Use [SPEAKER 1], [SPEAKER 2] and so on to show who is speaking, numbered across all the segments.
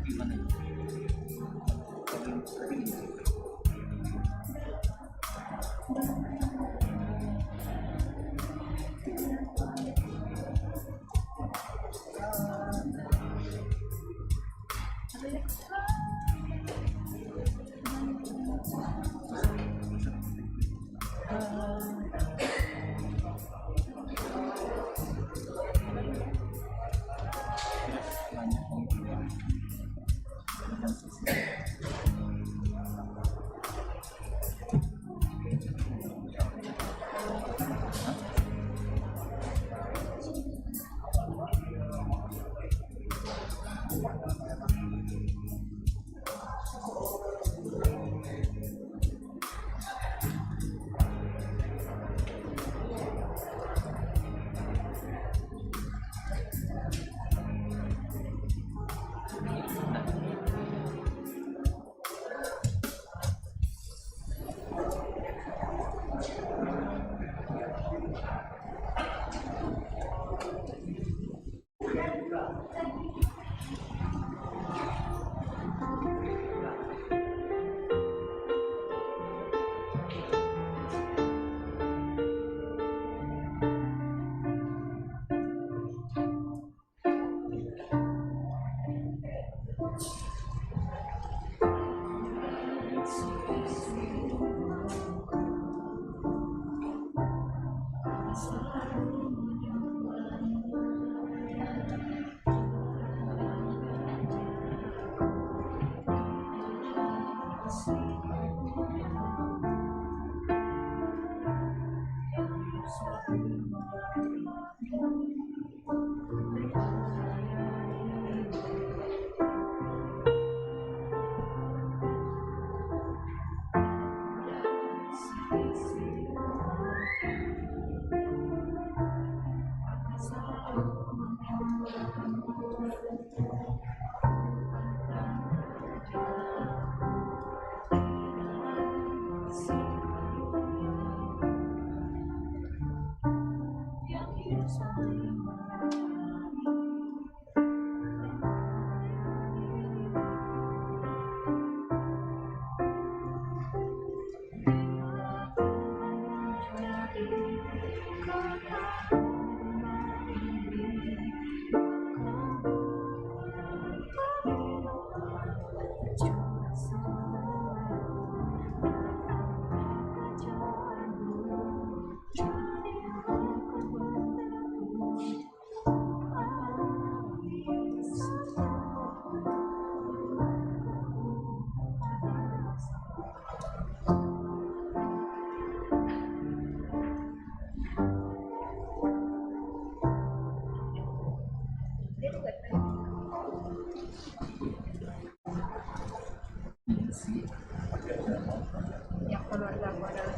[SPEAKER 1] gimana?
[SPEAKER 2] Yang keluarga aku adalah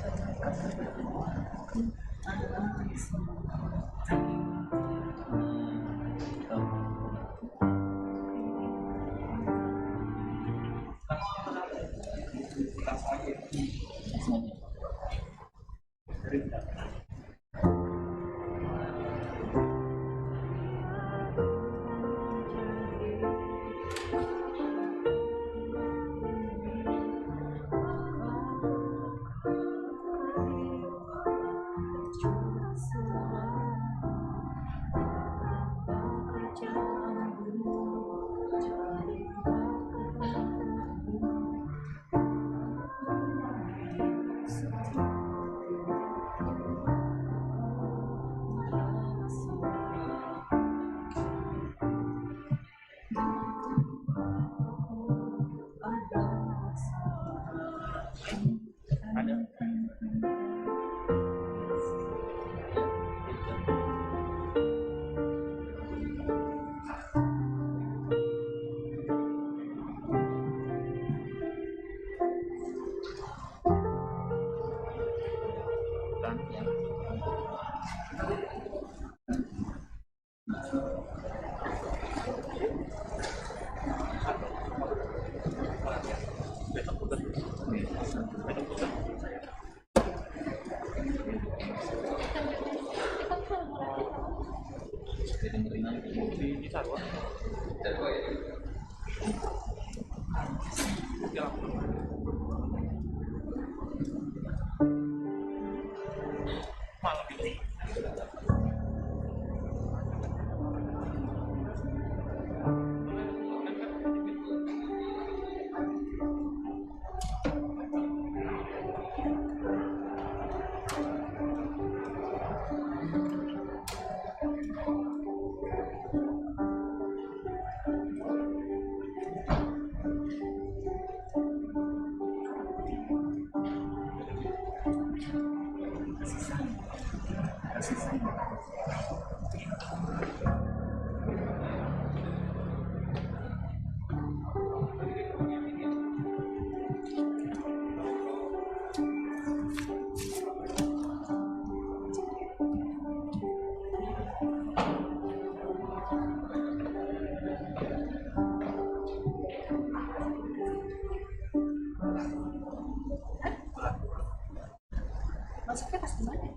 [SPEAKER 2] Masuknya pas gimana?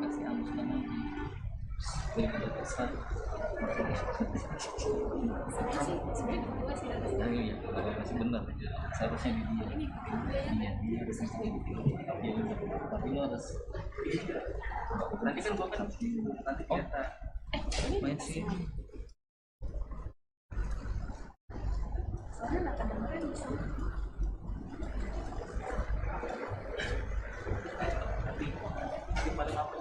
[SPEAKER 1] Kasih halus lagi biar tidak besar.
[SPEAKER 2] Sebenarnya dua sih ada
[SPEAKER 1] Oh iya, masih benar. Seharusnya di dia. Iya, dia harus kayak gitu. Iya benar. Tapi lo harus. Nanti kan gua kan nanti kita main sini.
[SPEAKER 2] soalnya nggak kedengeran di sana.
[SPEAKER 1] Nanti paling apa?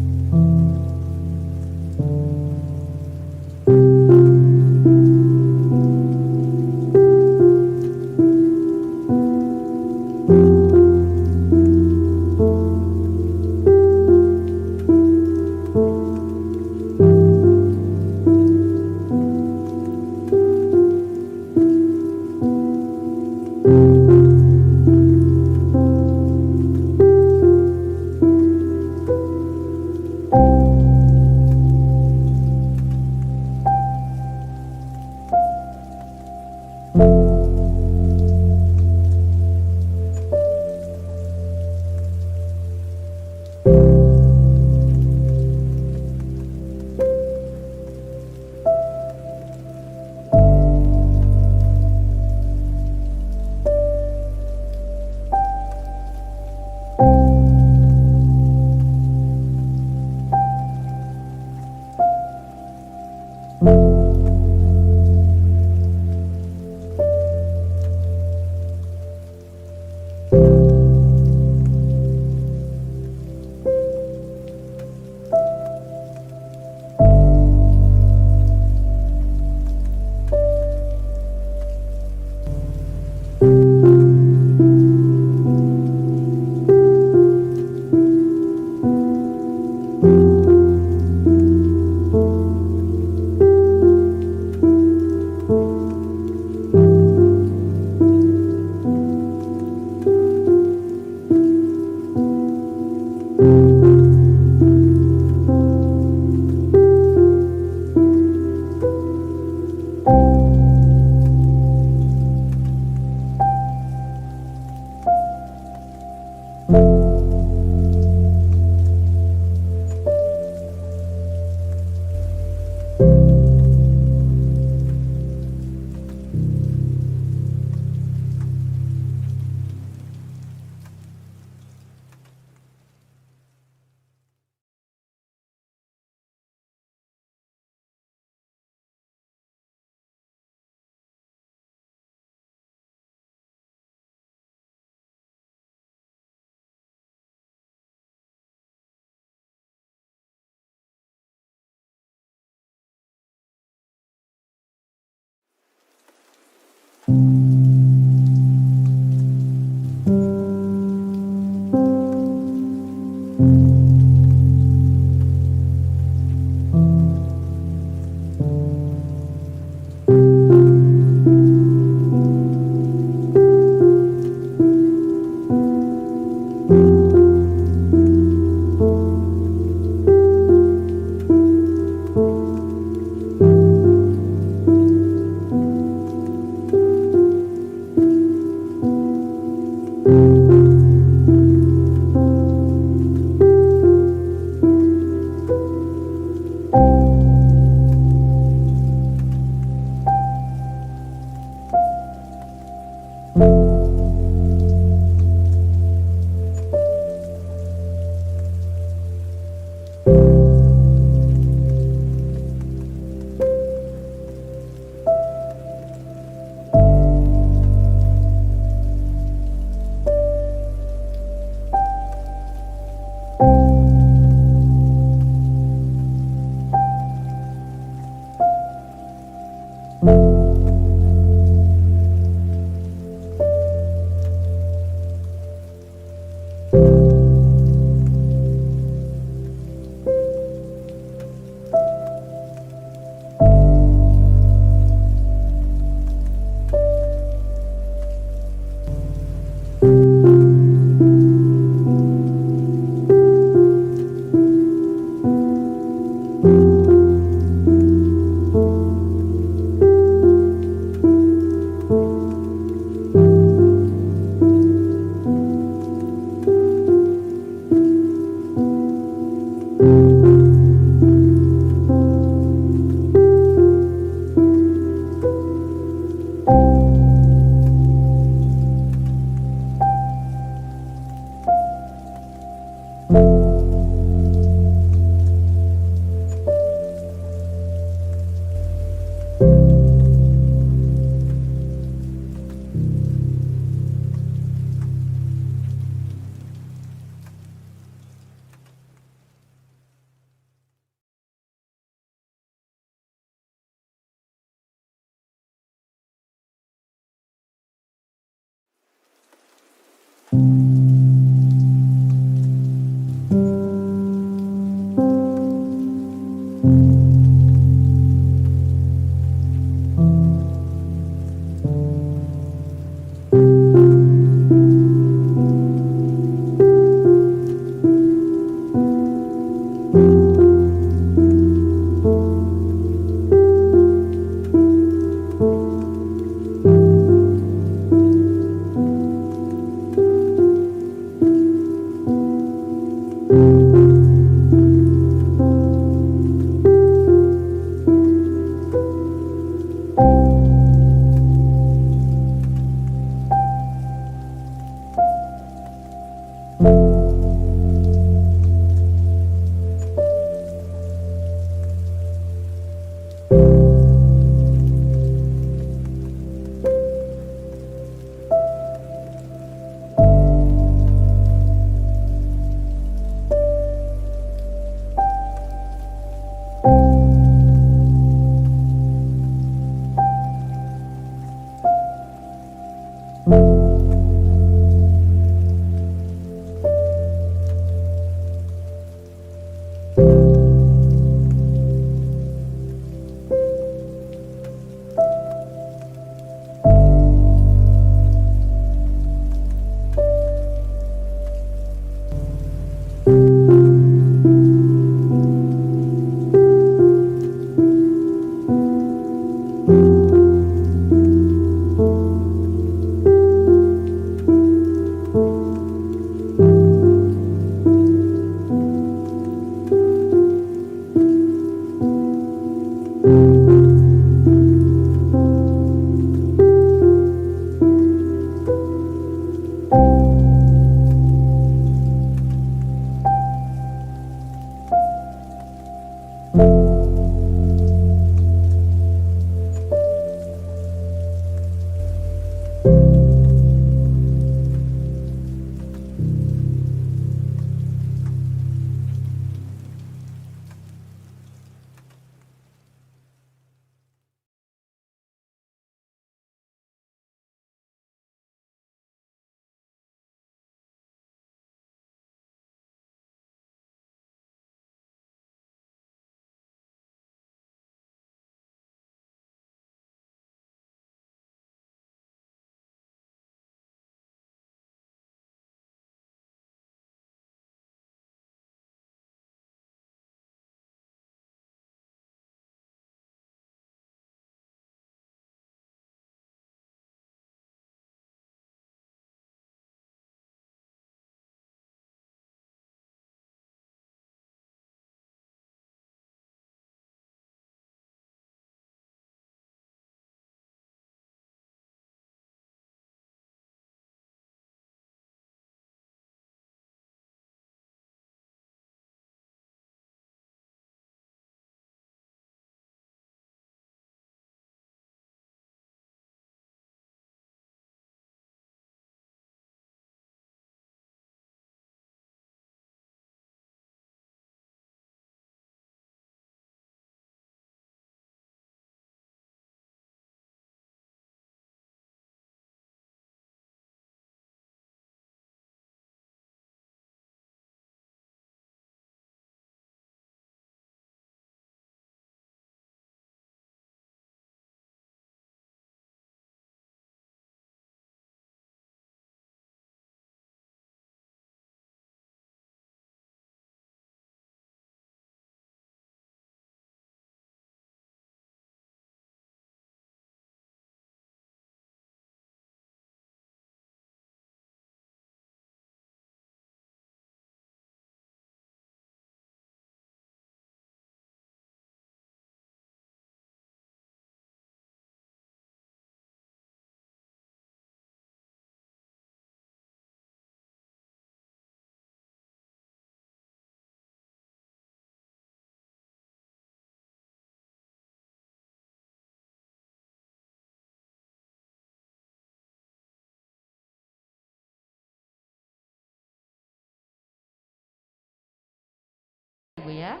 [SPEAKER 3] Ibu ya.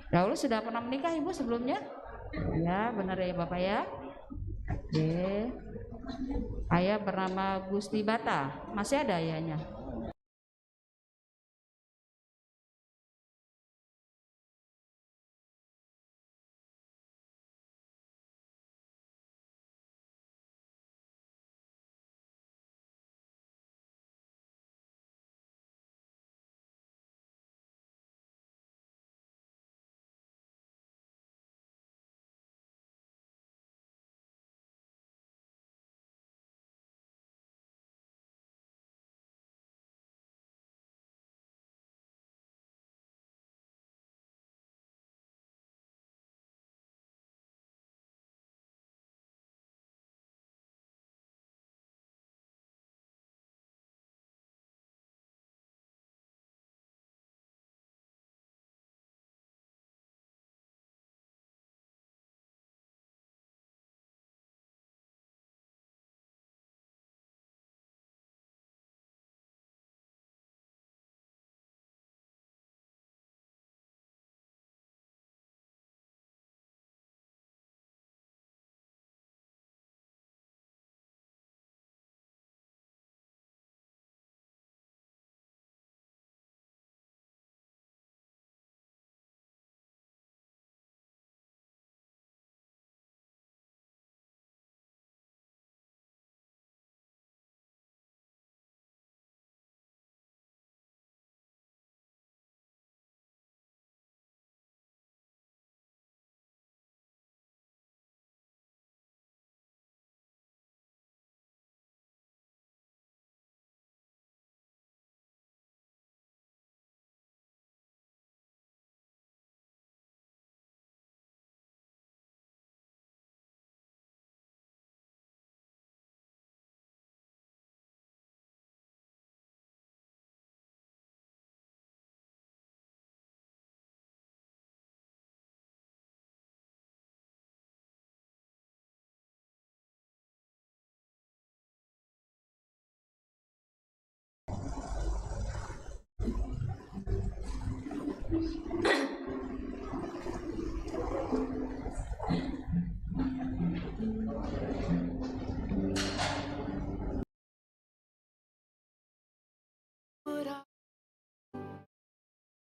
[SPEAKER 3] Dahulu sudah pernah menikah Ibu sebelumnya? Ya, benar ya Bapak ya. Oke. Ayah bernama Gusti Bata. Masih ada ayahnya?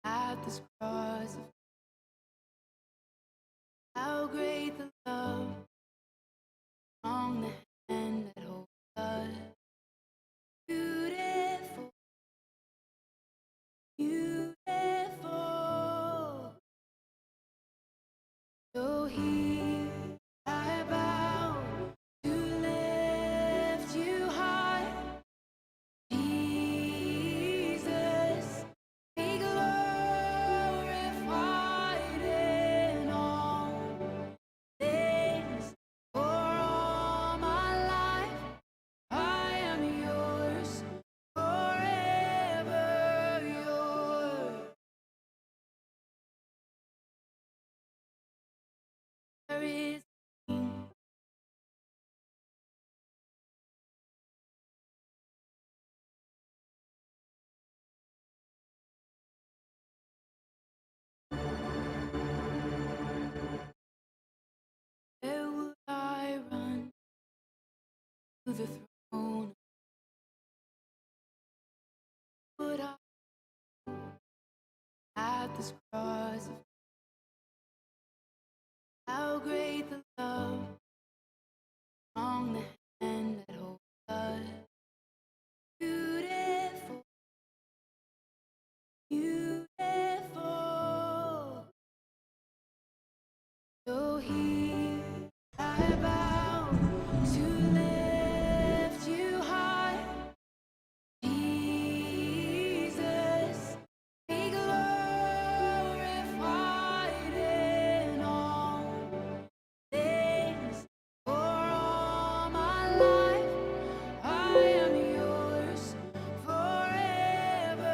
[SPEAKER 4] At this cross, how great the love, strong the hand that holds us. Beautiful, beautiful. So here I bow to lift you high, Jesus. Be glorified in all things. For all my life, I am yours, forever yours. There is King, where would I run to the throne? Would I at this cross? How great the love, strong the hand that holds us. Beautiful, beautiful. So here I bow to lift you high, Jesus. Be glorified in all things. For all my life, I am yours, forever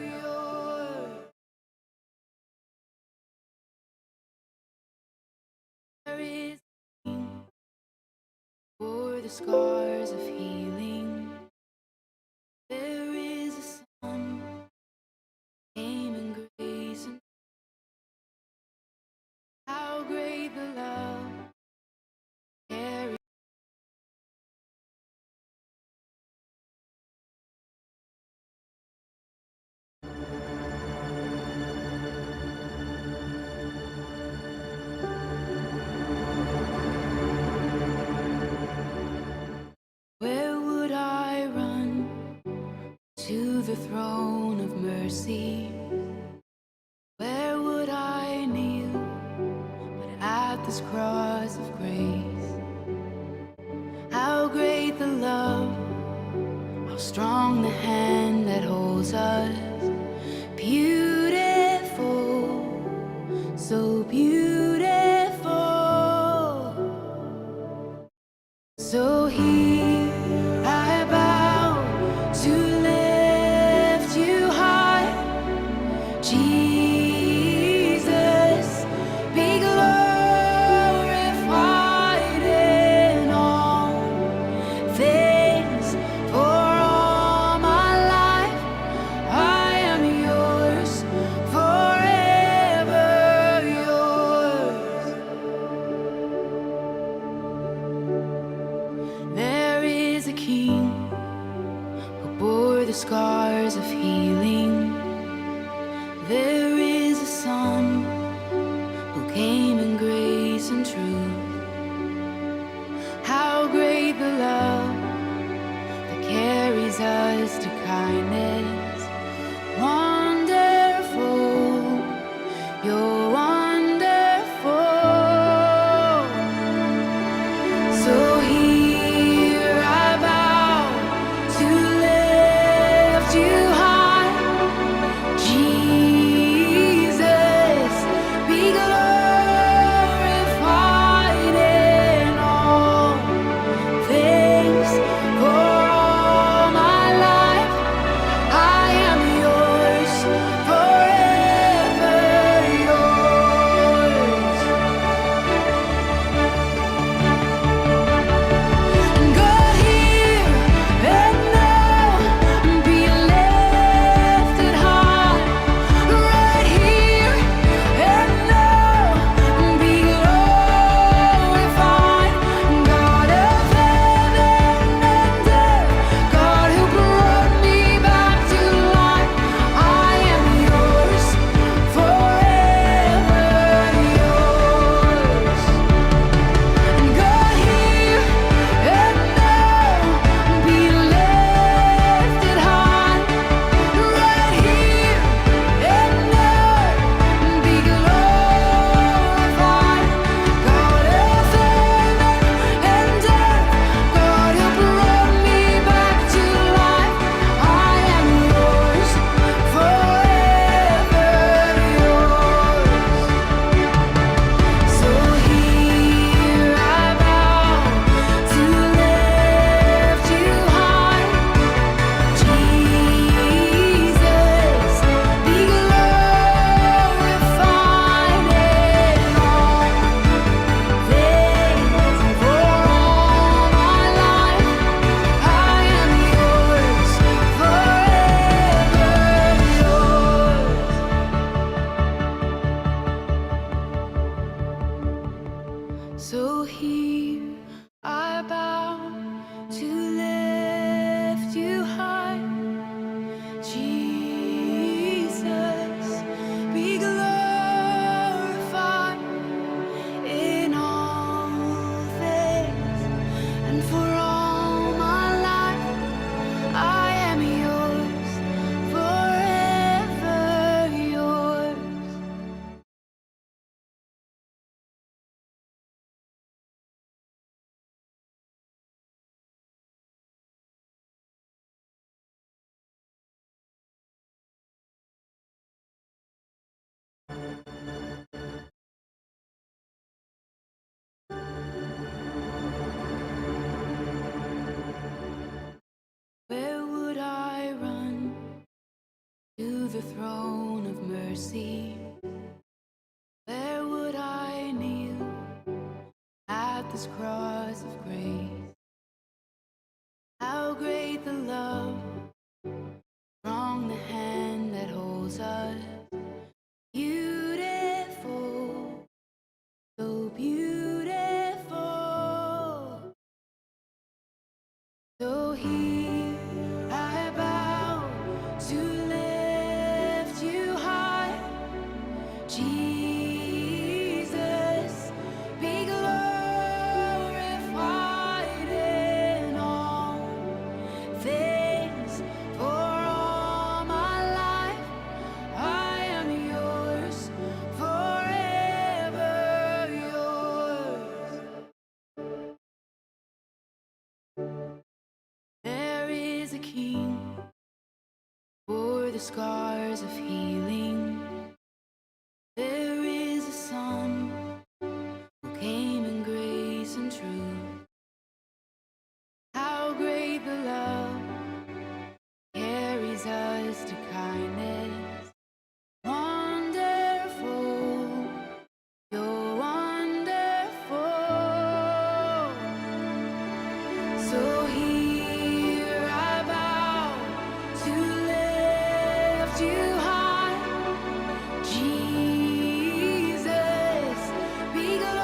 [SPEAKER 4] yours. There is King for the scars of healing. There is a sun, came in grace and at this cross of grace. How great the love, how strong the hand that holds us. Beautiful, so beautiful. So here I bow to lift you high, Jesus, be glorified in all things. For all my life I am yours, forever yours. There is a king who bore the scars of healing. There is a son who came in grace and truth. How great the love that carries us to kindness. Wonderful, you're wonderful. So here I bow to lift you high, Jesus, be glorified in all things. For all my life I am yours, forever yours. God, here and now, be lifted high. Right here and now, be glorified. God of heaven and earth, God who brought me back to life, I am yours, forever yours. God, here and now, be lifted high. Right here and now, be glorified. God of heaven and earth, God who brought me back to life, I am yours, forever yours. So here I bow to lift you high, Jesus, be glorified in all things. For all my life I am yours, forever yours. So here I bow to lift you high, Jesus, be glorified in all things. And for all my life I am yours, forever yours. Where would I run to the throne of mercy? Where would I kneel at this cross of grace? How great the love, strong the hand that holds us. Beautiful, so beautiful. So here I bow to lift you high, Jesus, be glorified the scars of healing. There is a Son who came in grace and truth. How great the love carries us to kindness. Wonderful, you're wonderful. So here I bow to lift you high. Jesus, be glorified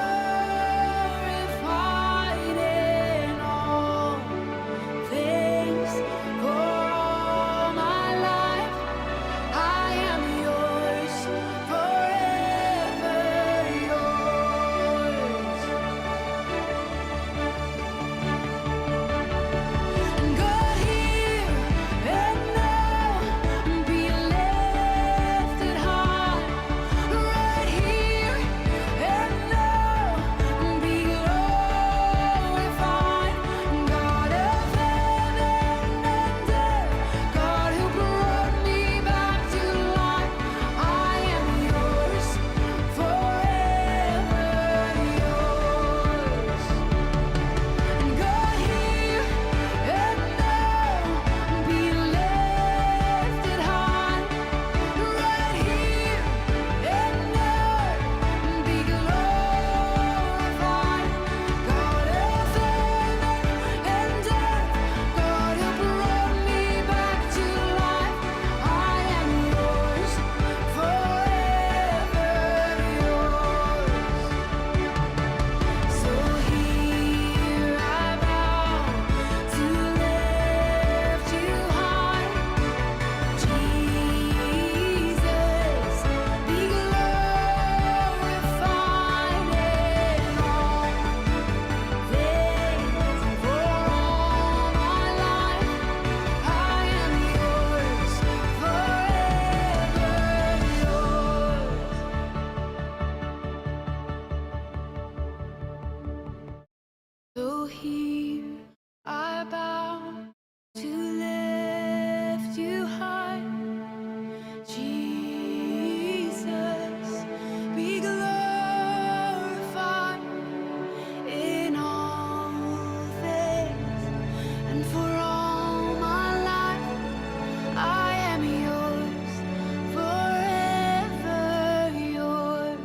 [SPEAKER 4] in all things. For all my life, I am yours, forever yours. God, hear and now be lifted high. Right here and now be glorified. God of heaven and earth, God who brought me back to life, I am yours, forever yours. God, hear and now be lifted high. Right here and now be glorified. God of heaven and earth, God who brought me back to life, I am yours, forever yours. So here I bow to lift you high. Jesus, be glorified in all things. For all my life, I am yours, forever yours. So here I bow to lift you high. Jesus, be glorified in all things. And for all my life, I am yours, forever yours.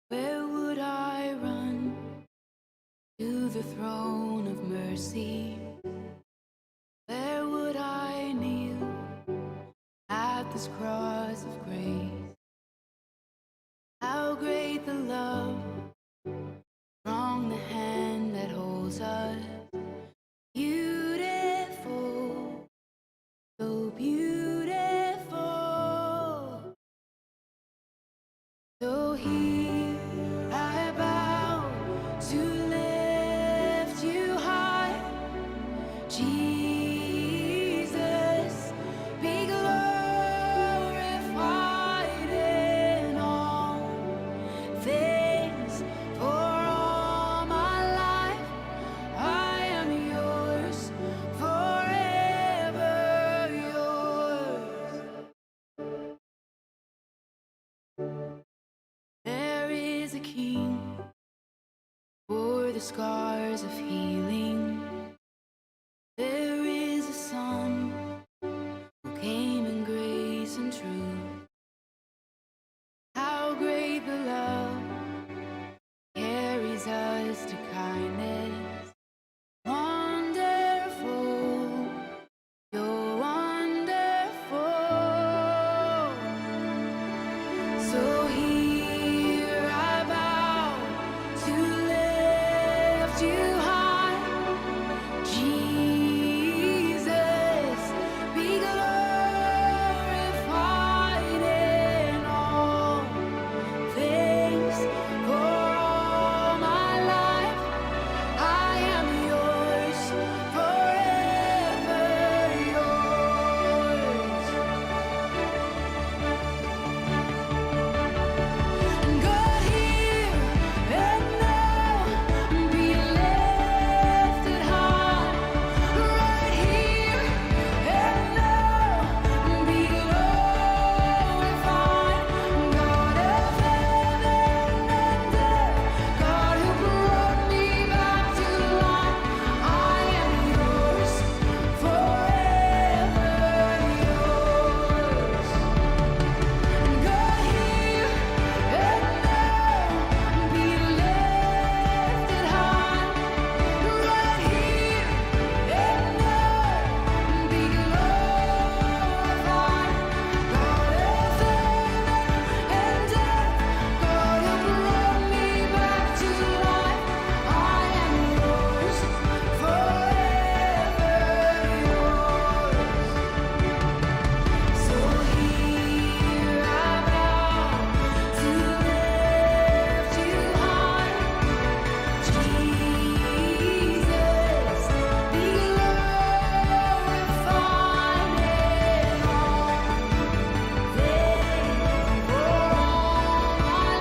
[SPEAKER 4] Where would I run to the throne of mercy? Where would I kneel at this cross of grace? How great the love, strong the hand that holds us. Beautiful, so beautiful. So here I bow to lift you high. Jesus, be glorified in all things. the scars of healing. There is a son who came in grace and truth. How great the love carries us to kindness. Wonderful, you're wonderful. So here I bow to lift you high. Jesus, be glorified in all things. For all my life, I am yours, forever yours. God, here and now, be lifted high. Right here and now, be glorified. God of heaven and earth, God who brought me back to life, I am yours, forever yours. God, here and now, be lifted high. Right here and now, be glorified. God of heaven and earth, God who brought me back to life, I am yours, forever yours. So here I bow to lift you high. Jesus, be glorified in all things. For all my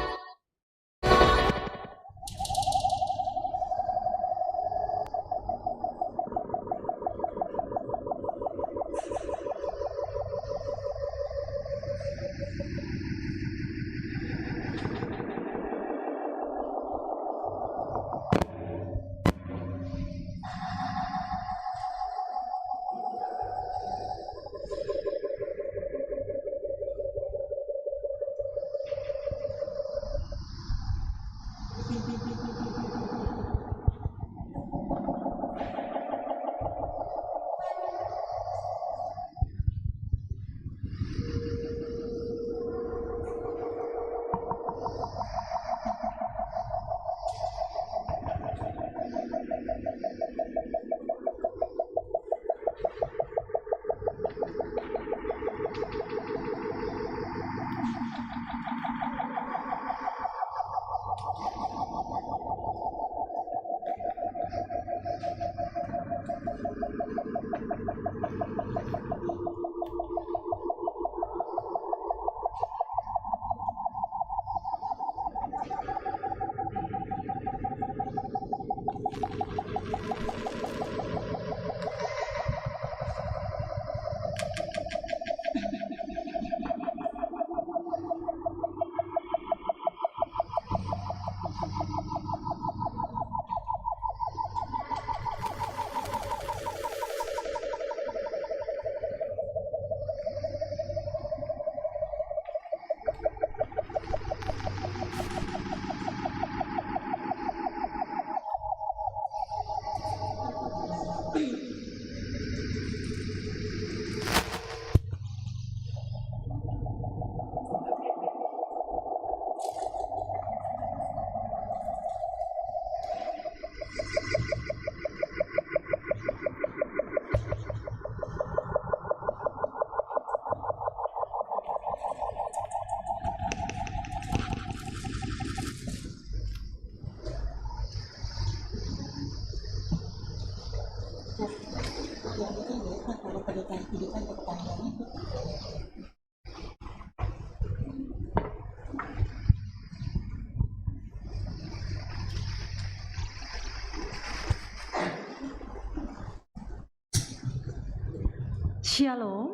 [SPEAKER 5] Shalom.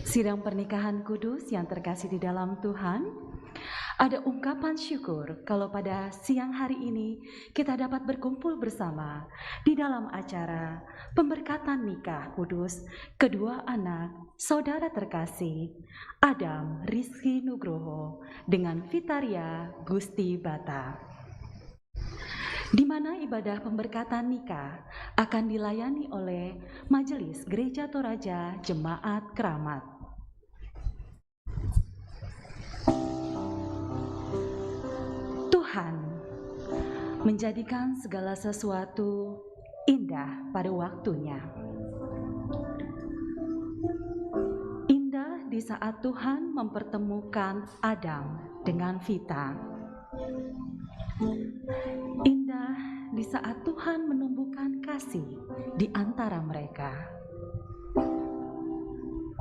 [SPEAKER 5] Sidang pernikahan kudus yang terkasih di dalam Tuhan, Ada ungkapan syukur kalau pada siang hari ini kita dapat berkumpul bersama di dalam acara pemberkatan nikah kudus kedua anak saudara terkasih Adam Rizky Nugroho dengan Vitaria Gusti Bata, di mana ibadah pemberkatan nikah akan dilayani oleh Majelis Gereja Toraja Jemaat Keramat. Tuhan menjadikan segala sesuatu indah pada waktunya. Indah di saat Tuhan mempertemukan Adam dengan Vita. Indah di saat Tuhan menumbuhkan kasih di antara mereka.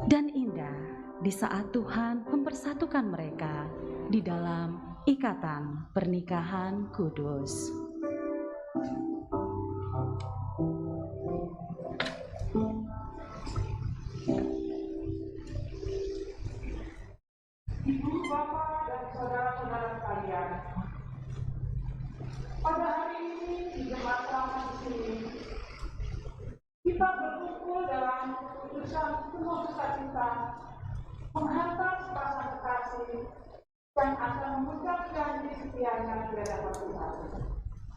[SPEAKER 5] Dan indah di saat Tuhan mempersatukan mereka di dalam ikatan pernikahan kudus.
[SPEAKER 6] Ibu, Bapak, dan saudara-saudara sekalian, pada hari ini di Jemaat Keramat di sini, kita berkumpul dalam keputusan penuh sukacita menghantar sepasang kekasih yang akan mengucap janji setianya di hadapan Tuhan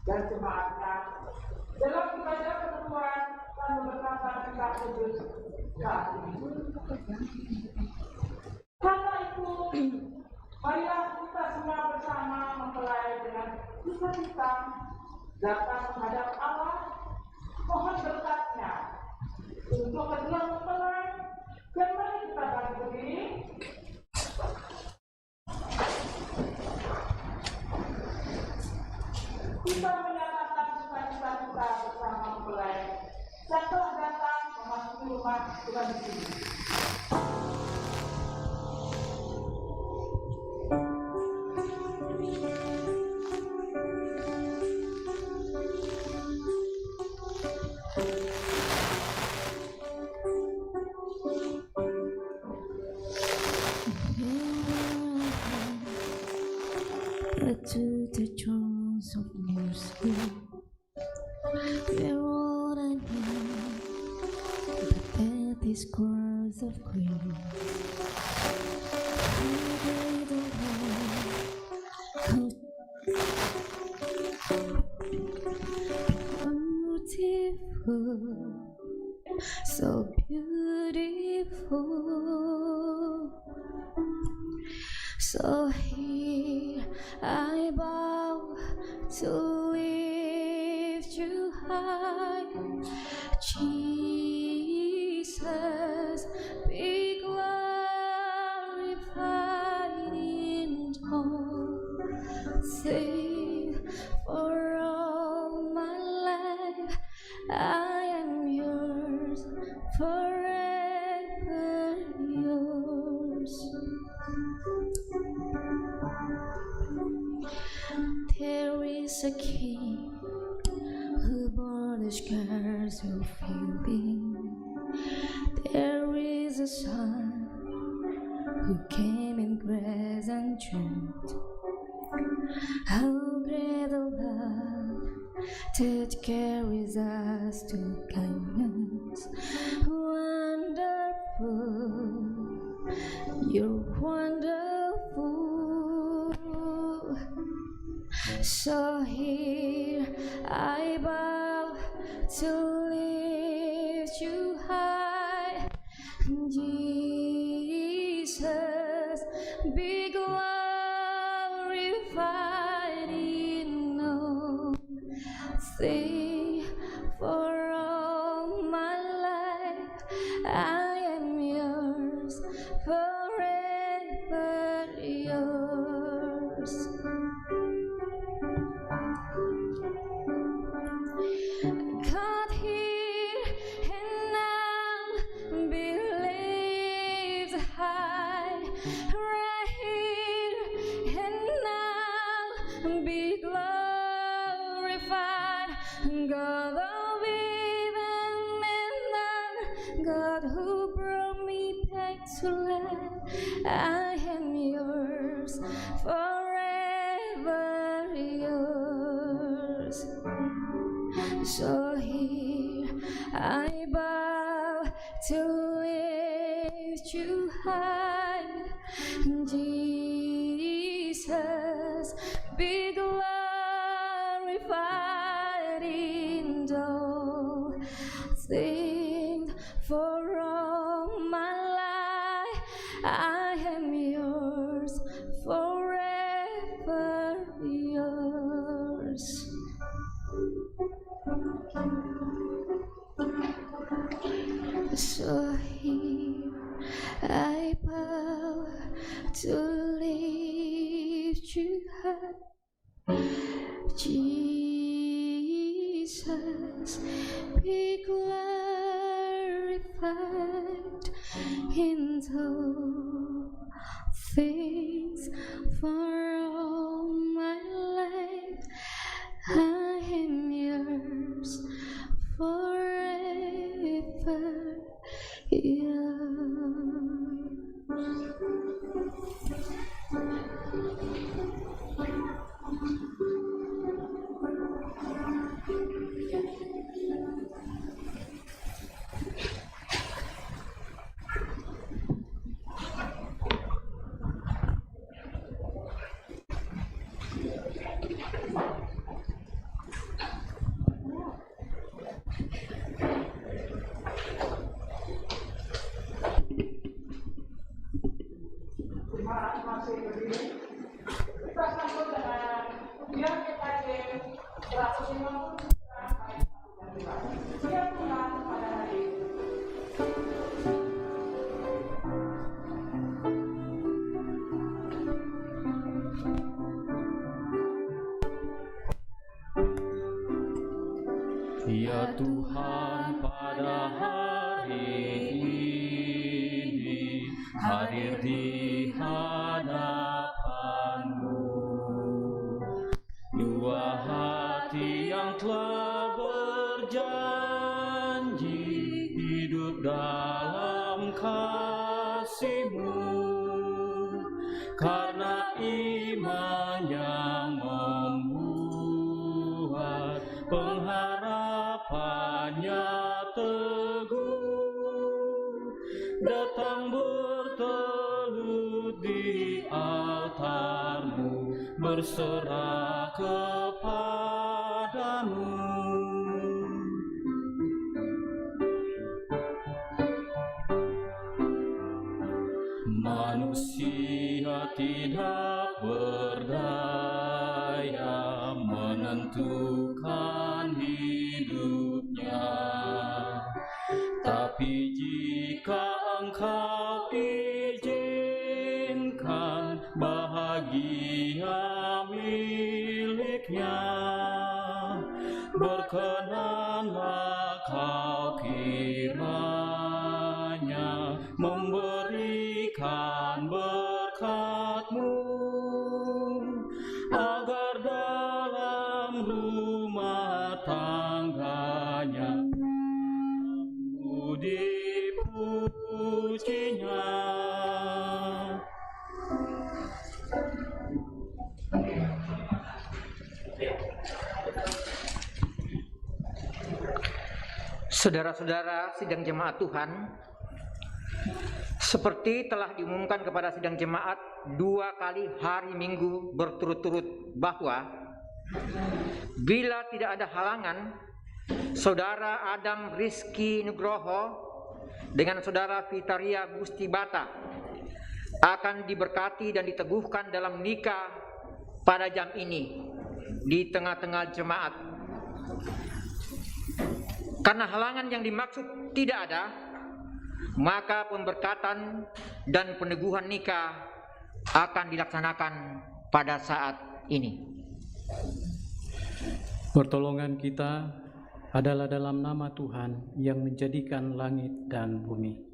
[SPEAKER 6] dan jemaatnya dalam ibadah pertemuan dan pemberkatan nikah kudus saat ini. Karena itu, marilah kita semua bersama mempelai dengan sukacita datang menghadap Allah, mohon berkatnya untuk kedua mempelai. Dan mari kita bangkit berdiri. Kita menyatakan sukacita kita bersama mempelai yang telah datang memasuki rumah Tuhan di sini.
[SPEAKER 4] To the thrones of mercy, where all I need, the path is cross of grace. The one beautiful, so beautiful. So here I bow to lift you high, Jesus, be glorified in all things. For all my life I am yours, forever yours. There is a King who bore the scars of healing. There is a Son who came in grace and truth. How great the love that carries us to kindness. Wonderful, you're wonderful. So here I bow to lift you high, Jesus, be glorified in all things. For all my life I am yours, forever yours. God, here and now be lifted high, right here and now be glorified. God of heaven and earth, God who brought me back to life, I am yours forever. yours. So here I bow to lift you high, Jesus, be glorified in all things. For all my life I am yours, forever yours. So here I bow to lift you high, Jesus, be glorified in all things. For all my life I am yours, forever yours.
[SPEAKER 6] Masih berdiri. Kita sambut dengan biar kita ke 150 biar Tuhan pada hari ini.
[SPEAKER 1] Ya Tuhan, pada hari ini hadir di hadapan-Mu, dua hati yang telah berjanji hidup dalam kasih-Mu, karena iman yang membuat pengharapannya teguh, datang bertelut di altar-Mu, berserah kepadamu. Manusia tidak berdaya menentukan hidupnya, tapi jika Engkau izinkan, bahagia miliknya. Berkenanlah Kau kiranya memberikan berkat-Mu, agar dalam rumah tangganya dipujinya.
[SPEAKER 7] Saudara-saudara sidang jemaat Tuhan, seperti telah diumumkan kepada sidang jemaat 2 kali hari Minggu berturut-turut bahwa bila tidak ada halangan, Saudara Adam Rizky Nugroho dengan Saudara Vitaria Gusti Bata akan diberkati dan diteguhkan dalam nikah pada jam ini di tengah-tengah jemaat. Karena halangan yang dimaksud tidak ada, maka pemberkatan dan peneguhan nikah akan dilaksanakan pada saat ini.
[SPEAKER 8] Pertolongan kita adalah dalam nama Tuhan yang menjadikan langit dan bumi.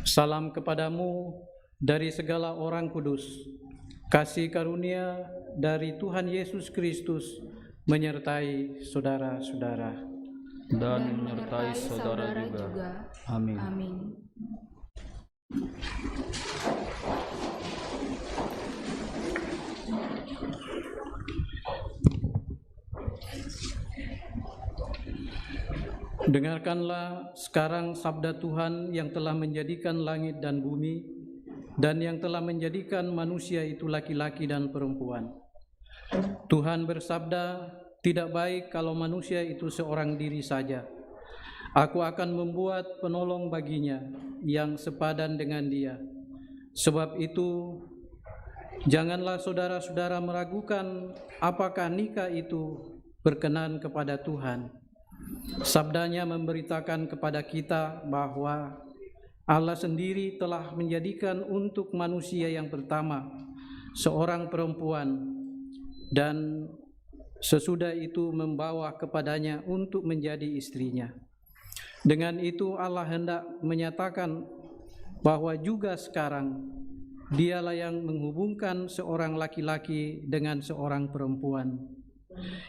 [SPEAKER 8] Salam kepadamu dari segala orang kudus. Kasih karunia dari Tuhan Yesus Kristus menyertai saudara-saudara
[SPEAKER 1] dan menyertai saudara juga. Amin.
[SPEAKER 2] Amin.
[SPEAKER 8] Dengarkanlah sekarang sabda Tuhan yang telah menjadikan langit dan bumi, dan yang telah menjadikan manusia itu laki-laki dan perempuan. Tuhan bersabda, tidak baik kalau manusia itu seorang diri saja. Aku akan membuat penolong baginya yang sepadan dengan dia. Sebab itu, janganlah saudara-saudara meragukan apakah nikah itu berkenan kepada Tuhan. Sabdanya memberitakan kepada kita bahwa Allah sendiri telah menjadikan untuk manusia yang pertama seorang perempuan, dan sesudah itu membawa kepadanya untuk menjadi istrinya. Dengan itu Allah hendak menyatakan bahwa juga sekarang Dialah yang menghubungkan seorang laki-laki dengan seorang perempuan.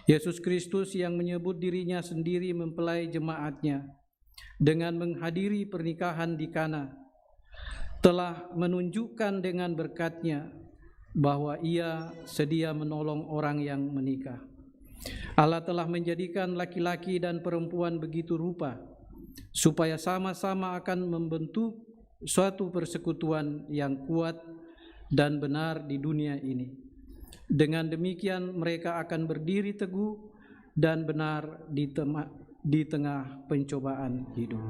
[SPEAKER 8] Yesus Kristus yang menyebut dirinya sendiri mempelai jemaatnya dengan menghadiri pernikahan di Kana telah menunjukkan dengan berkat-Nya bahwa Ia sedia menolong orang yang menikah. Allah telah menjadikan laki-laki dan perempuan begitu rupa supaya sama-sama akan membentuk suatu persekutuan yang kuat dan benar di dunia ini. Dengan demikian mereka akan berdiri teguh dan benar di tengah pencobaan hidup.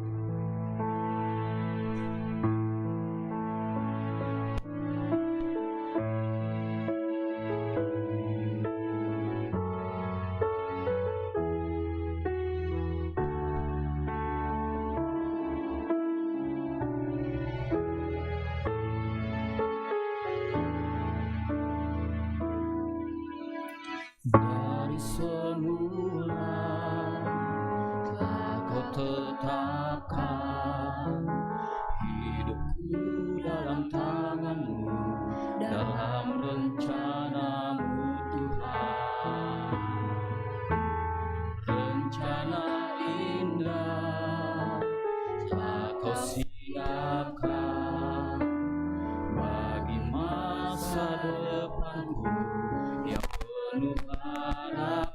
[SPEAKER 1] Dari semula telah Kau tetapkan hidupku dalam tangan-Mu, dalam rencana-Mu Tuhan. Rencana indah telah Kau siapkan bagi masa depanku yang penuh harapan.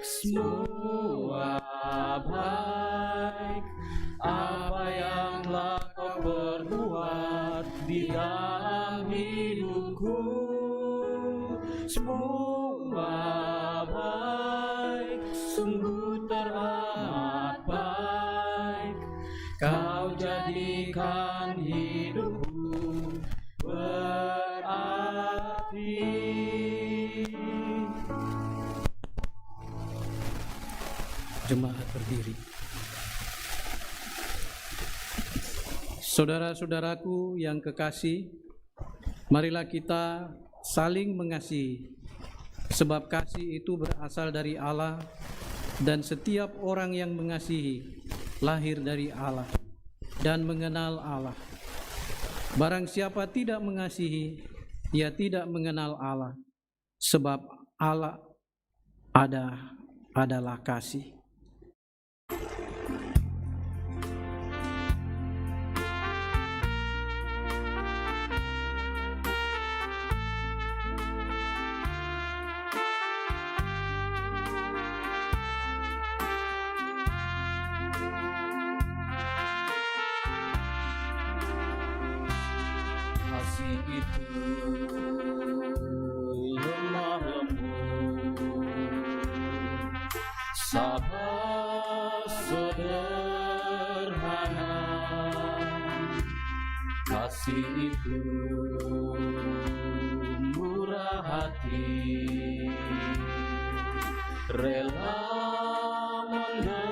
[SPEAKER 1] Semua baik, apa yang telah Kau perbuat di dalam hidupku. Semua baik, sungguh teramat baik. Kau jadikan hidupku berarti.
[SPEAKER 8] Jemaat berdiri. Saudara-saudaraku yang kekasih, marilah kita saling mengasihi, sebab kasih itu berasal dari Allah, dan setiap orang yang mengasihi lahir dari Allah dan mengenal Allah. Barang siapa tidak mengasihi, ia tidak mengenal Allah, sebab Allah adalah kasih.
[SPEAKER 1] Kasih itu lemah lembut, sabar sederhana. Kasih itu murah hati, rela menderita.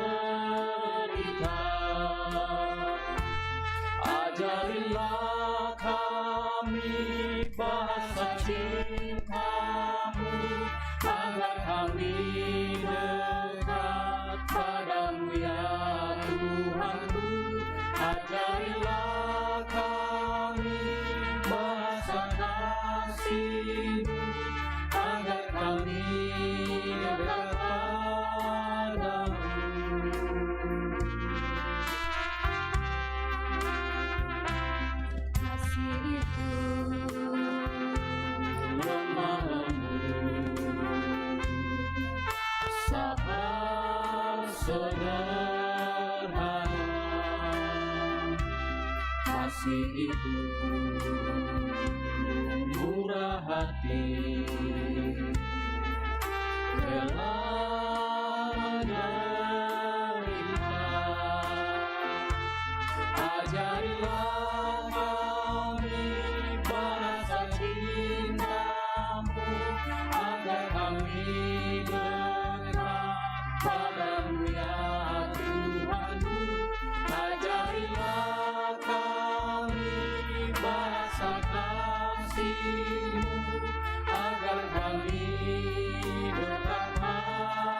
[SPEAKER 1] Ajarilah kami bahasa cinta-Mu, agar kami dekat
[SPEAKER 8] sederhana, kasih itu murah hati, rela menderita. Ajarilah kami bahasa cintamu, agar kami dekat padamu ya Tuhanku. Ajarilah kami bahasa kasih-Mu, agar kami dekat padamu.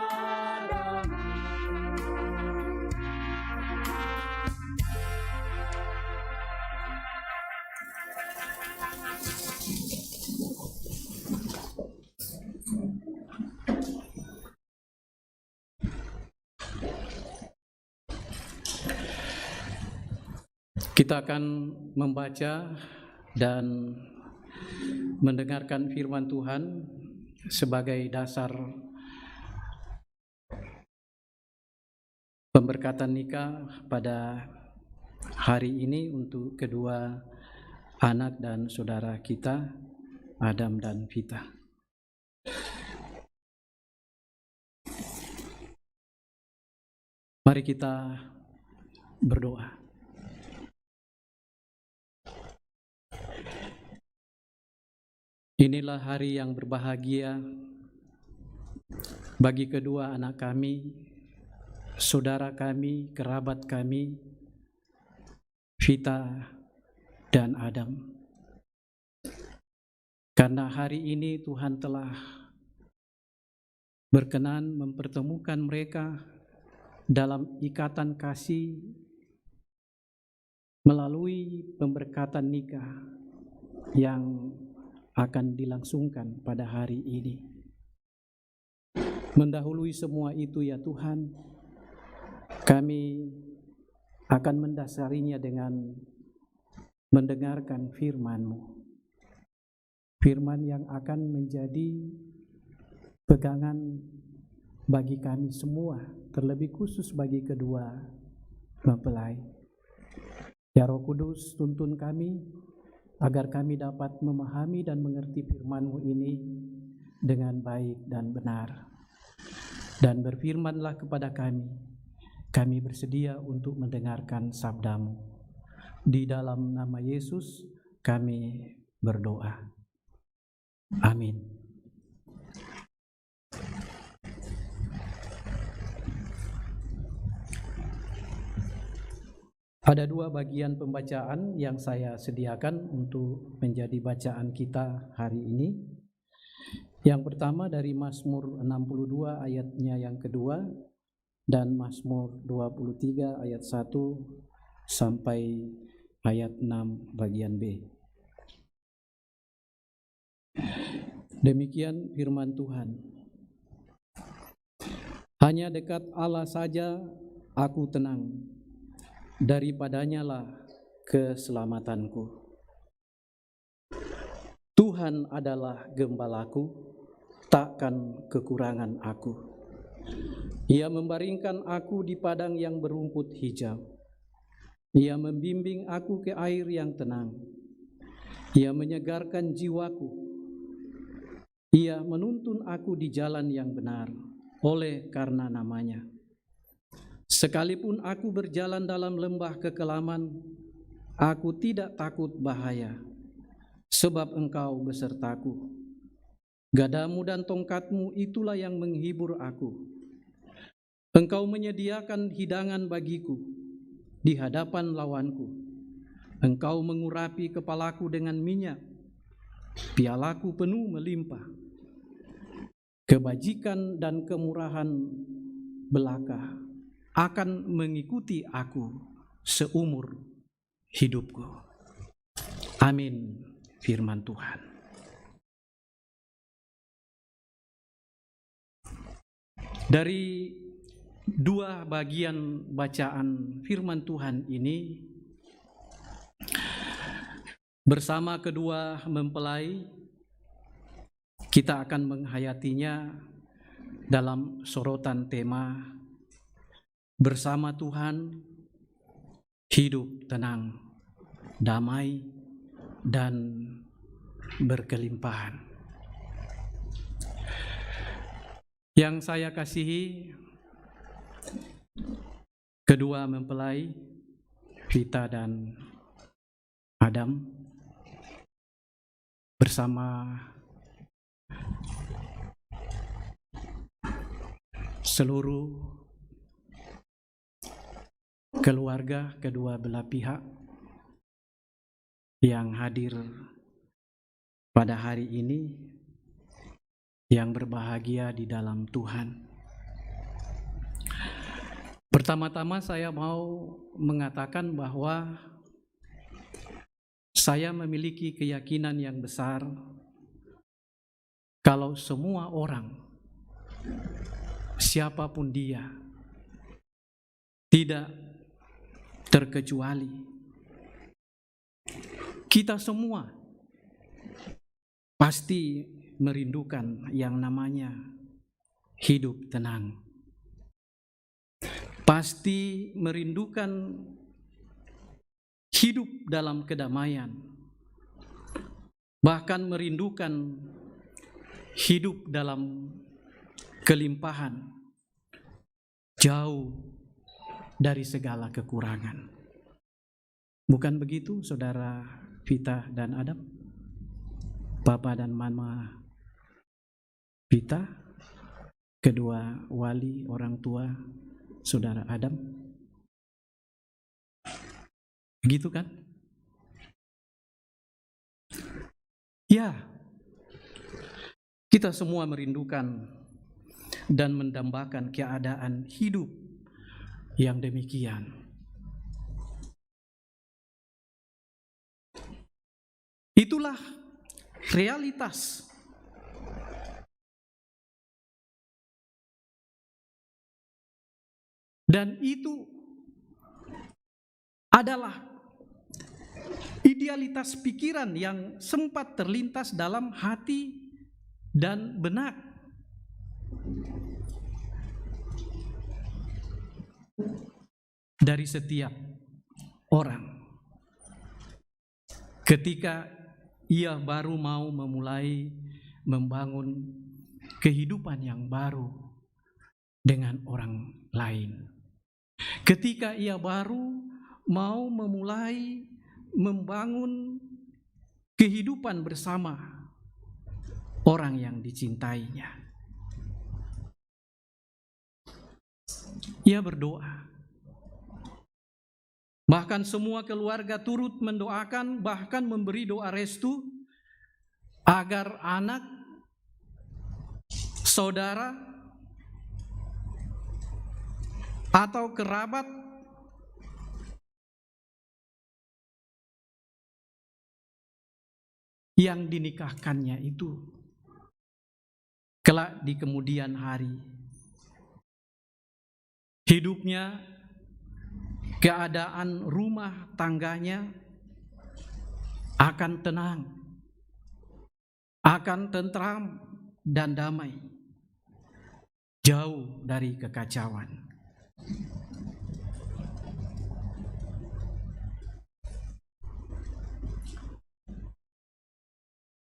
[SPEAKER 8] Kita akan membaca dan mendengarkan firman Tuhan sebagai dasar pemberkatan nikah pada hari ini untuk kedua anak dan saudara kita, Adam dan Vita. Mari kita berdoa. Inilah hari yang berbahagia bagi kedua anak kami, saudara kami, kerabat kami, Vita dan Adam. Karena hari ini Tuhan telah berkenan mempertemukan mereka dalam ikatan kasih melalui pemberkatan nikah yang akan dilangsungkan pada hari ini. Mendahului semua itu ya Tuhan, kami akan mendasarinya dengan mendengarkan firman-Mu. Firman yang akan menjadi pegangan bagi kami semua, terlebih khusus bagi kedua mempelai. Ya Roh Kudus, tuntun kami agar kami dapat memahami dan mengerti firman-Mu ini dengan baik dan benar. Dan berfirmanlah kepada kami, kami bersedia untuk mendengarkan sabda-Mu. Di dalam nama Yesus kami berdoa. Amin. Ada dua bagian pembacaan yang saya sediakan untuk menjadi bacaan kita hari ini. Yang pertama dari Mazmur 62 ayatnya yang kedua dan Mazmur 23 ayat 1 sampai ayat 6 bagian B. Demikian firman Tuhan. Hanya dekat Allah saja aku tenang, daripadanya lah keselamatanku. Tuhan adalah gembalaku, takkan kekurangan aku. Ia membaringkan aku di padang yang berumput hijau. Ia membimbing aku ke air yang tenang. Ia menyegarkan jiwaku. Ia menuntun aku di jalan yang benar oleh karena namanya. Sekalipun aku berjalan dalam lembah kekelaman, aku tidak takut bahaya, sebab Engkau besertaku. Gadamu dan tongkatmu itulah yang menghibur aku. Engkau menyediakan hidangan bagiku di hadapan lawanku. Engkau mengurapi kepalaku dengan minyak, pialaku penuh melimpah. Kebajikan dan kemurahan belaka akan mengikuti aku seumur hidupku. Amin. Firman Tuhan. Dari dua bagian bacaan firman Tuhan ini, bersama kedua mempelai, kita akan menghayatinya dalam sorotan tema bersama Tuhan hidup tenang, damai, dan berkelimpahan. Yang saya kasihi, kedua mempelai, Vita dan Adam, bersama seluruh keluarga kedua belah pihak yang hadir pada hari ini, yang berbahagia di dalam Tuhan. Pertama-tama saya mau mengatakan bahwa saya memiliki keyakinan yang besar kalau semua orang, siapapun dia, tidak terkecuali, kita semua pasti merindukan yang namanya hidup tenang. Pasti merindukan hidup dalam kedamaian. Bahkan merindukan hidup dalam kelimpahan, jauh dari segala kekurangan. Bukan begitu, Saudara Vita dan Adam? Papa dan Mama Vita, kedua wali orang tua Saudara Adam. Begitu kan? Ya, kita semua merindukan dan mendambakan keadaan hidup yang demikian. Itulah realitas. Dan itu adalah idealitas pikiran yang sempat terlintas dalam hati dan benak. Dari setiap orang ketika ia baru mau memulai membangun kehidupan yang baru dengan orang lain. Ketika ia baru mau memulai membangun kehidupan bersama orang yang dicintainya. Ia berdoa. Bahkan semua keluarga turut mendoakan, bahkan memberi doa restu agar anak, saudara, atau kerabat yang dinikahkannya itu kelak di kemudian hari hidupnya, keadaan rumah tangganya akan tenang, akan tentram dan damai, jauh dari kekacauan.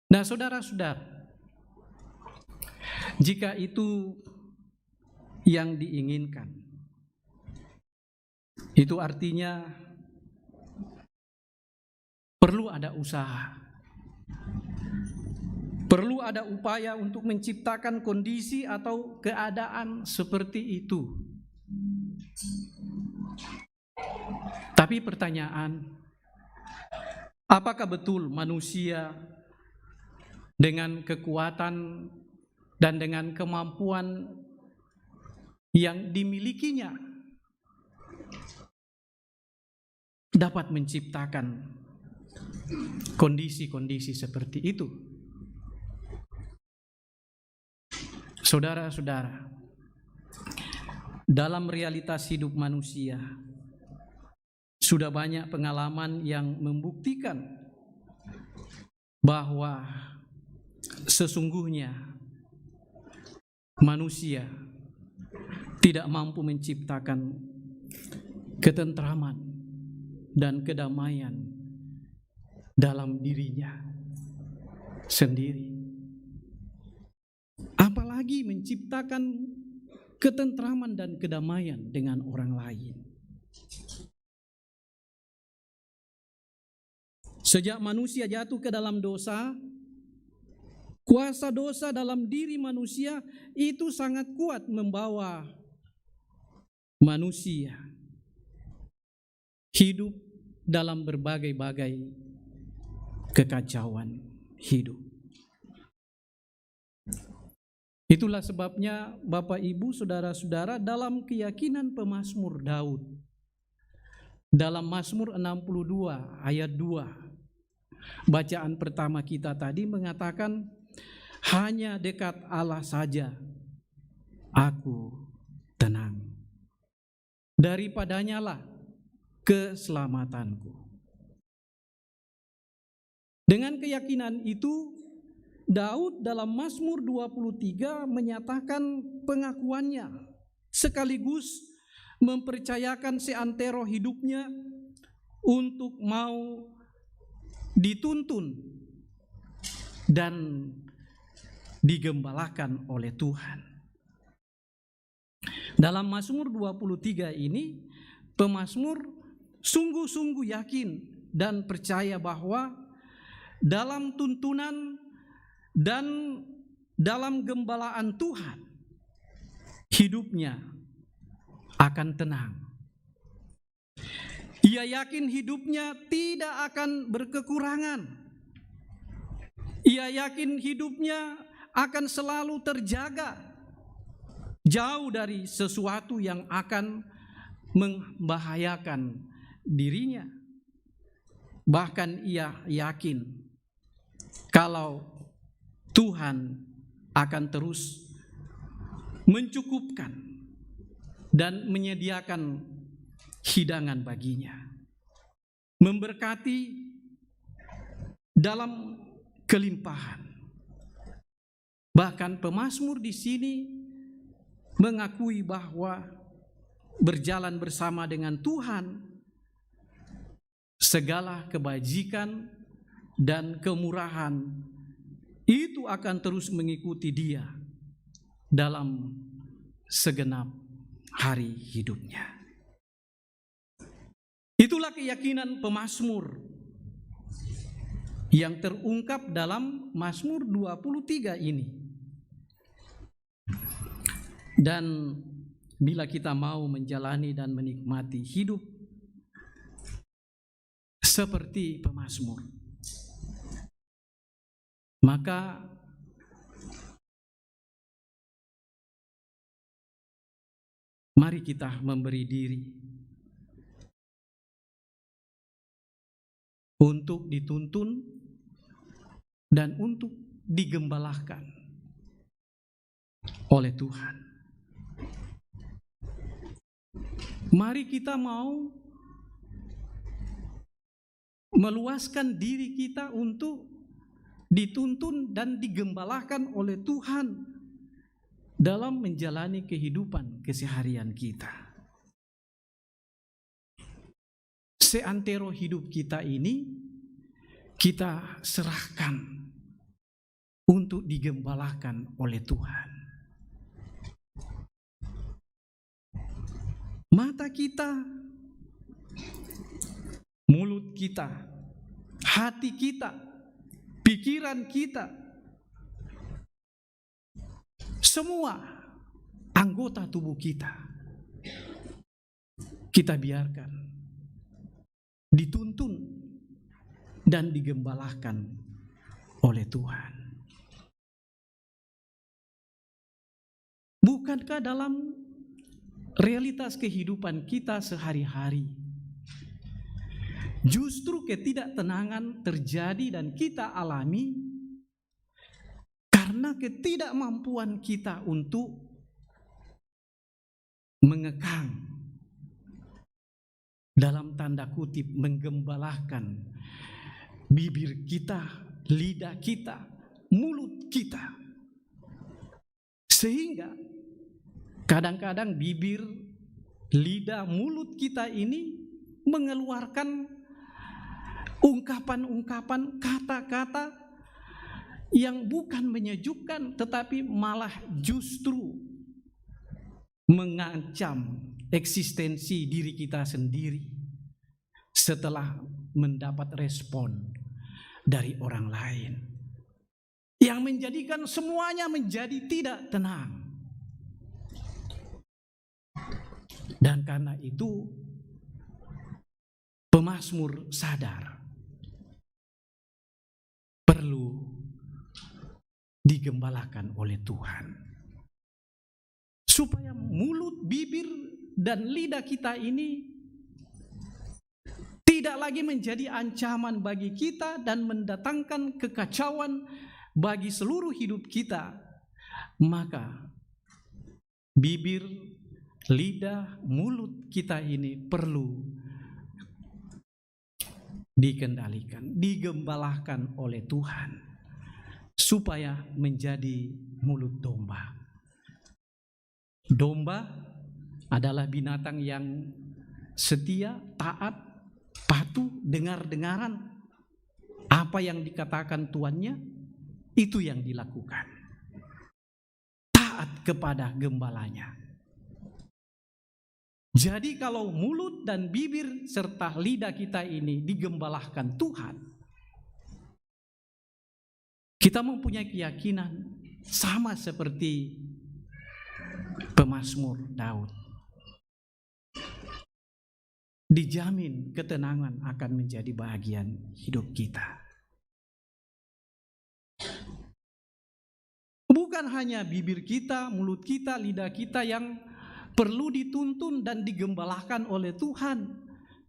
[SPEAKER 8] Nah, saudara-saudara, jika itu yang diinginkan, itu artinya perlu ada usaha, perlu ada upaya untuk menciptakan kondisi atau keadaan seperti itu. Tapi pertanyaan, apakah betul manusia dengan kekuatan dan dengan kemampuan yang dimilikinya dapat menciptakan kondisi-kondisi seperti itu? Saudara-saudara, dalam realitas hidup manusia sudah banyak pengalaman yang membuktikan bahwa sesungguhnya manusia tidak mampu menciptakan ketentraman dan kedamaian dalam dirinya sendiri. Apalagi menciptakan ketentraman dan kedamaian dengan orang lain. Sejak manusia jatuh ke dalam dosa, kuasa dosa dalam diri manusia itu sangat kuat membawa manusia hidup dalam berbagai-bagai kekacauan hidup. Itulah sebabnya Bapak Ibu Saudara-saudara, dalam keyakinan pemazmur Daud, dalam Mazmur 62 ayat 2, bacaan pertama kita tadi mengatakan, hanya dekat Allah saja aku tenang, daripadanya lah keselamatanku. Dengan keyakinan itu, Daud dalam Mazmur 23 menyatakan pengakuannya sekaligus mempercayakan seantero hidupnya untuk mau dituntun dan digembalakan oleh Tuhan. Dalam Mazmur 23 ini, pemazmur sungguh-sungguh yakin dan percaya bahwa dalam tuntunan dan dalam gembalaan Tuhan, hidupnya akan tenang. Ia yakin hidupnya tidak akan berkekurangan. Ia yakin hidupnya akan selalu terjaga, jauh dari sesuatu yang akan membahayakan dirinya. Bahkan ia yakin kalau Tuhan akan terus mencukupkan dan menyediakan hidangan baginya, memberkati dalam kelimpahan. Bahkan pemazmur di sini mengakui bahwa berjalan bersama dengan Tuhan, segala kebajikan dan kemurahan itu akan terus mengikuti dia dalam segenap hari hidupnya. Itulah keyakinan pemazmur yang terungkap dalam Mazmur 23 ini. Dan bila kita mau menjalani dan menikmati hidup seperti pemazmur, maka mari kita memberi diri untuk dituntun dan untuk digembalakan oleh Tuhan. Mari kita mau meluaskan diri kita untuk dituntun dan digembalakan oleh Tuhan dalam menjalani kehidupan keseharian kita. Seantero hidup kita ini kita serahkan untuk digembalakan oleh Tuhan. Mata kita, mulut kita, hati kita, pikiran kita, semua anggota tubuh kita, kita biarkan dituntun dan digembalakan oleh Tuhan. Bukankah dalam realitas kehidupan kita sehari-hari justru ketidaktenangan terjadi dan kita alami karena ketidakmampuan kita untuk mengekang, dalam tanda kutip menggembalakan bibir kita, lidah kita, mulut kita, sehingga kadang-kadang bibir lidah mulut kita ini mengeluarkan ungkapan-ungkapan, kata-kata yang bukan menyejukkan, tetapi malah justru mengancam eksistensi diri kita sendiri setelah mendapat respon dari orang lain yang menjadikan semuanya menjadi tidak tenang. Dan karena itu pemazmur sadar perlu digembalakan oleh Tuhan, supaya mulut, bibir, dan lidah kita ini tidak lagi menjadi ancaman bagi kita dan mendatangkan kekacauan bagi seluruh hidup kita. Maka bibir, lidah, mulut kita ini perlu dikendalikan, digembalakan oleh Tuhan, supaya menjadi mulut domba. Domba adalah binatang yang setia, taat, patuh, dengar-dengaran. Apa yang dikatakan tuannya, itu yang dilakukan. Taat kepada gembalanya. Jadi kalau mulut dan bibir serta lidah kita ini digembalakan Tuhan, kita mempunyai keyakinan sama seperti pemazmur Daud. Dijamin ketenangan akan menjadi bagian hidup kita. Bukan hanya bibir kita, mulut kita, lidah kita yang perlu dituntun dan digembalakan oleh Tuhan,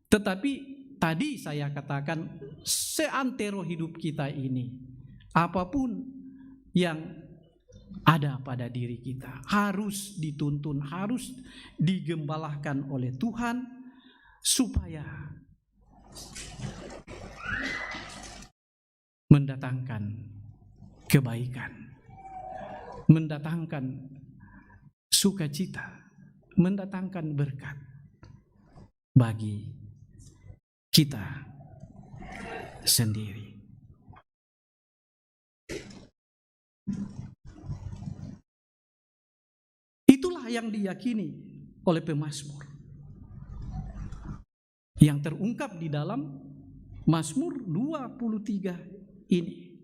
[SPEAKER 8] tetapi tadi saya katakan seantero hidup kita ini, apapun yang ada pada diri kita harus dituntun, harus digembalakan oleh Tuhan, supaya mendatangkan kebaikan, mendatangkan sukacita, mendatangkan berkat bagi kita sendiri. Itulah yang diyakini oleh pemazmur, yang terungkap di dalam Mazmur 23 ini.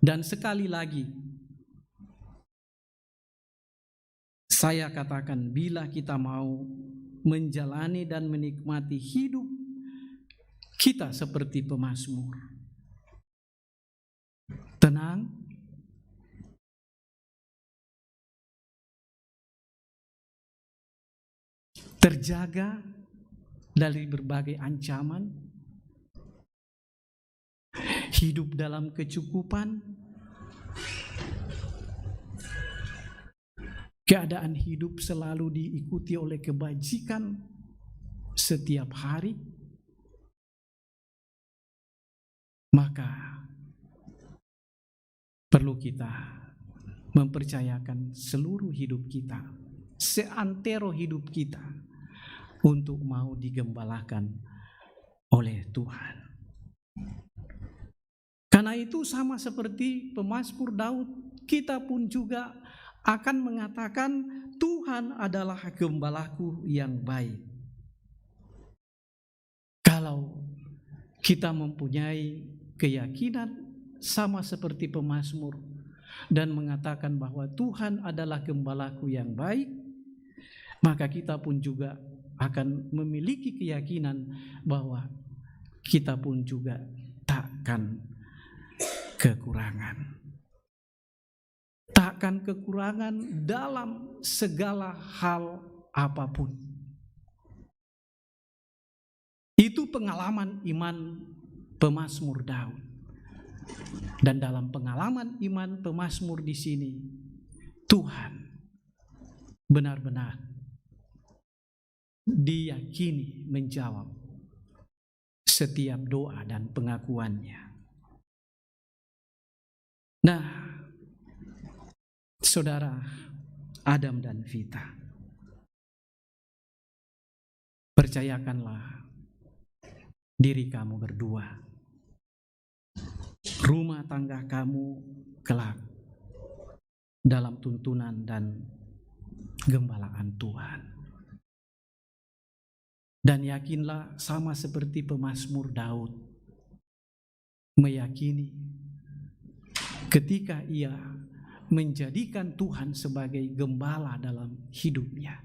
[SPEAKER 8] Dan sekali lagi saya katakan, bila kita mau menjalani dan menikmati hidup kita seperti pemazmur, tenang, terjaga dari berbagai ancaman, hidup dalam kecukupan, keadaan hidup selalu diikuti oleh kebajikan setiap hari, maka perlu kita mempercayakan seluruh hidup kita, seantero hidup kita, untuk mau digembalakan oleh Tuhan. Karena itu sama seperti pemazmur Daud, kita pun juga akan mengatakan Tuhan adalah gembalaku yang baik. Kalau kita mempunyai keyakinan sama seperti pemazmur dan mengatakan bahwa Tuhan adalah gembalaku yang baik, maka kita pun juga akan memiliki keyakinan bahwa kita pun juga takkan kekurangan. Takkan kekurangan dalam segala hal apapun. Itu pengalaman iman pemazmur Daud. Dan dalam pengalaman iman pemazmur di sini, Tuhan benar-benar diyakini menjawab setiap doa dan pengakuannya. Nah, saudara Adam dan Vita, percayakanlah diri kamu berdua, rumah tangga kamu kelak dalam tuntunan dan gembalaan Tuhan. Dan yakinlah sama seperti pemazmur Daud meyakini ketika ia menjadikan Tuhan sebagai gembala dalam hidupnya,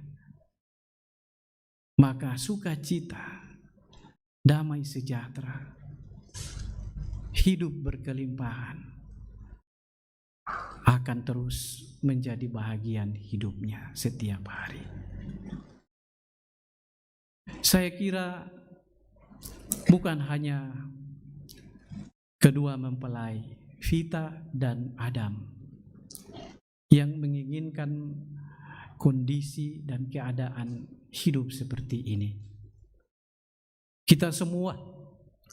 [SPEAKER 8] maka sukacita, damai sejahtera, hidup berkelimpahan akan terus menjadi bahagian hidupnya setiap hari. Saya kira bukan hanya kedua mempelai Vita dan Adam yang menginginkan kondisi dan keadaan hidup seperti ini. Kita semua,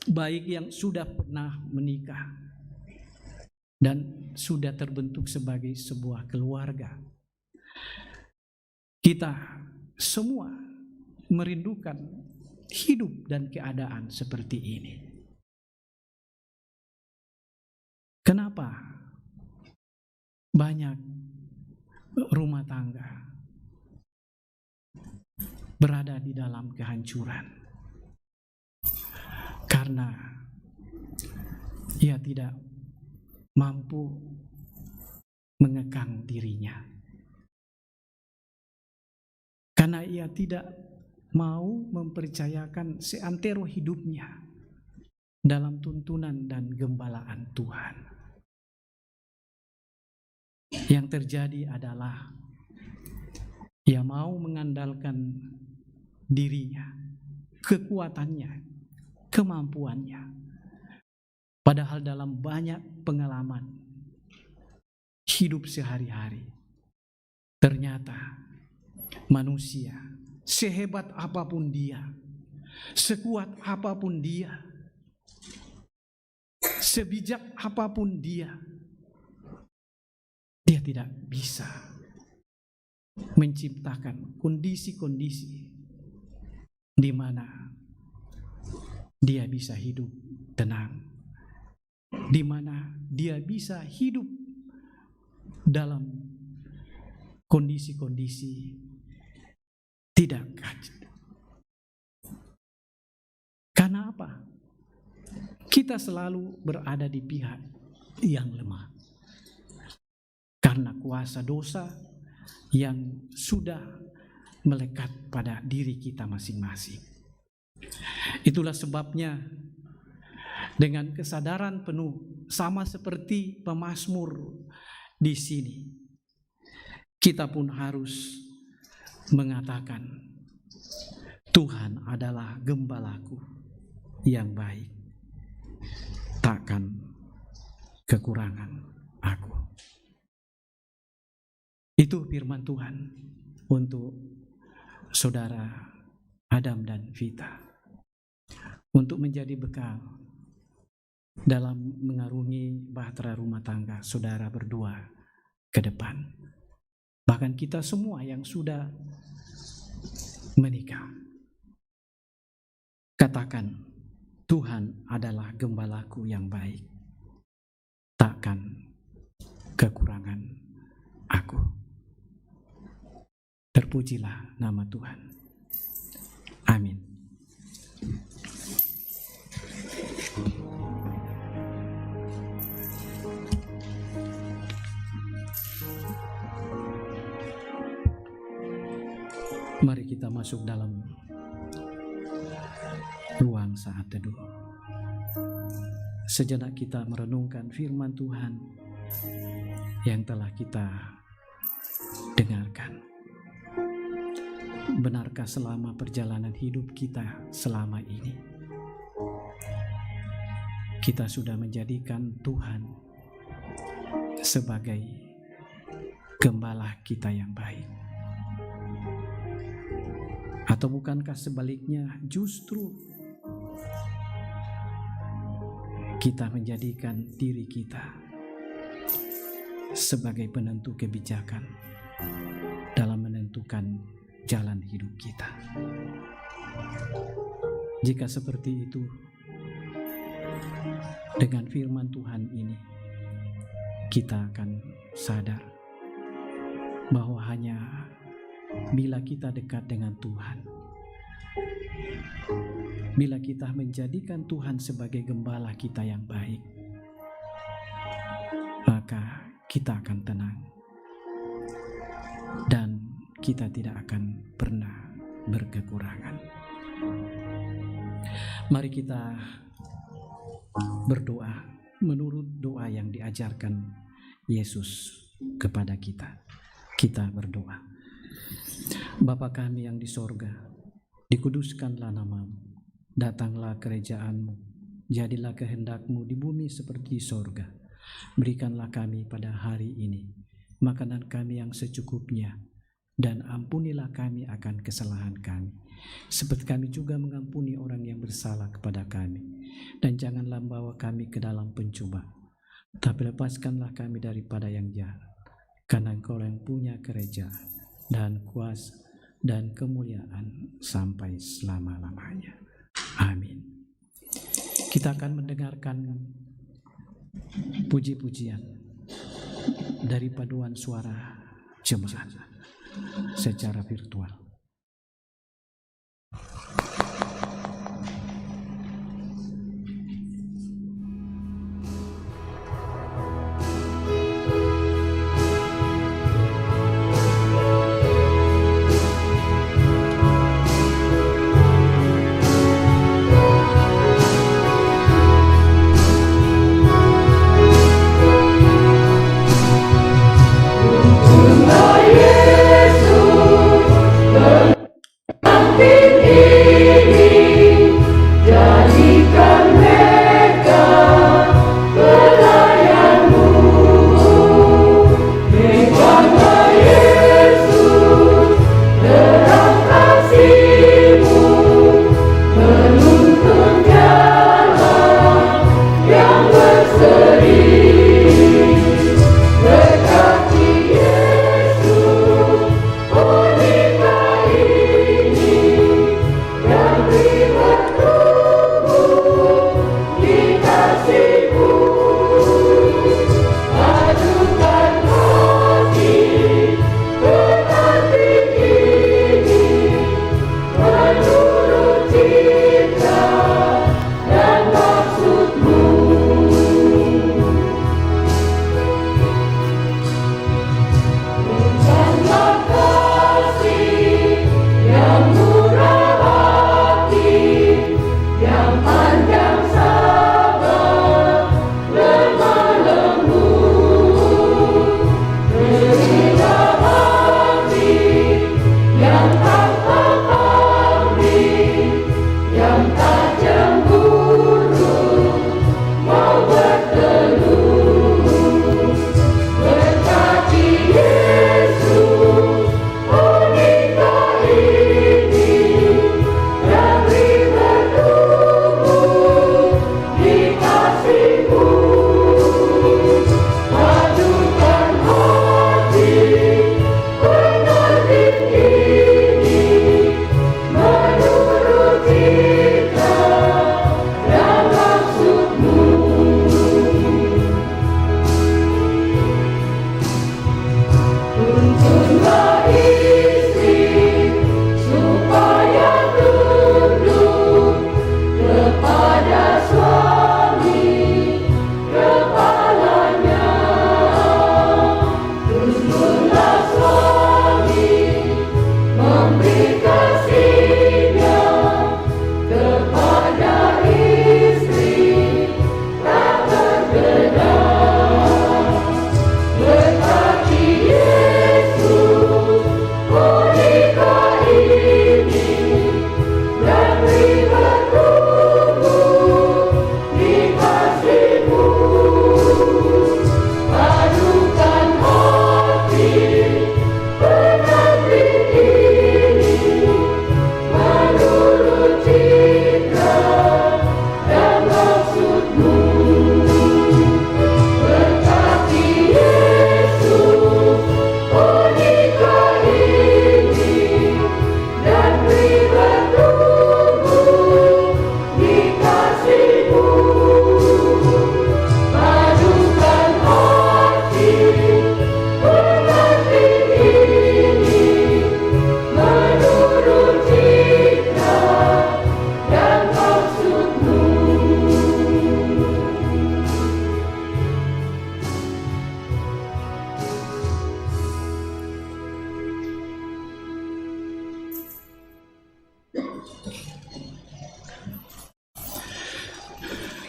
[SPEAKER 8] baik yang sudah pernah menikah dan sudah terbentuk sebagai sebuah keluarga, kita semua merindukan hidup dan keadaan seperti ini. Kenapa banyak rumah tangga berada di dalam kehancuran? Karena ia tidak mampu mengekang dirinya, karena ia tidak mau mempercayakan seantero hidupnya dalam tuntunan dan gembalaan Tuhan. Yang terjadi adalah ia mau mengandalkan dirinya, kekuatannya, kemampuannya. Padahal dalam banyak pengalaman hidup sehari-hari, ternyata manusia, sehebat apapun dia, sekuat apapun dia, sebijak apapun dia tidak bisa menciptakan kondisi-kondisi di mana dia bisa hidup tenang, di mana dia bisa hidup dalam kondisi-kondisi tidak kacau. Karena apa? Kita selalu berada di pihak yang lemah. Karena kuasa dosa yang sudah melekat pada diri kita masing-masing. Itulah sebabnya dengan kesadaran penuh, sama seperti pemazmur di sini, kita pun harus mengatakan, Tuhan adalah gembalaku yang baik, takkan kekurangan aku. Itu firman Tuhan untuk saudara Adam dan Vita, untuk menjadi bekal dalam mengarungi bahtera rumah tangga saudara berdua ke depan. Bahkan kita semua yang sudah menikah, katakan, Tuhan adalah gembalaku yang baik, takkan kekurangan aku. Terpujilah nama Tuhan. Amin. Mari kita masuk dalam ruang saat teduh. Sejenak kita merenungkan firman Tuhan yang telah kita dengarkan. Benarkah selama perjalanan hidup kita selama ini, kita sudah menjadikan Tuhan sebagai gembala kita yang baik? Atau bukankah sebaliknya justru kita menjadikan diri kita sebagai penentu kebijakan dalam menentukan jalan hidup kita? Jika seperti itu, dengan firman Tuhan ini, kita akan sadar bahwa hanya bila kita dekat dengan Tuhan, bila kita menjadikan Tuhan sebagai gembala kita yang baik, maka kita akan tenang dan kita tidak akan pernah berkekurangan. Mari kita berdoa menurut doa yang diajarkan Yesus kepada kita. Kita berdoa. Bapa kami yang di sorga, dikuduskanlah namamu, datanglah kerajaan-Mu, jadilah kehendak-Mu di bumi seperti di sorga. Berikanlah kami pada hari ini makanan kami yang secukupnya, dan ampunilah kami akan kesalahan kami, seperti kami juga mengampuni orang yang bersalah kepada kami. Dan janganlah membawa kami ke dalam pencobaan, tapi lepaskanlah kami daripada yang jahat. Karena Engkau yang punya kerajaan dan kuasa dan kemuliaan sampai selama-lamanya. Amin. Kita akan mendengarkan puji-pujian dari paduan suara jemaat secara virtual.
[SPEAKER 9] Yesus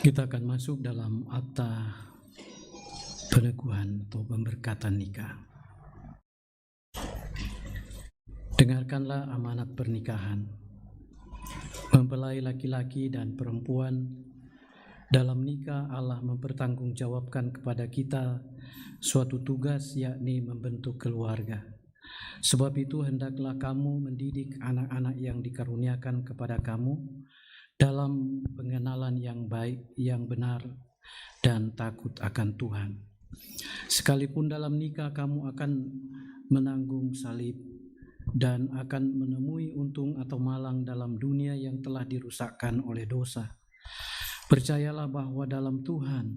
[SPEAKER 8] Kita akan masuk dalam akta peneguhan atau pemberkatan nikah. Dengarkanlah amanat pernikahan. Mempelai laki-laki dan perempuan dalam nikah, Allah mempertanggungjawabkan kepada kita suatu tugas, yakni membentuk keluarga. Sebab itu hendaklah kamu mendidik anak-anak yang dikaruniakan kepada kamu dalam pengenalan yang baik, yang benar, dan takut akan Tuhan. Sekalipun dalam nikah kamu akan menanggung salib dan akan menemui untung atau malang dalam dunia yang telah dirusakkan oleh dosa, percayalah bahwa dalam Tuhan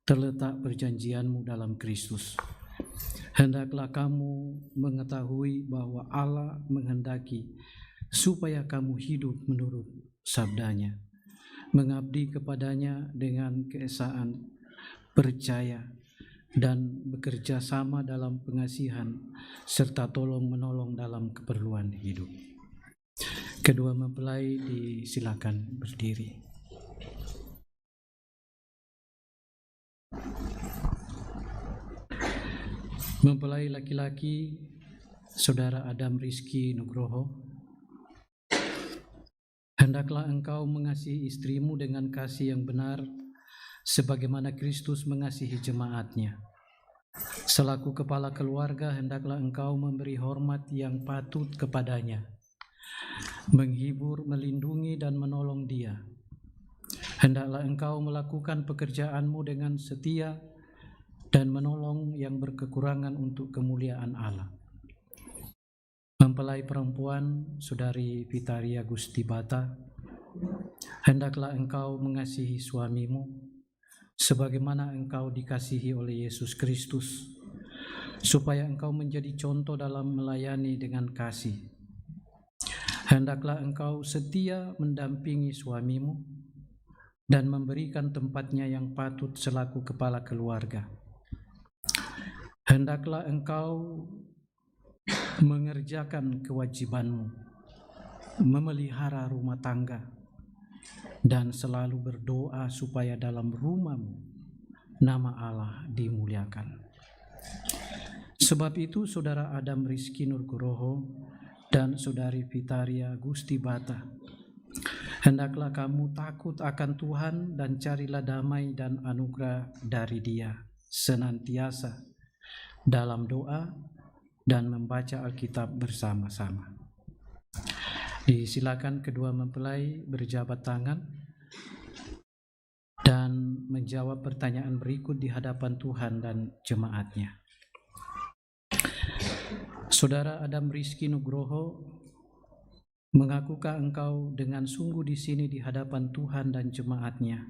[SPEAKER 8] terletak perjanjianmu dalam Kristus. Hendaklah kamu mengetahui bahwa Allah menghendaki supaya kamu hidup menurut sabdanya, mengabdi kepadanya dengan keesaan, percaya, dan bekerja sama dalam pengasihan, serta tolong-menolong dalam keperluan hidup. Kedua mempelai disilakan berdiri. Mempelai laki-laki, Saudara Adam Rizky Nugroho, hendaklah engkau mengasihi istrimu dengan kasih yang benar, sebagaimana Kristus mengasihi jemaatnya. Selaku kepala keluarga, hendaklah engkau memberi hormat yang patut kepadanya, menghibur, melindungi, dan menolong dia. Hendaklah engkau melakukan pekerjaanmu dengan setia dan menolong yang berkekurangan untuk kemuliaan Allah. Mempelai perempuan, Saudari Vitaria Gustibata, hendaklah engkau mengasihi suamimu sebagaimana engkau dikasihi oleh Yesus Kristus, supaya engkau menjadi contoh dalam melayani dengan kasih. Hendaklah engkau setia mendampingi suamimu dan memberikan tempatnya yang patut selaku kepala keluarga. Hendaklah engkau mengerjakan kewajibanmu, memelihara rumah tangga, dan selalu berdoa supaya dalam rumahmu nama Allah dimuliakan. Sebab itu Saudara Adam Rizky Nugroho dan Saudari Vitaria Gustibata, hendaklah kamu takut akan Tuhan dan carilah damai dan anugerah dari Dia senantiasa dalam doa dan membaca Alkitab bersama-sama. Disilakan kedua mempelai berjabat tangan dan menjawab pertanyaan berikut di hadapan Tuhan dan jemaatnya. Saudara Adam Rizky Nugroho, mengakukah engkau dengan sungguh di sini di hadapan Tuhan dan jemaatnya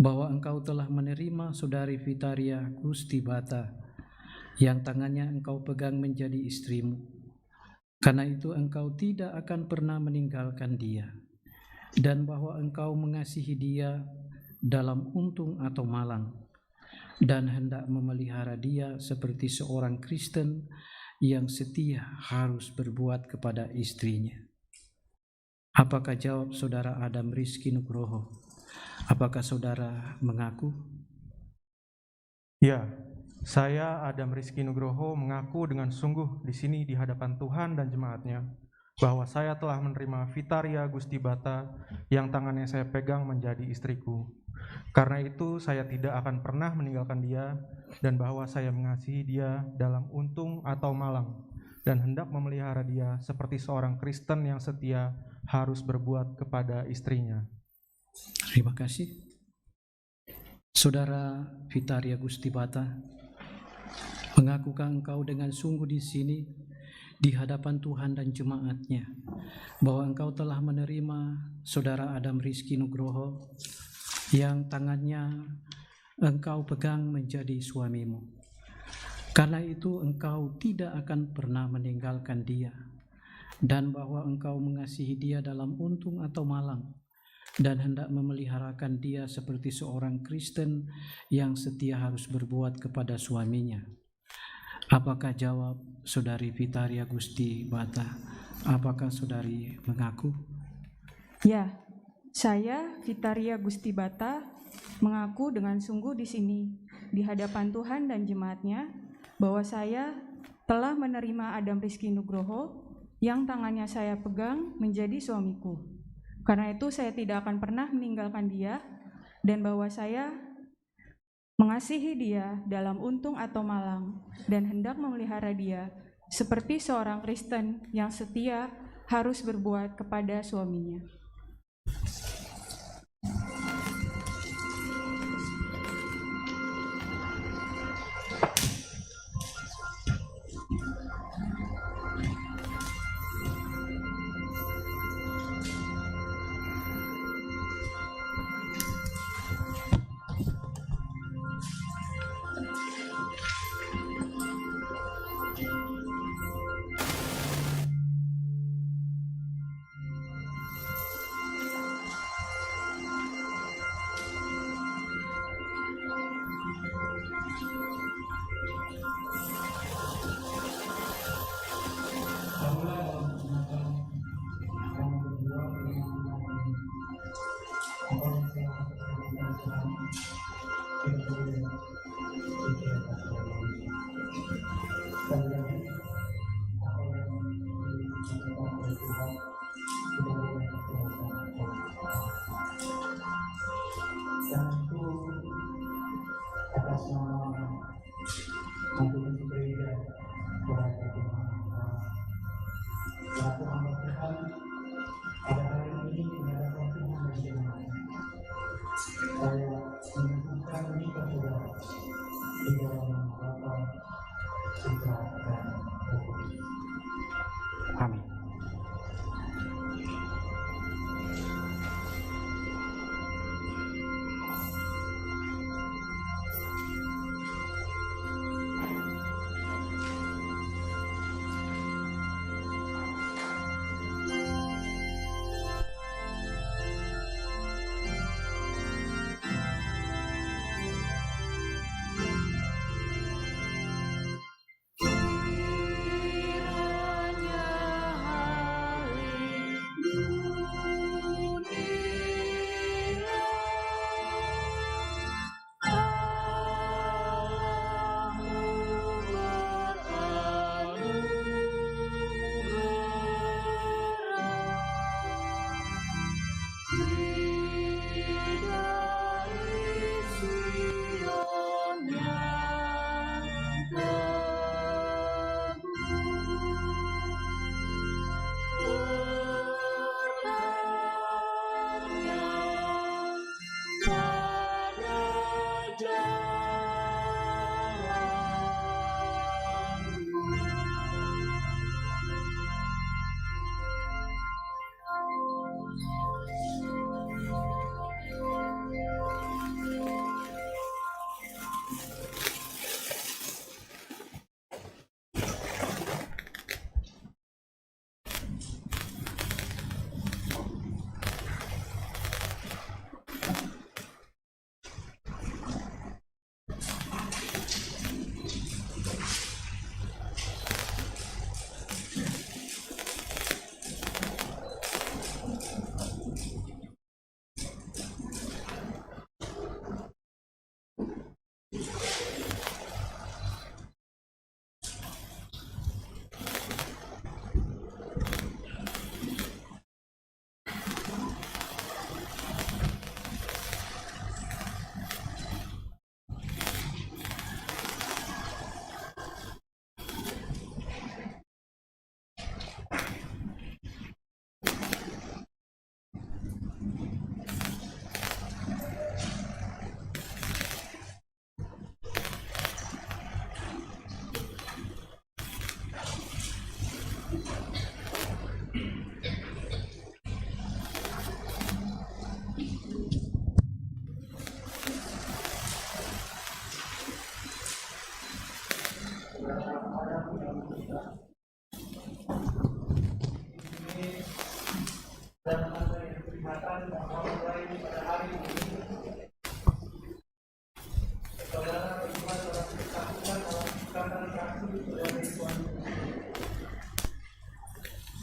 [SPEAKER 8] bahwa engkau telah menerima Saudari Vitaria Gustibata yang tangannya engkau pegang menjadi istrimu? Karena itu engkau tidak akan pernah meninggalkan dia, dan bahwa engkau mengasihi dia dalam untung atau malang, dan hendak memelihara dia seperti seorang Kristen yang setia harus berbuat kepada istrinya. Apakah jawab Saudara Adam Rizky Nugroho? Apakah saudara mengaku?
[SPEAKER 9] Ya, saya Adam Rizky Nugroho mengaku dengan sungguh di sini di hadapan Tuhan dan jemaatnya bahwa saya telah menerima Vitaria Gustibata yang tangannya saya pegang menjadi istriku. Karena itu saya tidak akan pernah meninggalkan dia, dan bahwa saya mengasihi dia dalam untung atau malang, dan hendak memelihara dia seperti seorang Kristen yang setia harus berbuat kepada istrinya.
[SPEAKER 8] Terima kasih. Saudara Vitaria Gustibata, mengakukah engkau dengan sungguh di sini di hadapan Tuhan dan jemaatnya bahwa engkau telah menerima Saudara Adam Rizky Nugroho yang tangannya engkau pegang menjadi suamimu? Karena itu engkau tidak akan pernah meninggalkan dia, dan bahwa engkau mengasihi dia dalam untung atau malang, dan hendak memeliharakan dia seperti seorang Kristen yang setia harus berbuat kepada suaminya. Apakah jawab Saudari Vitaria Gustibata? Apakah saudari mengaku?
[SPEAKER 5] Ya,
[SPEAKER 10] Saya, Vitaria Gustibata, mengaku dengan sungguh di sini, di hadapan Tuhan dan jemaatnya, bahwa saya telah menerima Adam Rizky Nugroho yang tangannya saya pegang menjadi suamiku. Karena itu saya tidak akan pernah meninggalkan dia, dan bahwa saya mengasihi dia dalam untung atau malang, dan hendak memelihara dia seperti seorang Kristen yang setia harus berbuat kepada suaminya.
[SPEAKER 8] Amin.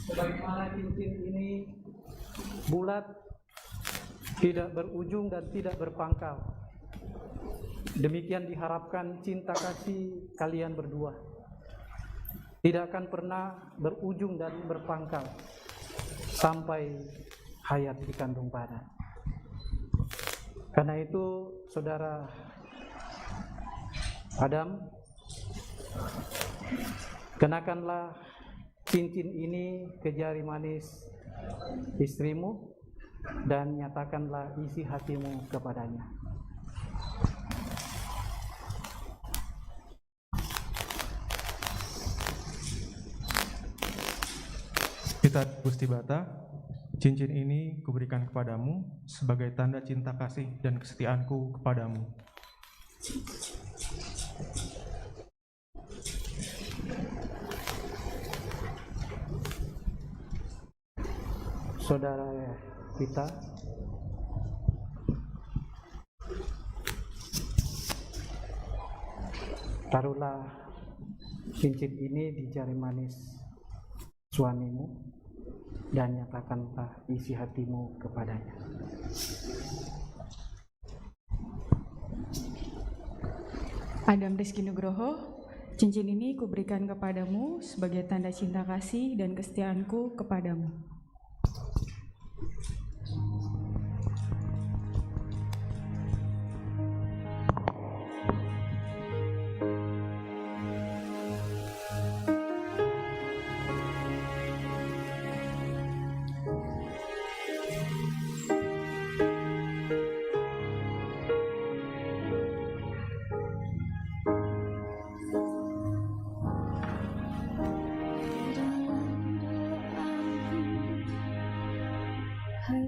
[SPEAKER 8] Sebagaimana cincin ini bulat tidak berujung dan tidak berpangkal. Demikian diharapkan cinta kasih kalian berdua. Tidak akan pernah berujung dan berpangkal sampai hayat dikandung badan. Karena itu, Saudara Adam, kenakanlah cincin ini ke jari manis istrimu dan nyatakanlah isi hatimu kepadanya.
[SPEAKER 9] Fitar Gusti Bata, cincin ini kuberikan kepadamu sebagai tanda cinta kasih dan kesetiaanku kepadamu.
[SPEAKER 8] Saudara kita, taruhlah cincin ini di jari manis suamimu dan nyatakanlah isi hatimu kepadanya.
[SPEAKER 10] Adam Rizky Nugroho, cincin ini kuberikan kepadamu sebagai tanda cinta kasih dan kesetiaanku kepadamu.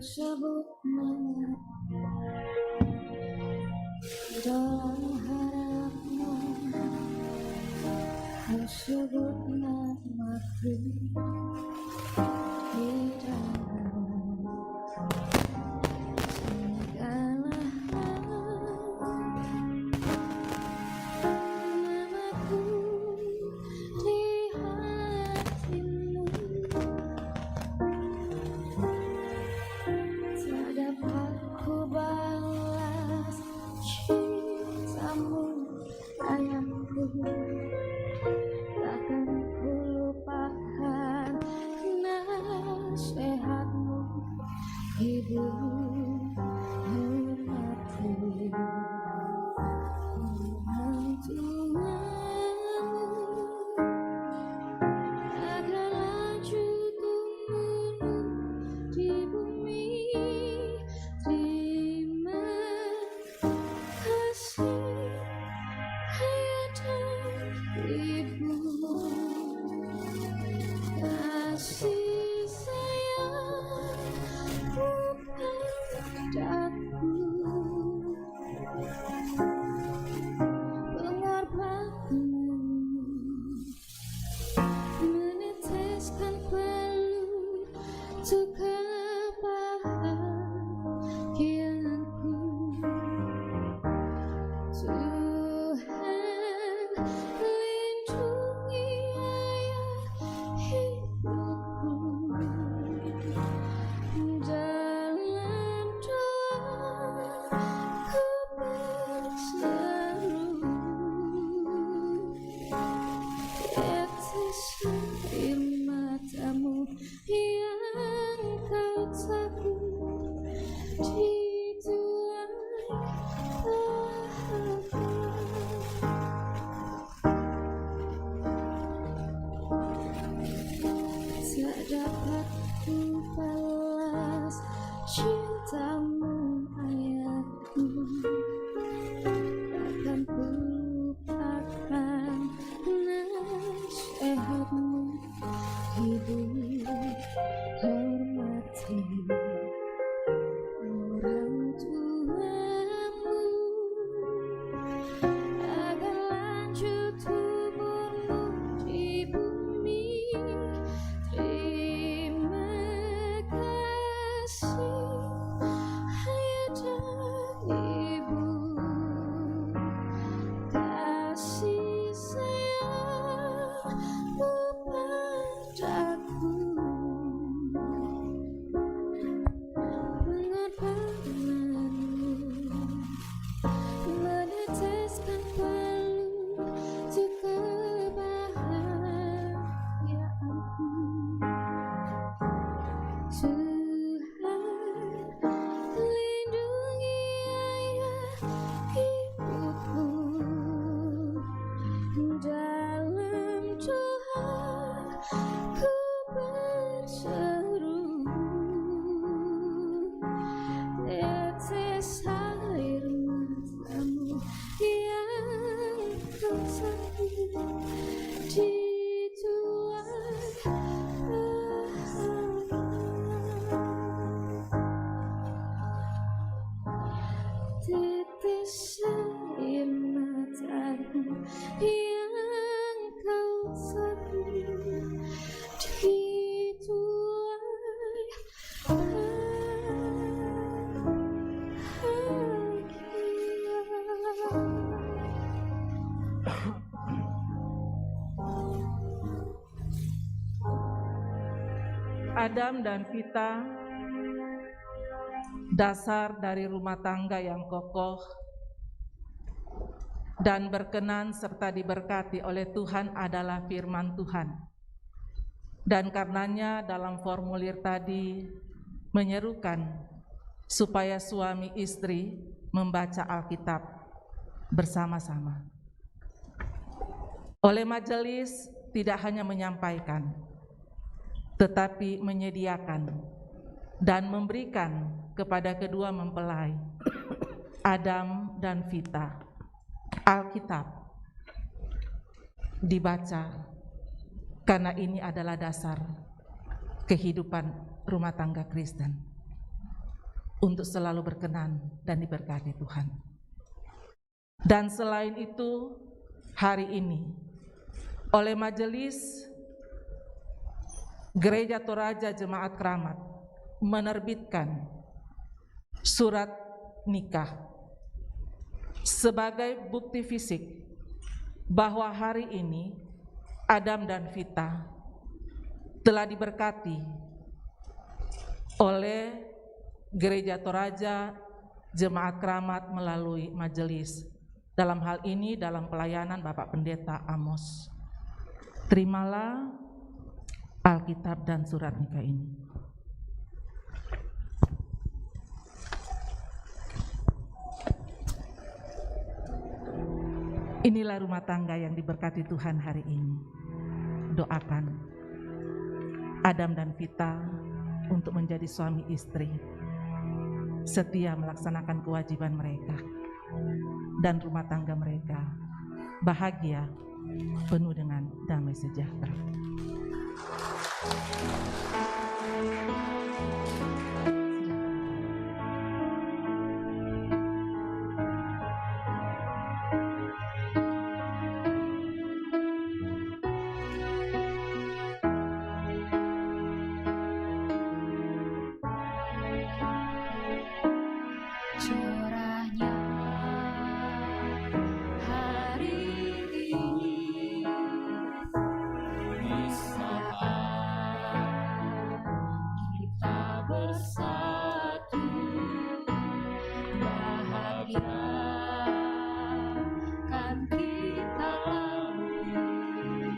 [SPEAKER 2] Sebut nama dalam harapmu, sebut namaku di dalam segala hal. Namaku di hatimu tak dapat ku balas cintamu sayangku, takkan ku lupakan nasihatmu, ibu hormati menantumu agar laju tumbuh di bumi. Terima kasih ayah dan ibu, kasih sayangmu padaku, pengorbananmu meneteskan peluh untuk kebahagiaanku. Tuhan lindungi ayah hidupku, dalam doa ku berseru, tetesan air matamu yang kau takut dituai tak dapat ku balas cintamu ayahku, takkan ku lupakan nasihatmu, ibu hormati orang tuamu agar lanjut tubuhmu di bumi. Terima kasih
[SPEAKER 6] Adam dan Vita, dasar dari rumah tangga yang kokoh dan berkenan serta diberkati oleh Tuhan adalah firman Tuhan. Dan karenanya dalam formulir tadi menyerukan supaya suami istri membaca Alkitab bersama-sama. Oleh majelis tidak hanya menyampaikan, tetapi menyediakan dan memberikan kepada kedua mempelai, Adam dan Vita, Alkitab dibaca, karena ini adalah dasar kehidupan rumah tangga Kristen untuk selalu berkenan dan diberkati Tuhan. Dan selain itu, hari ini oleh majelis Gereja Toraja Jemaat Keramat menerbitkan surat nikah sebagai bukti fisik bahwa hari ini Adam dan Vita telah diberkati oleh Gereja Toraja Jemaat Keramat melalui majelis. Dalam hal ini dalam pelayanan Bapak Pendeta Amos. Terimalah Alkitab dan surat nikah ini. Inilah rumah tangga yang diberkati Tuhan hari ini. Doakan Adam dan Vita untuk menjadi suami istri, setia melaksanakan kewajiban mereka, dan rumah tangga mereka bahagia, penuh dengan damai sejahtera.
[SPEAKER 4] Cerahnya hari ini di saat kita bersatu, bahagia kan kita lalui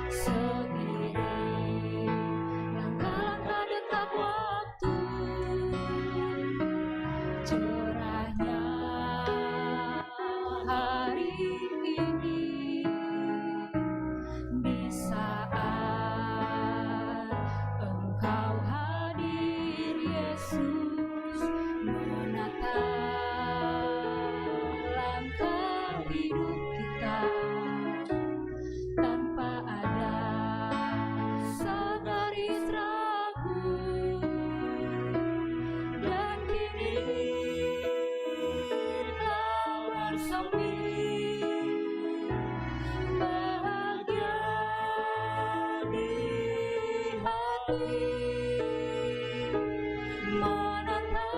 [SPEAKER 4] seiring langkah-langkah dekat waktu. Cerahnya hari ini di saat Engkau hadir, Yesus, menatap langkah hidup kita tanpa ada segaris ragu. Dan kini bahagia di hati, menatap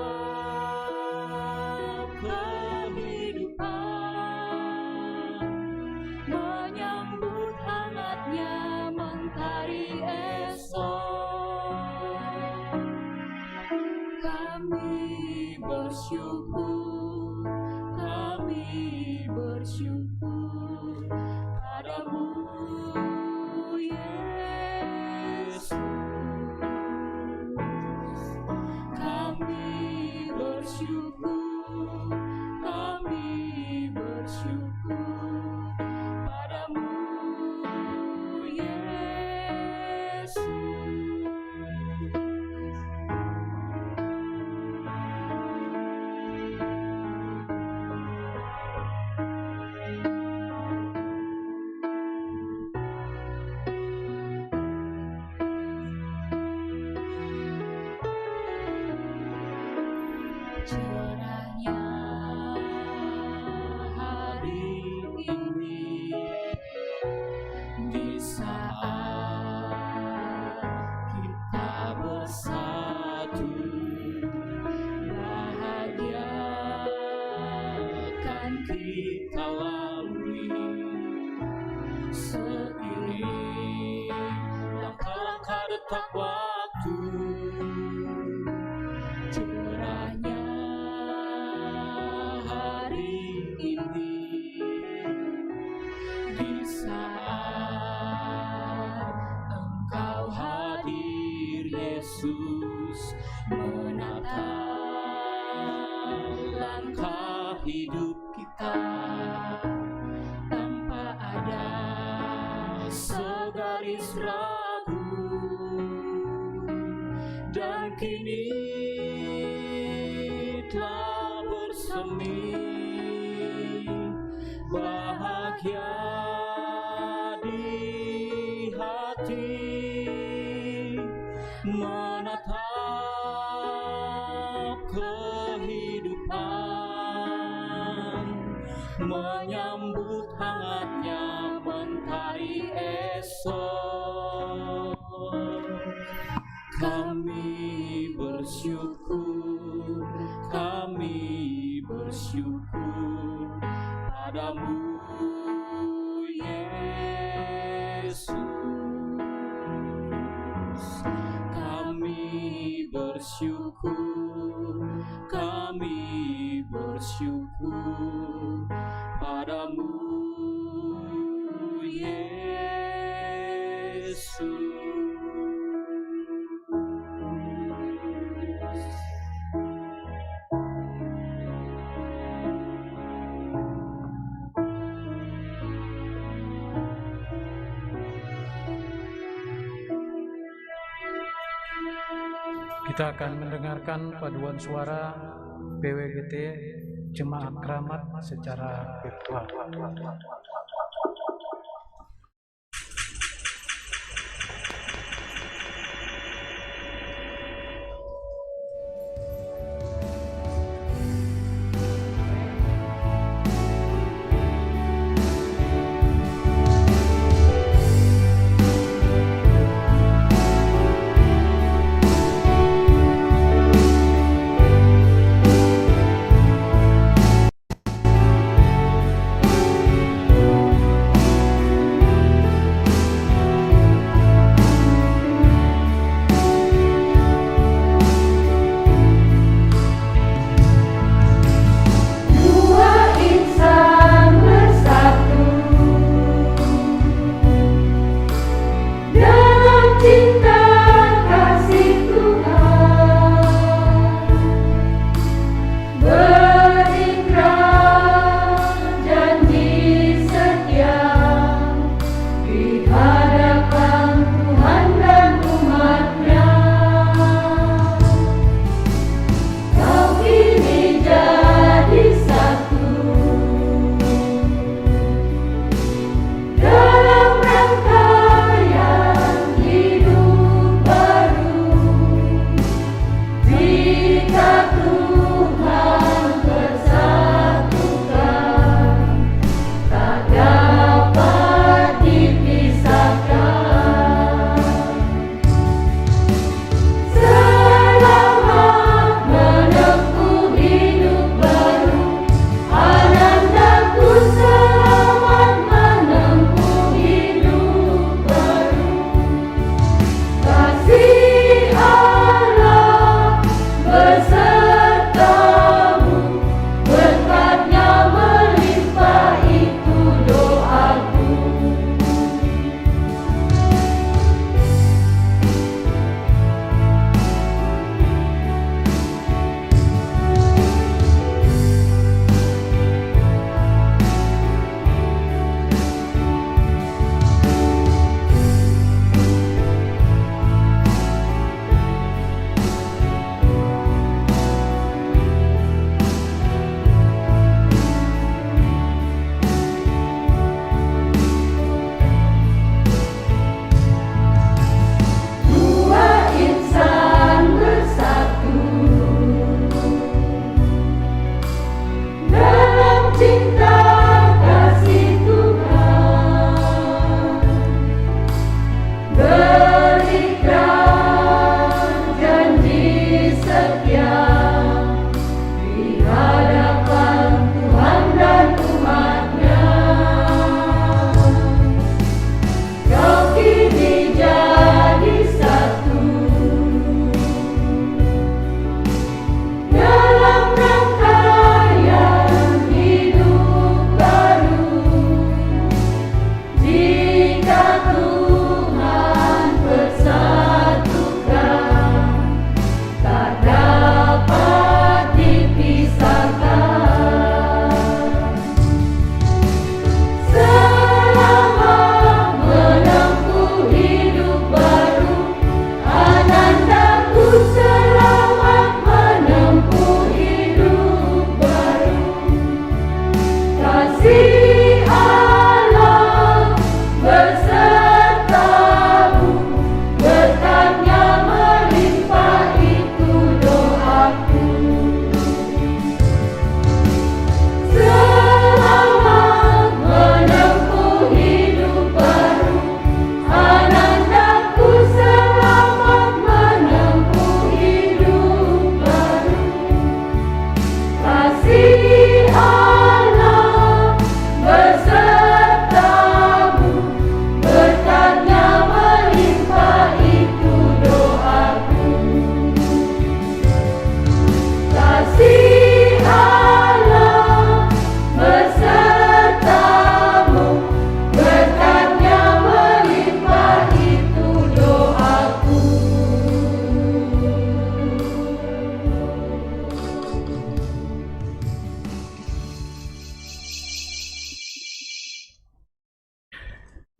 [SPEAKER 4] kehidupan, menyambut hangatnya mentari esok. Kami bersyukur, kami bersyukur padamu, Yesus. Kami bersyukur, kami bersyukur padamu, Yesus. Cerahnya hari ini di saat kita bersatu, bahagia kan kita lalui seiring langkah-langkah detak waktu.
[SPEAKER 1] saat Engkau hadir Yesus, menata langkah hidup kita tanpa ada segaris ragu, dan kini telah bersemi bahagia di hati, menatap kehidupan, menyambut hangatnya mentari esok. Kami bersyukur padamu Yesus. Kami bersyukur padamu Yesus.
[SPEAKER 8] Kita akan mendengarkan paduan suara PWGT Jemaat Keramat secara virtual.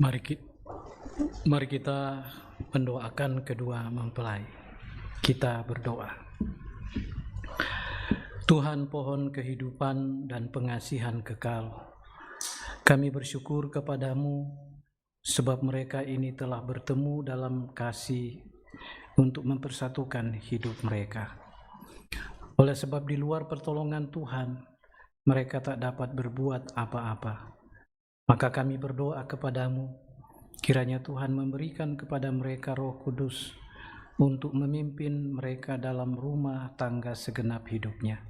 [SPEAKER 8] Mari kita mendoakan kedua mempelai. Kita berdoa. Tuhan pohon kehidupan dan pengasihan kekal, kami bersyukur kepadamu sebab mereka ini telah bertemu dalam kasih untuk mempersatukan hidup mereka. Oleh sebab di luar pertolongan Tuhan, mereka tak dapat berbuat apa-apa. Maka kami berdoa kepadamu, kiranya Tuhan memberikan kepada mereka Roh Kudus untuk memimpin mereka dalam rumah tangga segenap hidupnya.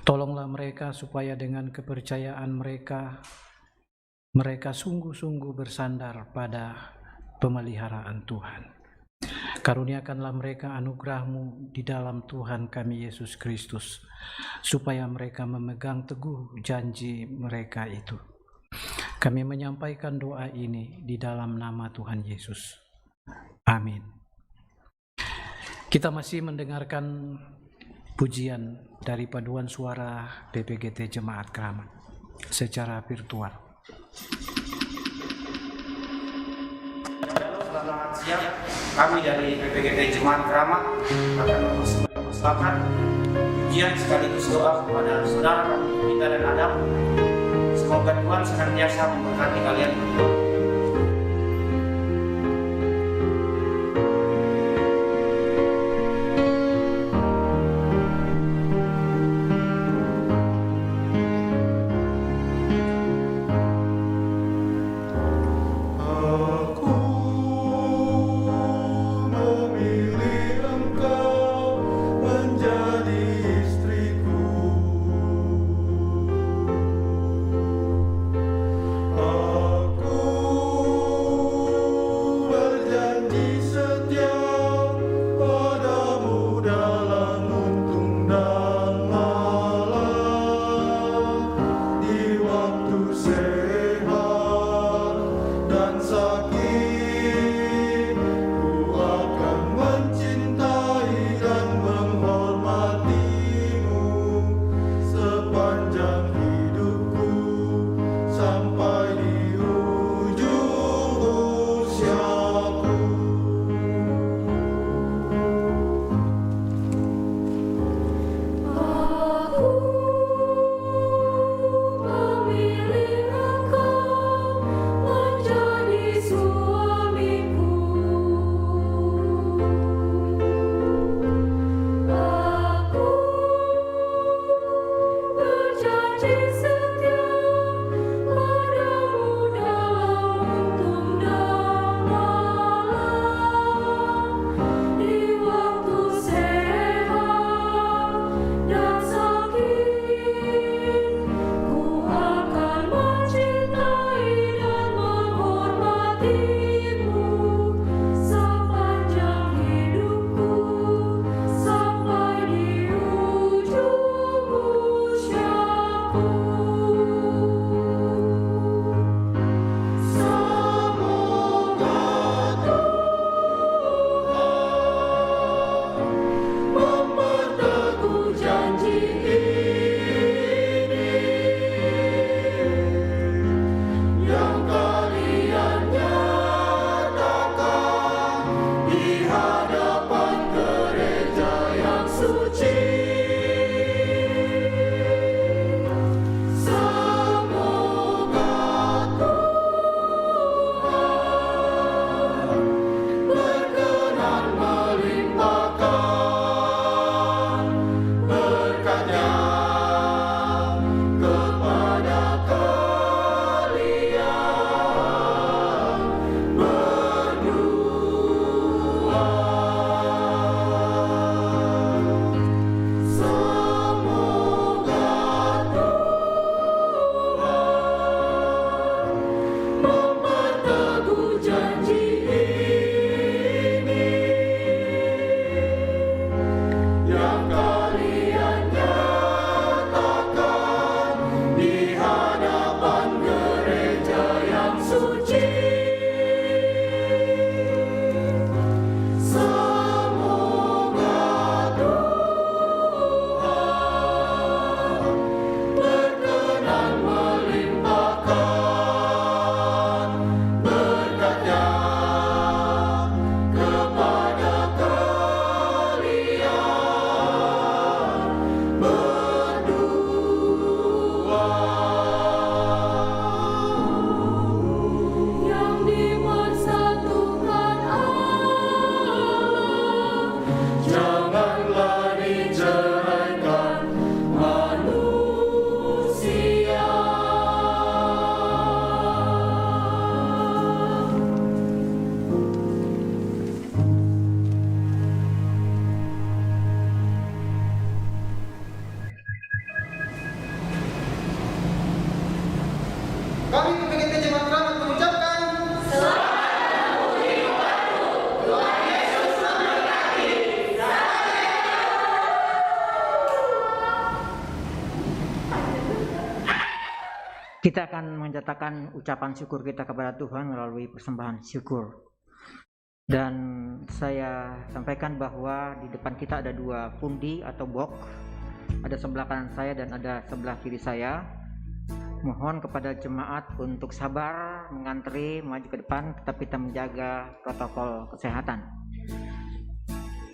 [SPEAKER 8] Tolonglah mereka supaya dengan kepercayaan mereka sungguh-sungguh bersandar pada pemeliharaan Tuhan. Karuniakanlah mereka anugerah-Mu di dalam Tuhan kami Yesus Kristus, supaya mereka memegang teguh janji mereka itu. Kami menyampaikan doa ini di dalam nama Tuhan Yesus. Amin. Kita masih mendengarkan pujian dari paduan suara PPGT Jemaat Keramat secara virtual.
[SPEAKER 11] Selamat siang, kami dari PPGT Jemaat Keramat akan mempersembahkan pujian sekaligus doa kepada saudara kami, Vita dan Adam. Semoga Tuhan senantiasa memberkati kalian berdua.
[SPEAKER 12] Yang kalian
[SPEAKER 7] Kita akan menyatakan ucapan syukur kita kepada Tuhan melalui persembahan syukur. Dan saya sampaikan bahwa di depan kita ada 2 pundi atau box. Ada sebelah kanan saya dan ada sebelah kiri saya. Mohon kepada jemaat untuk sabar mengantri maju ke depan, tetapi kita menjaga protokol kesehatan.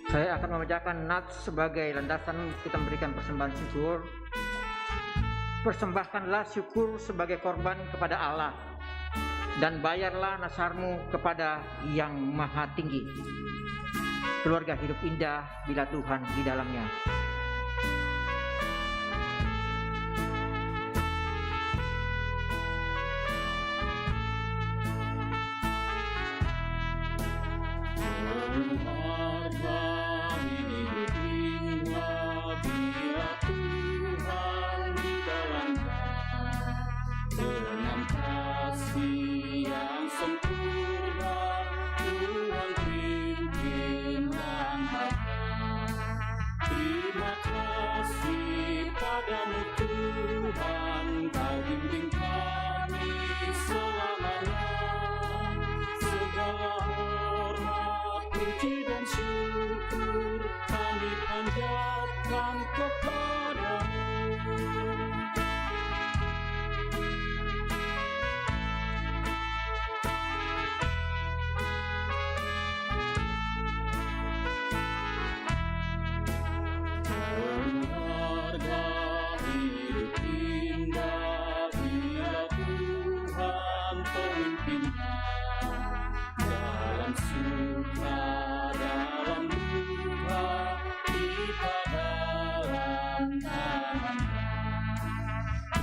[SPEAKER 7] Saya akan membacakan nats sebagai landasan kita memberikan persembahan syukur. Persembahkanlah syukur sebagai korban kepada Allah, dan bayarlah nasarmu kepada Yang Maha Tinggi. Keluarga hidup indah bila Tuhan di dalamnya.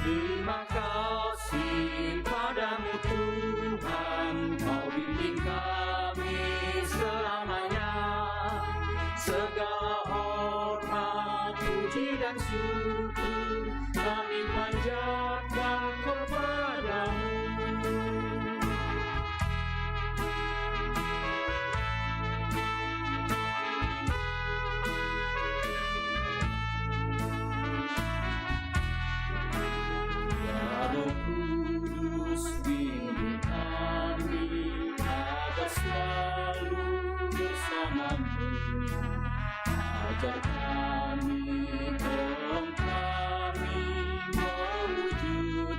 [SPEAKER 12] Terima kasih padamu Tuhan, Kau bimbing kami selamanya. Segala hormat, puji dan syukur kami panjatkan kepadamu. Ajar kami, tolong kami mewujudkan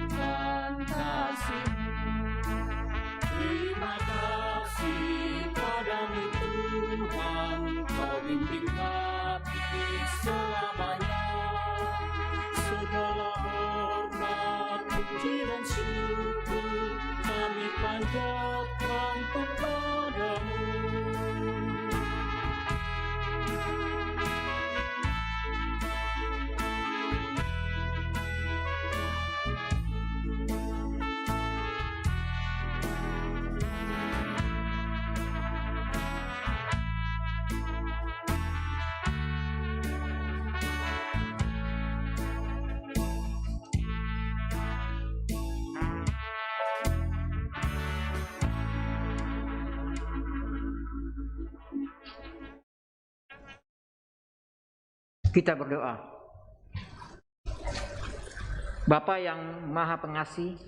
[SPEAKER 12] kasih-Mu. Terima kasih padamu Tuhan, Kau bimbing kami selamanya. Segala hormat, puji dan syukur kami panjatkan kepadamu.
[SPEAKER 7] Kita berdoa. Bapa yang Maha Pengasih,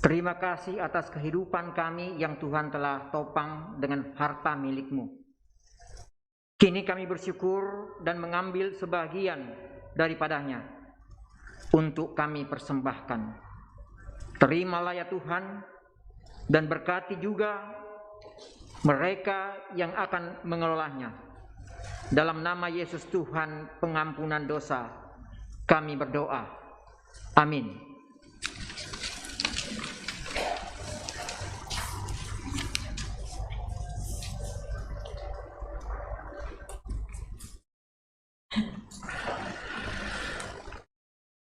[SPEAKER 7] terima kasih atas kehidupan kami yang Tuhan telah topang dengan harta milik-Mu. Kini kami bersyukur dan mengambil sebagian daripadanya untuk kami persembahkan. Terimalah ya Tuhan, dan berkati juga mereka yang akan mengelolanya. Dalam nama Yesus Tuhan pengampunan dosa, kami berdoa. Amin.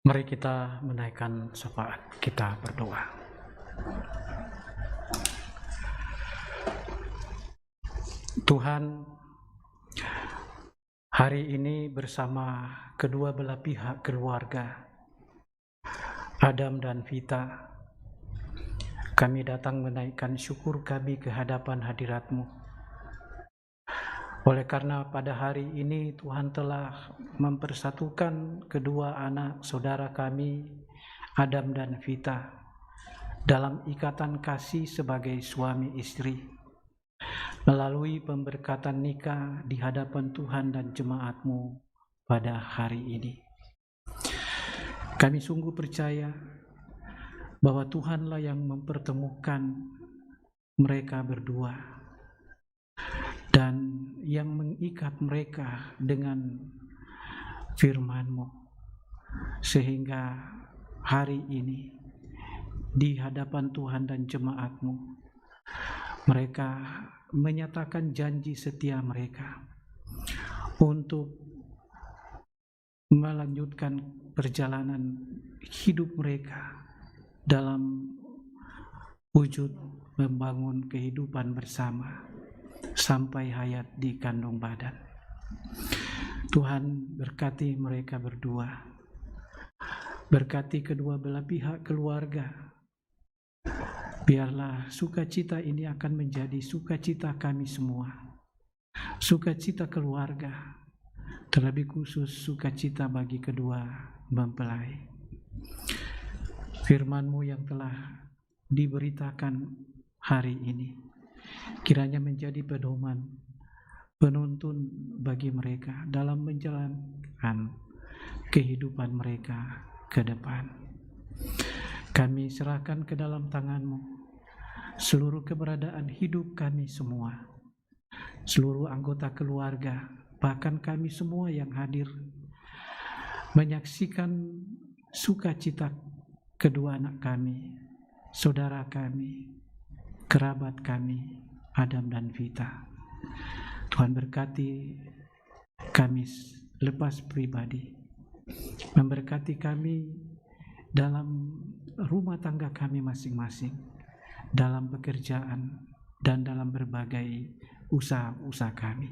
[SPEAKER 8] Mari kita menaikkan syafaat, kita berdoa. Tuhan, hari ini bersama kedua belah pihak keluarga, Adam dan Vita, kami datang menaikkan syukur kami ke hadapan hadirat-Mu. Oleh karena pada hari ini Tuhan telah mempersatukan kedua anak saudara kami, Adam dan Vita dalam ikatan kasih sebagai suami istri, melalui pemberkatan nikah di hadapan Tuhan dan jemaat-Mu pada hari ini. Kami sungguh percaya bahwa Tuhanlah yang mempertemukan mereka berdua dan yang mengikat mereka dengan firman-Mu, sehingga hari ini di hadapan Tuhan dan jemaat-Mu mereka menyatakan janji setia mereka untuk melanjutkan perjalanan hidup mereka dalam wujud membangun kehidupan bersama sampai hayat di kandung badan. Tuhan berkati mereka berdua, berkati kedua belah pihak keluarga. Biarlah sukacita ini akan menjadi sukacita kami semua, sukacita keluarga, terlebih khusus sukacita bagi kedua mempelai. Firman-Mu yang telah diberitakan hari ini kiranya menjadi pedoman, penuntun bagi mereka dalam menjalankan kehidupan mereka ke depan. Kami serahkan ke dalam tangan-Mu seluruh keberadaan hidup kami semua, seluruh anggota keluarga, bahkan kami semua yang hadir menyaksikan sukacita kedua anak kami, saudara kami, kerabat kami, Adam dan Vita. Tuhan berkati kami lepas pribadi, memberkati kami dalam rumah tangga kami masing-masing, dalam pekerjaan dan dalam berbagai usaha-usaha kami.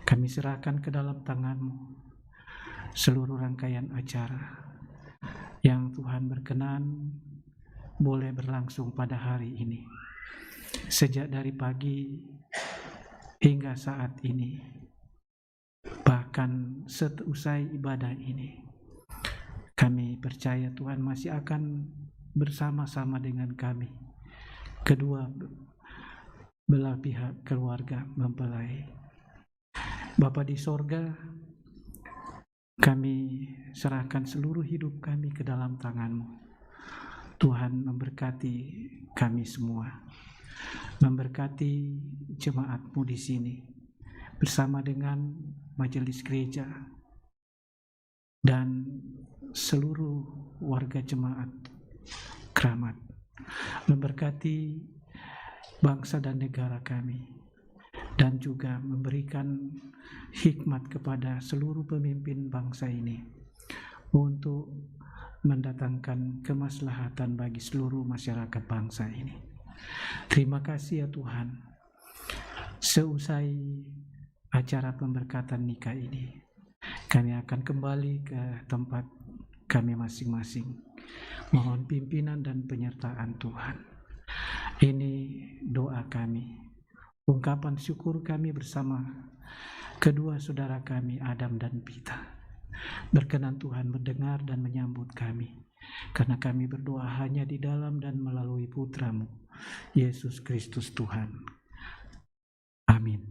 [SPEAKER 8] Kami serahkan ke dalam tangan-Mu seluruh rangkaian acara yang Tuhan berkenan boleh berlangsung pada hari ini, sejak dari pagi hingga saat ini, bahkan seusai ibadah ini. Kami percaya Tuhan masih akan bersama-sama dengan kami, kedua belah pihak keluarga mempelai. Bapa di sorga, kami serahkan seluruh hidup kami ke dalam tangan-Mu. Tuhan memberkati kami semua, memberkati jemaat-Mu di sini, bersama dengan majelis gereja dan seluruh warga jemaat Keramat, memberkati bangsa dan negara kami, dan juga memberikan hikmat kepada seluruh pemimpin bangsa ini untuk mendatangkan kemaslahatan bagi seluruh masyarakat bangsa ini. Terima kasih ya Tuhan. Seusai acara pemberkatan nikah ini, kami akan kembali ke tempat kami masing-masing. Mohon pimpinan dan penyertaan Tuhan. Ini doa kami, ungkapan syukur kami bersama kedua saudara kami Adam dan Vita. Berkenan Tuhan mendengar dan menyambut kami, karena kami berdoa hanya di dalam dan melalui Putra-Mu, Yesus Kristus Tuhan. Amin.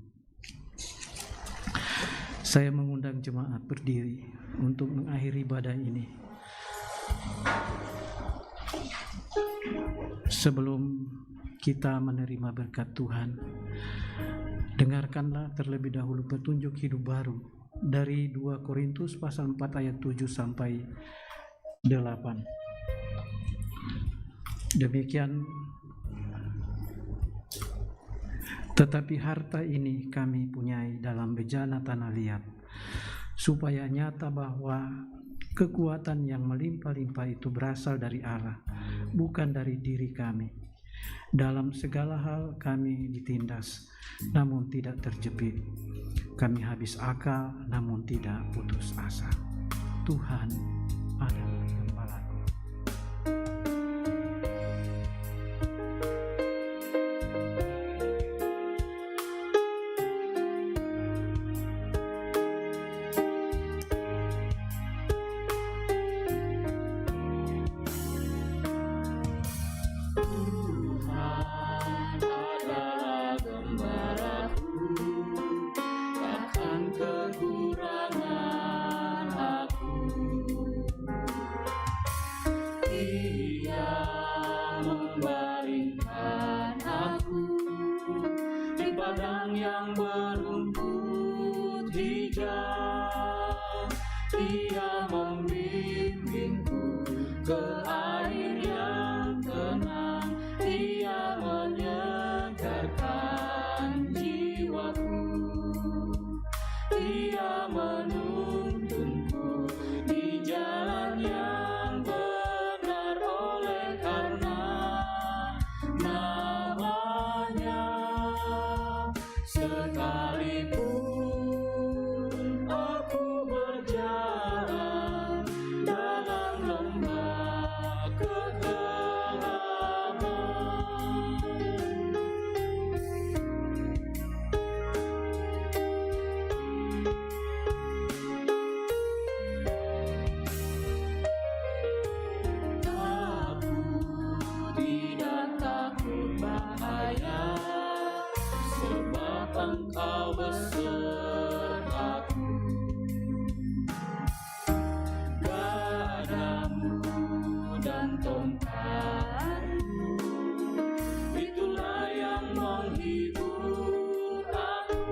[SPEAKER 8] Saya mengundang jemaat berdiri untuk mengakhiri ibadah ini. Sebelum kita menerima berkat Tuhan, dengarkanlah terlebih dahulu petunjuk hidup baru dari 2 Korintus pasal 4 ayat 7 sampai 8. Demikian, tetapi harta ini kami punyai dalam bejana tanah liat, supaya nyata bahwa kekuatan yang melimpah-limpah itu berasal dari Allah, bukan dari diri kami. Dalam segala hal kami ditindas, namun tidak terjepit. Kami habis akal, namun tidak putus asa. Tuhan adalah gembalaku.
[SPEAKER 12] padang yang berumput hijau. Dia membimbingku ke air yang tenang, Dia menyegarkan jiwaku. Dia menuntunku di jalan yang benar oleh karena namanya. Sekalipun aku berjalan dalam lembah kegelapan, aku tidak takut bahaya, sebab Engkau besertaku. Gadamu dan tongkatmu, itulah yang menghibur aku.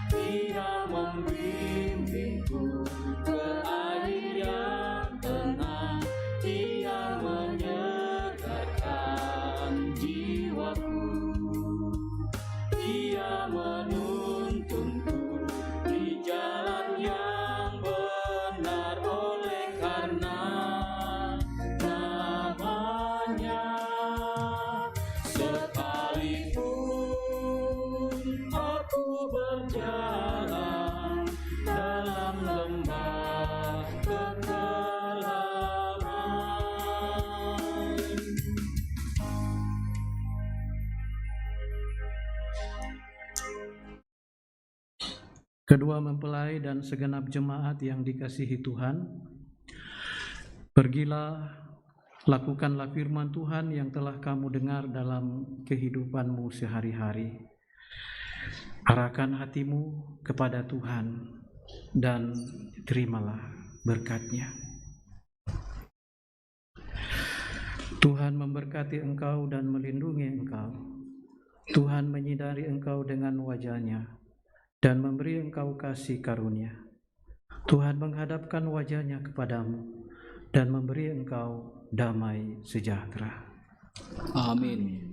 [SPEAKER 12] Dia membimbingku ke air yang tenang, Dia menyegarkan jiwaku. Dia menuntunku di jalan yang benar oleh karena namanya. Sekalipun aku berjalan dalam lembah kegelapan.
[SPEAKER 8] Kedua mempelai dan segenap jemaat yang dikasihi Tuhan, pergilah, lakukanlah firman Tuhan yang telah kamu dengar dalam kehidupanmu sehari-hari. Arahkan hatimu kepada Tuhan dan terimalah berkat-Nya. Tuhan memberkati engkau dan melindungi engkau. Tuhan menyinari engkau dengan wajah-Nya dan memberi engkau kasih karunia. Tuhan menghadapkan wajah-Nya kepadamu dan memberi engkau damai sejahtera.
[SPEAKER 1] Amin.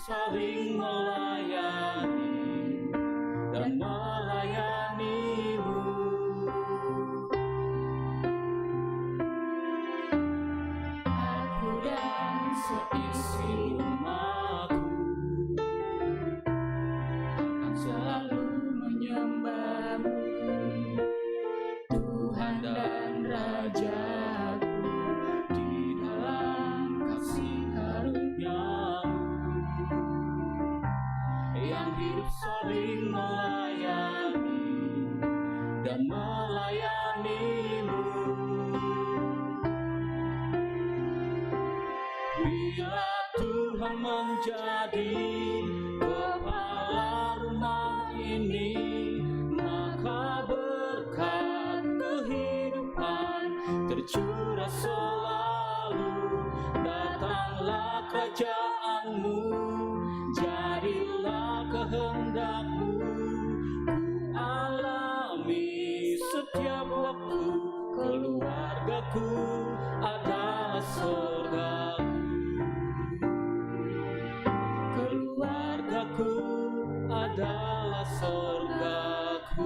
[SPEAKER 12] Saling melayani dan melayanimu. Aku dan seisi rumahku akan selalu menyembahmu, Tuhan dan Rajaku, di dalam kasih karunia-Mu yang hidup saling melayani dan melayanimu. Bila Tuhan menjadi kepala rumah ini, maka berkat kehidupan tercurah selalu. Datanglah kerajaan-Mu, jadilah kehendak-Mu. Ku alami setiap waktu, keluargaku adalah surgaku. Keluargaku adalah surgaku.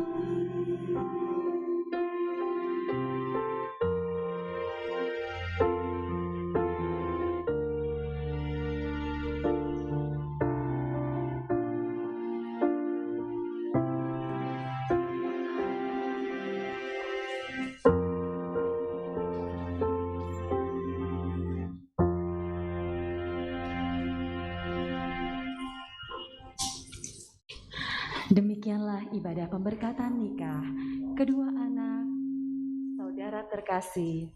[SPEAKER 5] Demikianlah ibadah pemberkatan nikah kedua anak saudara terkasih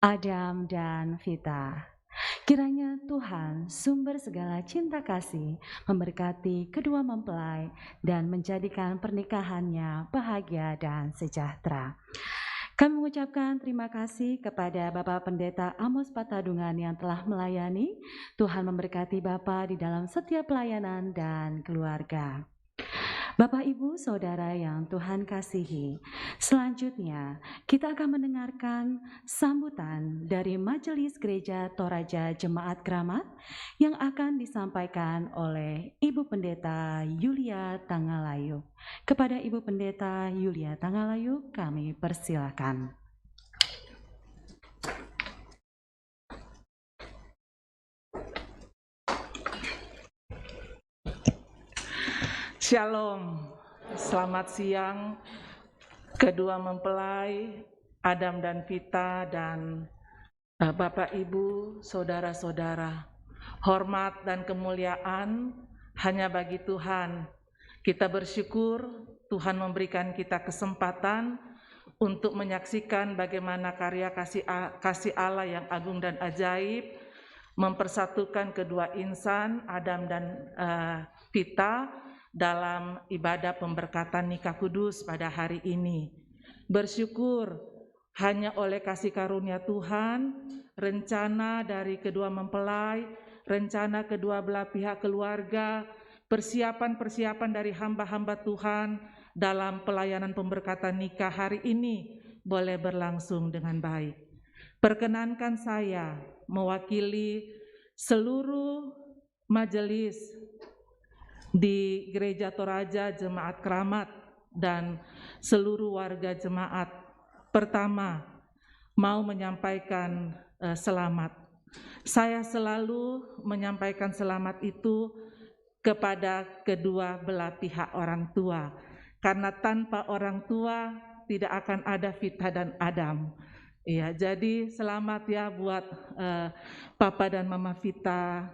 [SPEAKER 5] Adam dan Vita. Kiranya Tuhan, sumber segala cinta kasih, memberkati kedua mempelai dan menjadikan pernikahannya bahagia dan sejahtera. Kami mengucapkan terima kasih kepada Bapak Pendeta Amos Patadungan yang telah melayani. Tuhan memberkati Bapak di dalam setiap pelayanan dan keluarga. Bapak, Ibu, Saudara yang Tuhan kasihi, selanjutnya kita akan mendengarkan sambutan dari Majelis Gereja Toraja Jemaat Kramat yang akan disampaikan oleh Ibu Pendeta Yulia Tangalayu. Kepada Ibu Pendeta Yulia Tangalayu kami persilakan.
[SPEAKER 13] Shalom, selamat siang kedua mempelai Adam dan Vita dan Bapak Ibu, Saudara-saudara. Hormat dan kemuliaan hanya bagi Tuhan. Kita bersyukur Tuhan memberikan kita kesempatan untuk menyaksikan bagaimana karya kasih Allah yang agung dan ajaib mempersatukan kedua insan Adam dan Vita dalam ibadah pemberkatan nikah kudus pada hari ini. Bersyukur hanya oleh kasih karunia Tuhan, rencana dari kedua mempelai, rencana kedua belah pihak keluarga, persiapan-persiapan dari hamba-hamba Tuhan dalam pelayanan pemberkatan nikah hari ini boleh berlangsung dengan baik. Perkenankan saya mewakili seluruh majelis di Gereja Toraja Jemaat Kramat dan seluruh warga jemaat. Pertama, mau menyampaikan selamat. Saya selalu menyampaikan selamat itu kepada kedua belah pihak orang tua, karena tanpa orang tua tidak akan ada Vita dan Adam. Ya, jadi selamat ya buat Papa dan Mama Vita.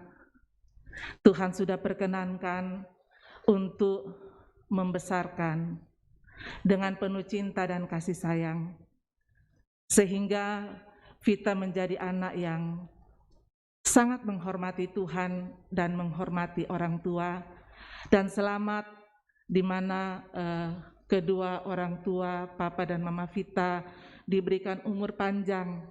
[SPEAKER 13] Tuhan sudah perkenankan untuk membesarkan dengan penuh cinta dan kasih sayang, sehingga Vita menjadi anak yang sangat menghormati Tuhan dan menghormati orang tua. Dan selamat di mana kedua orang tua Papa dan Mama Vita diberikan umur panjang,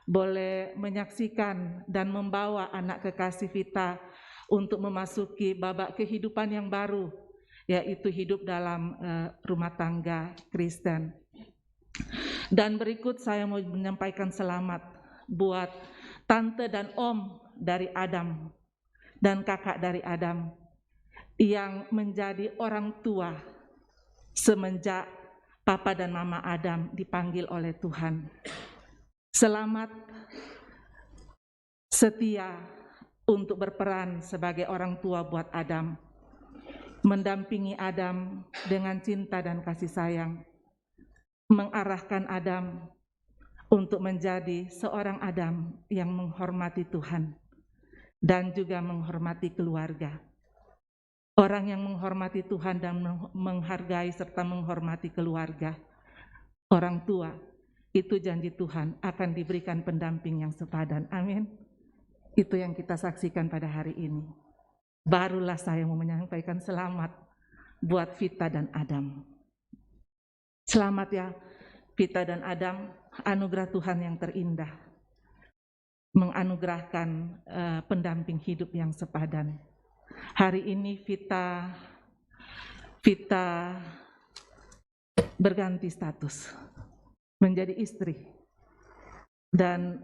[SPEAKER 13] boleh menyaksikan dan membawa anak kekasih Vita untuk memasuki babak kehidupan yang baru, yaitu hidup dalam rumah tangga Kristen. Dan berikut saya mau menyampaikan selamat buat tante dan om dari Adam dan kakak dari Adam yang menjadi orang tua semenjak Papa dan Mama Adam dipanggil oleh Tuhan. Selamat setia untuk berperan sebagai orang tua buat Adam, mendampingi Adam dengan cinta dan kasih sayang, mengarahkan Adam untuk menjadi seorang Adam yang menghormati Tuhan dan juga menghormati keluarga. Orang yang menghormati Tuhan dan menghargai serta menghormati keluarga, orang tua, itu janji Tuhan akan diberikan pendamping yang sepadan. Amin. Itu yang kita saksikan pada hari ini. Barulah saya mau menyampaikan selamat buat Vita dan Adam. Selamat ya Vita dan Adam, anugerah Tuhan yang terindah, menganugerahkan pendamping hidup yang sepadan. Hari ini Vita berganti status menjadi istri dan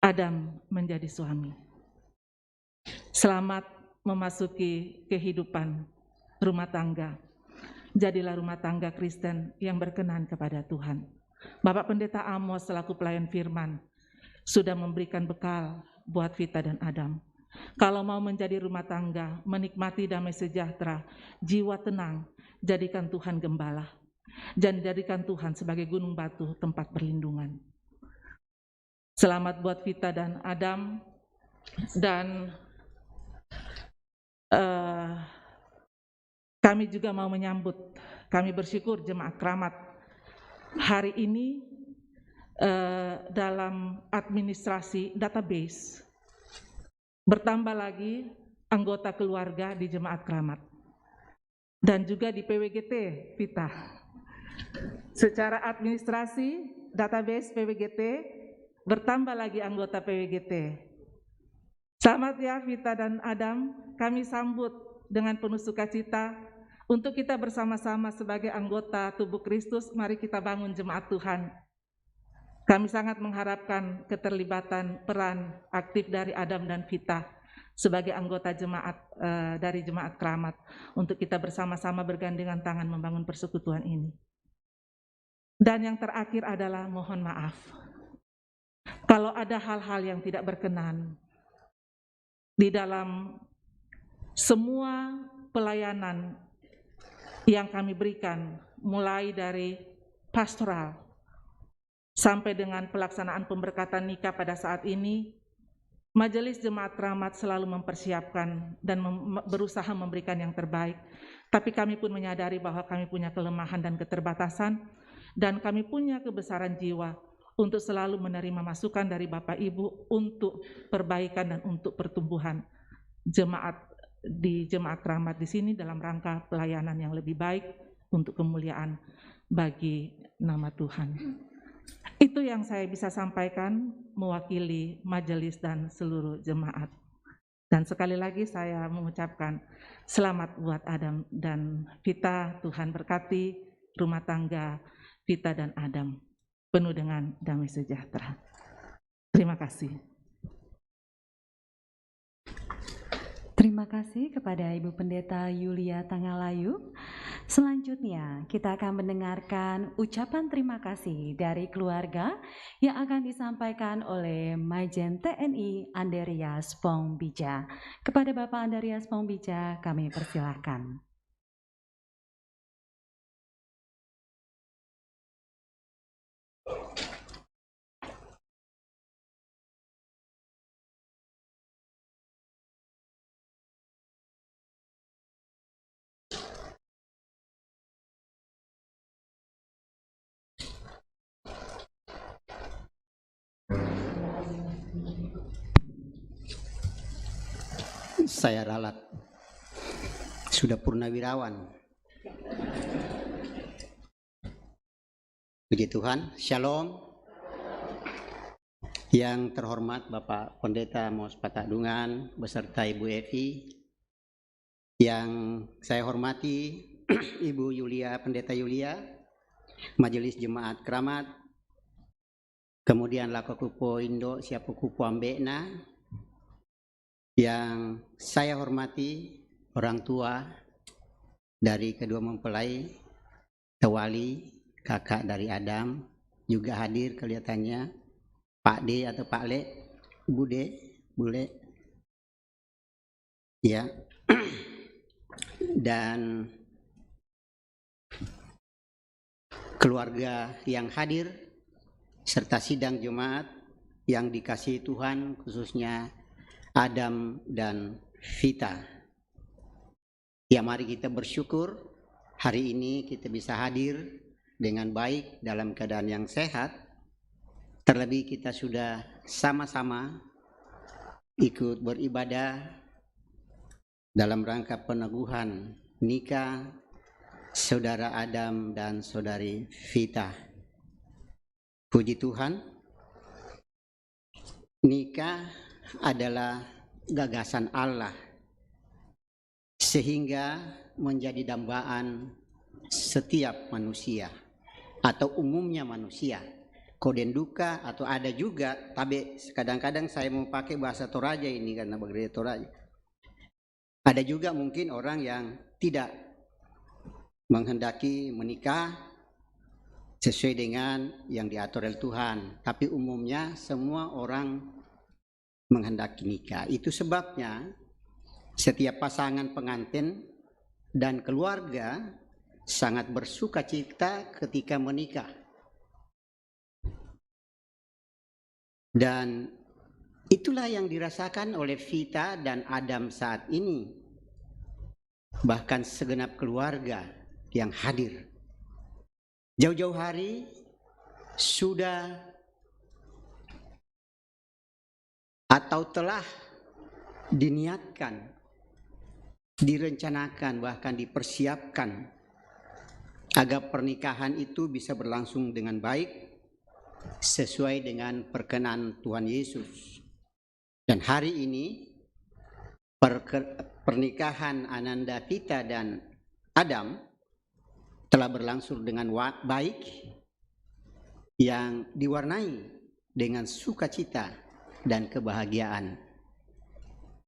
[SPEAKER 13] Adam menjadi suami. Selamat memasuki kehidupan rumah tangga. Jadilah rumah tangga Kristen yang berkenan kepada Tuhan. Bapak Pendeta Amos selaku pelayan firman sudah memberikan bekal buat Vita dan Adam. Kalau mau menjadi rumah tangga, menikmati damai sejahtera, jiwa tenang, jadikan Tuhan gembala. Dan jadikan Tuhan sebagai gunung batu tempat perlindungan. Selamat buat Vita dan Adam, dan Kami juga mau menyambut, kami bersyukur Jemaat Keramat hari ini dalam administrasi database bertambah lagi anggota keluarga di Jemaat Keramat dan juga di PWGT Vita. Secara administrasi database PWGT bertambah lagi anggota PWGT. Selamat ya Vita dan Adam, kami sambut dengan penuh sukacita untuk kita bersama-sama sebagai anggota tubuh Kristus. Mari kita bangun jemaat Tuhan. Kami sangat mengharapkan keterlibatan peran aktif dari Adam dan Vita sebagai anggota jemaat dari Jemaat Keramat untuk kita bersama-sama bergandengan tangan membangun persekutuan ini. Dan yang terakhir adalah mohon maaf. Kalau ada hal-hal yang tidak berkenan di dalam semua pelayanan yang kami berikan, mulai dari pastoral sampai dengan pelaksanaan pemberkatan nikah pada saat ini, Majelis Jemaat Keramat selalu mempersiapkan dan berusaha memberikan yang terbaik. Tapi kami pun menyadari bahwa kami punya kelemahan dan keterbatasan, dan kami punya kebesaran jiwa untuk selalu menerima masukan dari Bapak Ibu untuk perbaikan dan untuk pertumbuhan jemaat di Jemaat Keramat di sini dalam rangka pelayanan yang lebih baik untuk kemuliaan bagi nama Tuhan. Itu yang saya bisa sampaikan mewakili majelis dan seluruh jemaat. Dan sekali lagi saya mengucapkan selamat buat Adam dan Vita. Tuhan berkati rumah tangga Vita dan Adam penuh dengan damai sejahtera. Terima kasih.
[SPEAKER 5] Terima kasih kepada Ibu Pendeta Yulia Tangalayu. Selanjutnya kita akan mendengarkan ucapan terima kasih dari keluarga yang akan disampaikan oleh Majen TNI Andreas Pongbija. Kepada Bapak Andreas Pongbija kami persilahkan.
[SPEAKER 14] Saya ralat, sudah purnawirawan. Puji Tuhan, Shalom. Yang terhormat Bapak Pendeta Mos Patadungan beserta Ibu Evi, yang saya hormati Ibu Yulia, Pendeta Yulia, Majelis Jemaat Keramat, kemudian Lakokupo Indo Siapukupo Ambekna, yang saya hormati orang tua dari kedua mempelai, Tewali, kakak dari Adam, juga hadir kelihatannya, Pak D atau Pak Le, Bule, ya, dan keluarga yang hadir, serta sidang jemaat yang dikasihi Tuhan, khususnya Adam dan Vita. Ya, mari kita bersyukur hari ini kita bisa hadir dengan baik dalam keadaan yang sehat. Terlebih kita sudah sama-sama ikut beribadah dalam rangka peneguhan nikah Saudara Adam dan Saudari Vita. Puji Tuhan, nikah adalah gagasan Allah sehingga menjadi dambaan setiap manusia atau umumnya manusia. Koden duka atau ada juga, tapi kadang-kadang saya mau pakai bahasa Toraja ini karena berbeda Toraja. Ada juga mungkin orang yang tidak menghendaki menikah sesuai dengan yang diatur oleh Tuhan, tapi umumnya semua orang menghendaki nikah. Itu sebabnya setiap pasangan pengantin dan keluarga sangat bersuka cita ketika menikah. Dan itulah yang dirasakan oleh Vita dan Adam saat ini. bahkan segenap keluarga yang hadir. Jauh-jauh hari sudah atau telah diniatkan, direncanakan, bahkan dipersiapkan agar pernikahan itu bisa berlangsung dengan baik sesuai dengan perkenan Tuhan Yesus. Dan hari ini pernikahan Ananda Vita dan Adam telah berlangsung dengan baik yang diwarnai dengan sukacita dan kebahagiaan.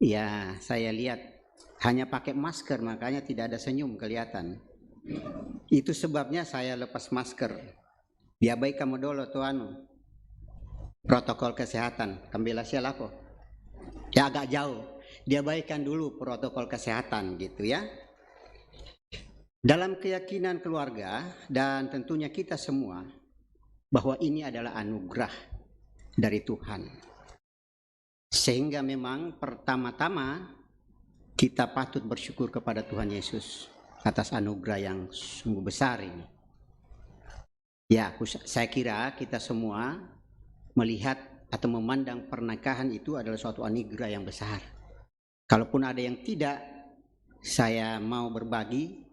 [SPEAKER 14] Ya, saya lihat hanya pakai masker, makanya tidak ada senyum kelihatan. Itu sebabnya saya lepas masker. Diabaikan modolo tuanu protokol kesehatan. Kambila siapa? Ya agak jauh. Diabaikan dulu protokol kesehatan gitu ya. Dalam keyakinan keluarga dan tentunya kita semua bahwa ini adalah anugerah dari Tuhan. Sehingga memang pertama-tama kita patut bersyukur kepada Tuhan Yesus atas anugerah yang sungguh besar ini. Ya, saya kira kita semua melihat atau memandang pernikahan itu adalah suatu anugerah yang besar. Kalaupun ada yang tidak, saya mau berbagi,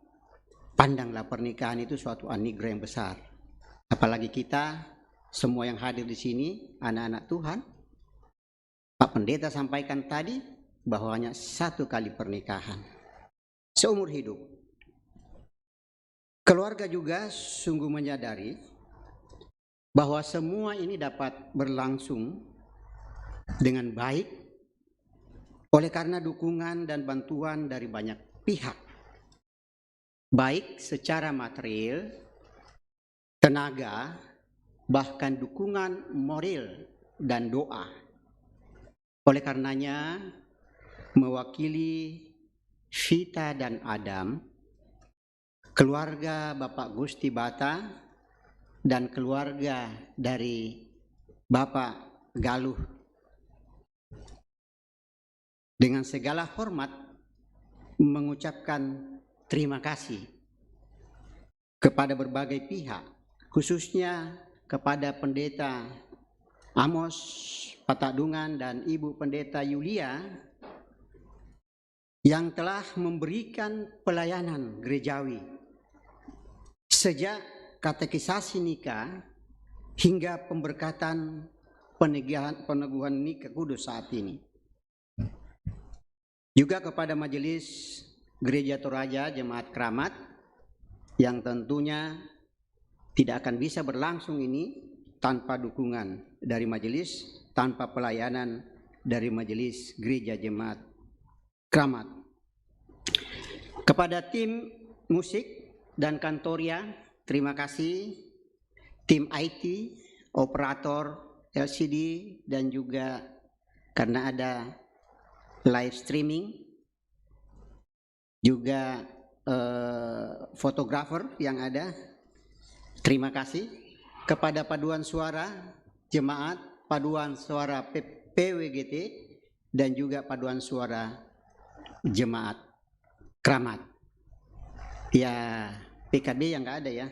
[SPEAKER 14] pandanglah pernikahan itu suatu anugerah yang besar. Apalagi kita semua yang hadir di sini, anak-anak Tuhan. Pak Pendeta sampaikan tadi bahwa hanya satu kali pernikahan seumur hidup. Keluarga juga sungguh menyadari bahwa semua ini dapat berlangsung dengan baik oleh karena dukungan dan bantuan dari banyak pihak, baik secara material, tenaga, bahkan dukungan moral dan doa. Oleh karenanya, mewakili Vita dan Adam, keluarga Bapak Gusti Bata dan keluarga dari Bapak Galuh, dengan segala hormat mengucapkan terima kasih kepada berbagai pihak, khususnya kepada Pendeta Amos Patadungan dan Ibu Pendeta Yulia yang telah memberikan pelayanan gerejawi sejak katekisasi nikah hingga pemberkatan peneguhan nikah kudus saat ini. Juga kepada Majelis Gereja Toraja Jemaat Kramat yang tentunya tidak akan bisa berlangsung ini tanpa dukungan dari majelis, tanpa pelayanan dari Majelis Gereja Jemaat Kramat. Kepada tim musik dan kantoria, terima kasih. Tim IT, operator LCD, dan juga karena ada live streaming, juga fotografer yang ada, terima kasih. Kepada paduan suara jemaat, paduan suara PWGT, dan juga paduan suara jemaat Kramat. Ya, PKB yang nggak ada ya.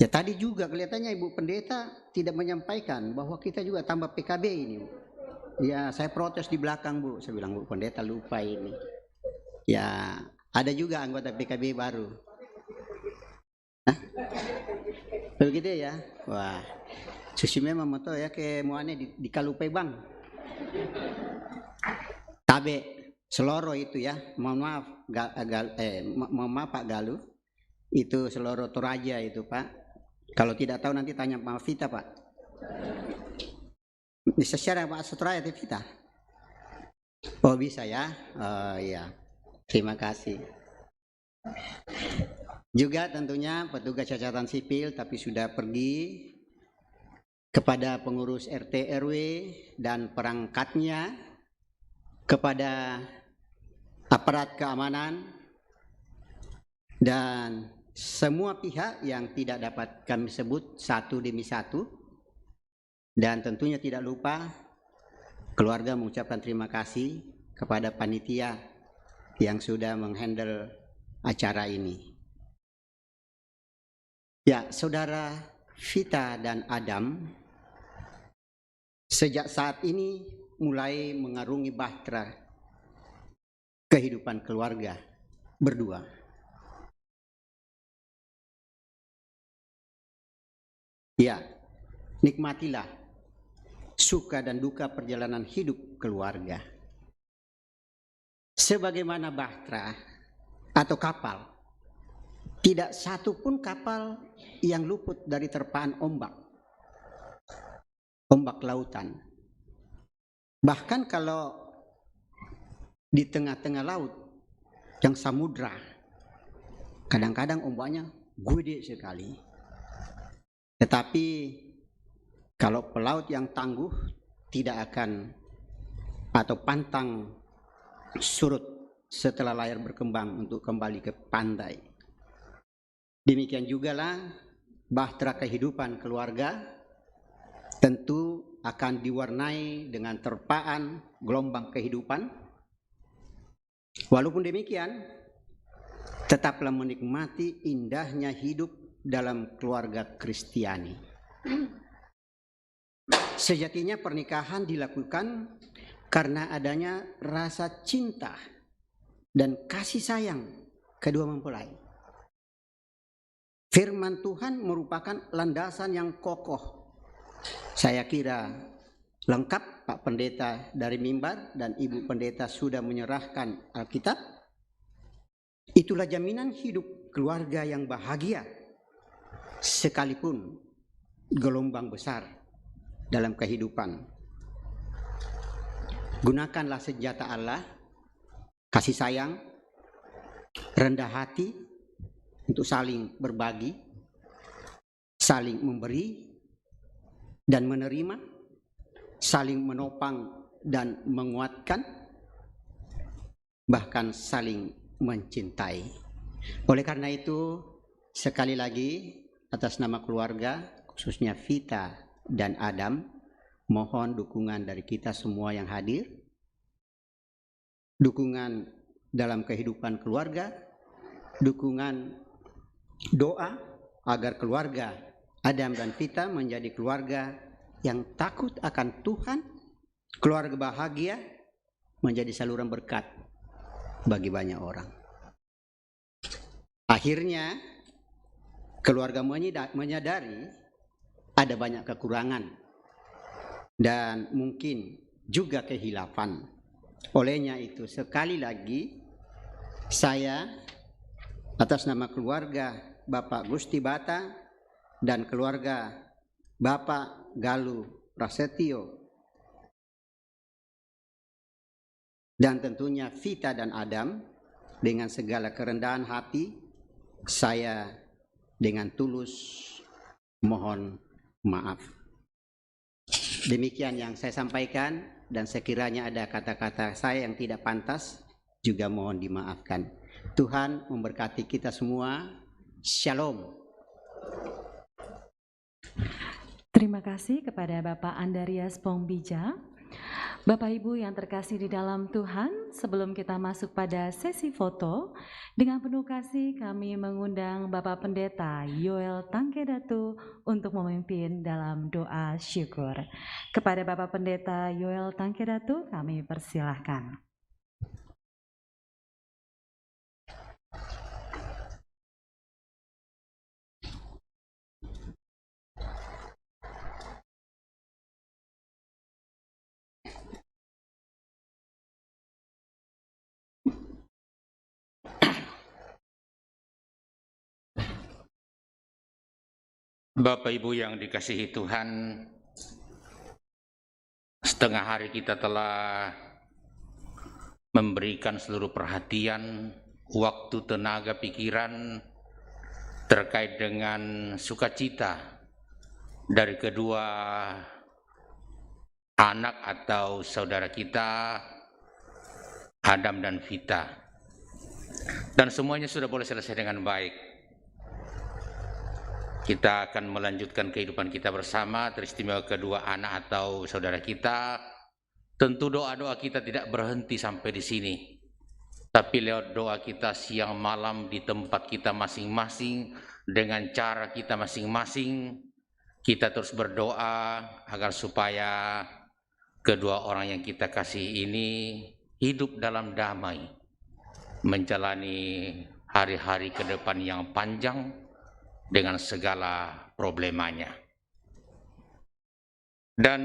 [SPEAKER 14] Ya tadi juga kelihatannya Ibu Pendeta tidak menyampaikan bahwa kita juga tambah PKB ini, Bu. Ya, saya protes di belakang, Bu. Saya bilang, Bu Pendeta lupa ini. Ya, ada juga anggota PKB baru. Hah? Begitu ya? Wah, susi memang moto ya ke muane di kalupai bang. Tabe seloro itu ya. Mohon maaf, mohon maaf Pak Galuh. Itu seloro Toraja itu Pak. Kalau tidak tahu nanti tanya Pak Vita Pak. Bisa share Pak Sutraya Vita? Oh bisa ya? Oh iya. Terima kasih. Juga tentunya petugas catatan sipil tapi sudah pergi, kepada pengurus RT RW dan perangkatnya, kepada aparat keamanan dan semua pihak yang tidak dapat kami sebut satu demi satu, dan tentunya tidak lupa keluarga mengucapkan terima kasih kepada panitia yang sudah menghandle acara ini. Ya, saudara Vita dan Adam sejak saat ini mulai mengarungi bahtera kehidupan keluarga berdua. Ya, nikmatilah suka dan duka perjalanan hidup keluarga. Sebagaimana bahtera atau kapal, tidak satu pun kapal yang luput dari terpaan ombak lautan. Bahkan kalau di tengah-tengah laut yang samudra, kadang-kadang ombaknya gede sekali. Tetapi kalau pelaut yang tangguh tidak akan atau pantang surut setelah layar berkembang untuk kembali ke pantai. Demikian jugalah bahtera kehidupan keluarga tentu akan diwarnai dengan terpaan gelombang kehidupan. Walaupun demikian, tetaplah menikmati indahnya hidup dalam keluarga Kristiani. Sejatinya pernikahan dilakukan karena adanya rasa cinta dan kasih sayang kedua mempelai. Firman Tuhan merupakan landasan yang kokoh. Saya kira lengkap Pak Pendeta dari mimbar dan Ibu Pendeta sudah menyerahkan Alkitab. Itulah jaminan hidup keluarga yang bahagia sekalipun gelombang besar dalam kehidupan. Gunakanlah senjata Allah, kasih sayang, rendah hati untuk saling berbagi, saling memberi dan menerima, saling menopang dan menguatkan, bahkan saling mencintai. Oleh karena itu, sekali lagi atas nama keluarga, khususnya Vita dan Adam, mohon dukungan dari kita semua yang hadir, dukungan dalam kehidupan keluarga, dukungan doa agar keluarga Adam dan Vita menjadi keluarga yang takut akan Tuhan, keluarga bahagia, menjadi saluran berkat bagi banyak orang. Akhirnya, keluarga menyadari ada banyak kekurangan dan mungkin juga kehilafan. Olehnya itu, sekali lagi saya atas nama keluarga Bapak Gusti Bata dan keluarga Bapak Galuh Prasetyo dan tentunya Vita dan Adam, dengan segala kerendahan hati saya dengan tulus mohon maaf. Demikian yang saya sampaikan, dan sekiranya ada kata-kata saya yang tidak pantas juga mohon dimaafkan. Tuhan memberkati kita semua. Shalom.
[SPEAKER 5] Terima kasih kepada Bapak Andarias Pombija. Bapak Ibu yang terkasih di dalam Tuhan, sebelum kita masuk pada sesi foto, dengan penuh kasih kami mengundang Bapak Pendeta Yoel Tangkedatu untuk memimpin dalam doa syukur. Kepada Bapak Pendeta Yoel Tangkedatu kami persilahkan.
[SPEAKER 15] Bapak Ibu yang dikasihi Tuhan, setengah hari kita telah memberikan seluruh perhatian, waktu, tenaga, pikiran terkait dengan sukacita dari kedua anak atau saudara kita, Adam dan Vita. Dan semuanya sudah boleh selesai dengan baik. Kita akan melanjutkan kehidupan kita bersama, teristimewa kedua anak atau saudara kita. Tentu doa-doa kita tidak berhenti sampai di sini. Tapi lewat doa kita siang malam di tempat kita masing-masing, dengan cara kita masing-masing, kita terus berdoa agar supaya kedua orang yang kita kasih ini hidup dalam damai, menjalani hari-hari ke depan yang panjang dengan segala problemanya. Dan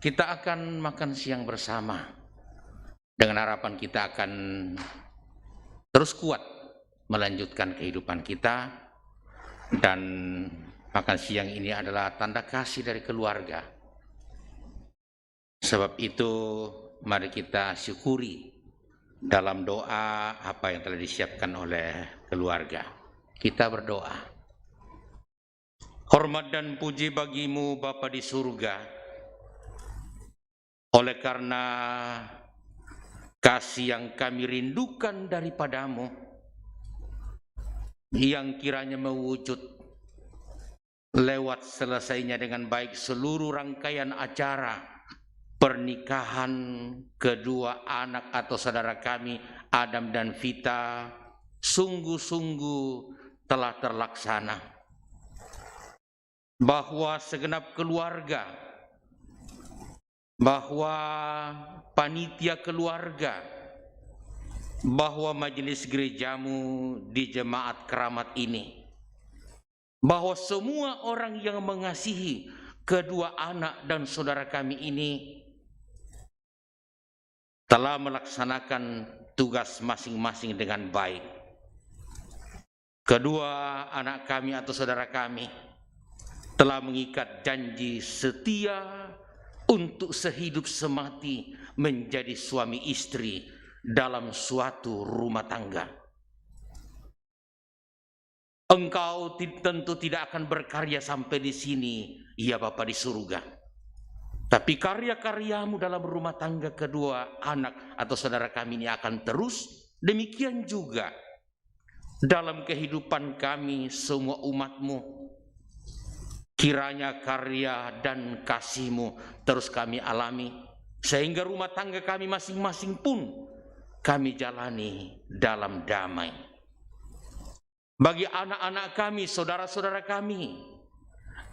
[SPEAKER 15] kita akan makan siang bersama dengan harapan kita akan terus kuat melanjutkan kehidupan kita. Dan makan siang ini adalah tanda kasih dari keluarga. Sebab itu mari kita syukuri dalam doa apa yang telah disiapkan oleh keluarga. Kita berdoa. Hormat dan puji bagimu Bapa di surga, oleh karena kasih yang kami rindukan daripadamu, yang kiranya mewujud lewat selesainya dengan baik seluruh rangkaian acara pernikahan kedua anak atau saudara kami, Adam dan Vita, sungguh-sungguh telah terlaksana. Bahwa segenap keluarga, bahwa panitia keluarga, bahwa majelis gerejamu di jemaat keramat ini, bahwa semua orang yang mengasihi kedua anak dan saudara kami ini telah melaksanakan tugas masing-masing dengan baik. Kedua anak kami atau saudara kami telah mengikat janji setia untuk sehidup semati menjadi suami istri dalam suatu rumah tangga. Engkau tentu tidak akan berkarya sampai di sini, ya Bapa di surga. Tapi karya-karyamu dalam rumah tangga kedua anak atau saudara kami ini akan terus. Demikian juga dalam kehidupan kami semua umatmu. Kiranya karya dan kasih-Mu terus kami alami, sehingga rumah tangga kami masing-masing pun kami jalani dalam damai. Bagi anak-anak kami, saudara-saudara kami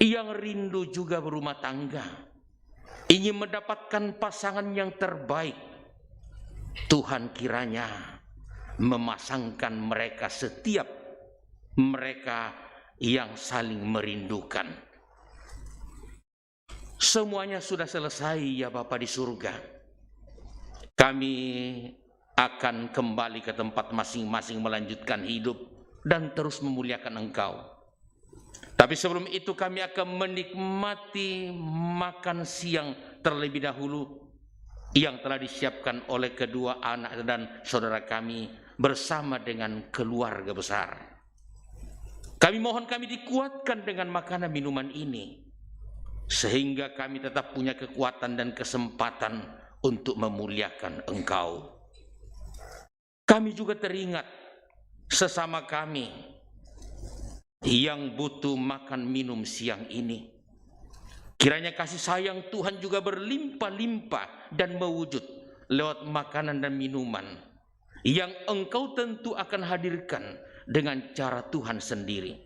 [SPEAKER 15] yang rindu juga berumah tangga, ingin mendapatkan pasangan yang terbaik, Tuhan kiranya memasangkan mereka setiap mereka yang saling merindukan. Semuanya sudah selesai ya Bapa di surga. Kami akan kembali ke tempat masing-masing melanjutkan hidup dan terus memuliakan Engkau. Tapi sebelum itu kami akan menikmati makan siang terlebih dahulu yang telah disiapkan oleh kedua anak dan saudara kami bersama dengan keluarga besar. Kami mohon kami dikuatkan dengan makanan minuman ini, sehingga kami tetap punya kekuatan dan kesempatan untuk memuliakan Engkau. Kami juga teringat sesama kami yang butuh makan minum siang ini. Kiranya kasih sayang Tuhan juga berlimpah-limpah dan mewujud lewat makanan dan minuman yang Engkau tentu akan hadirkan dengan cara Tuhan sendiri.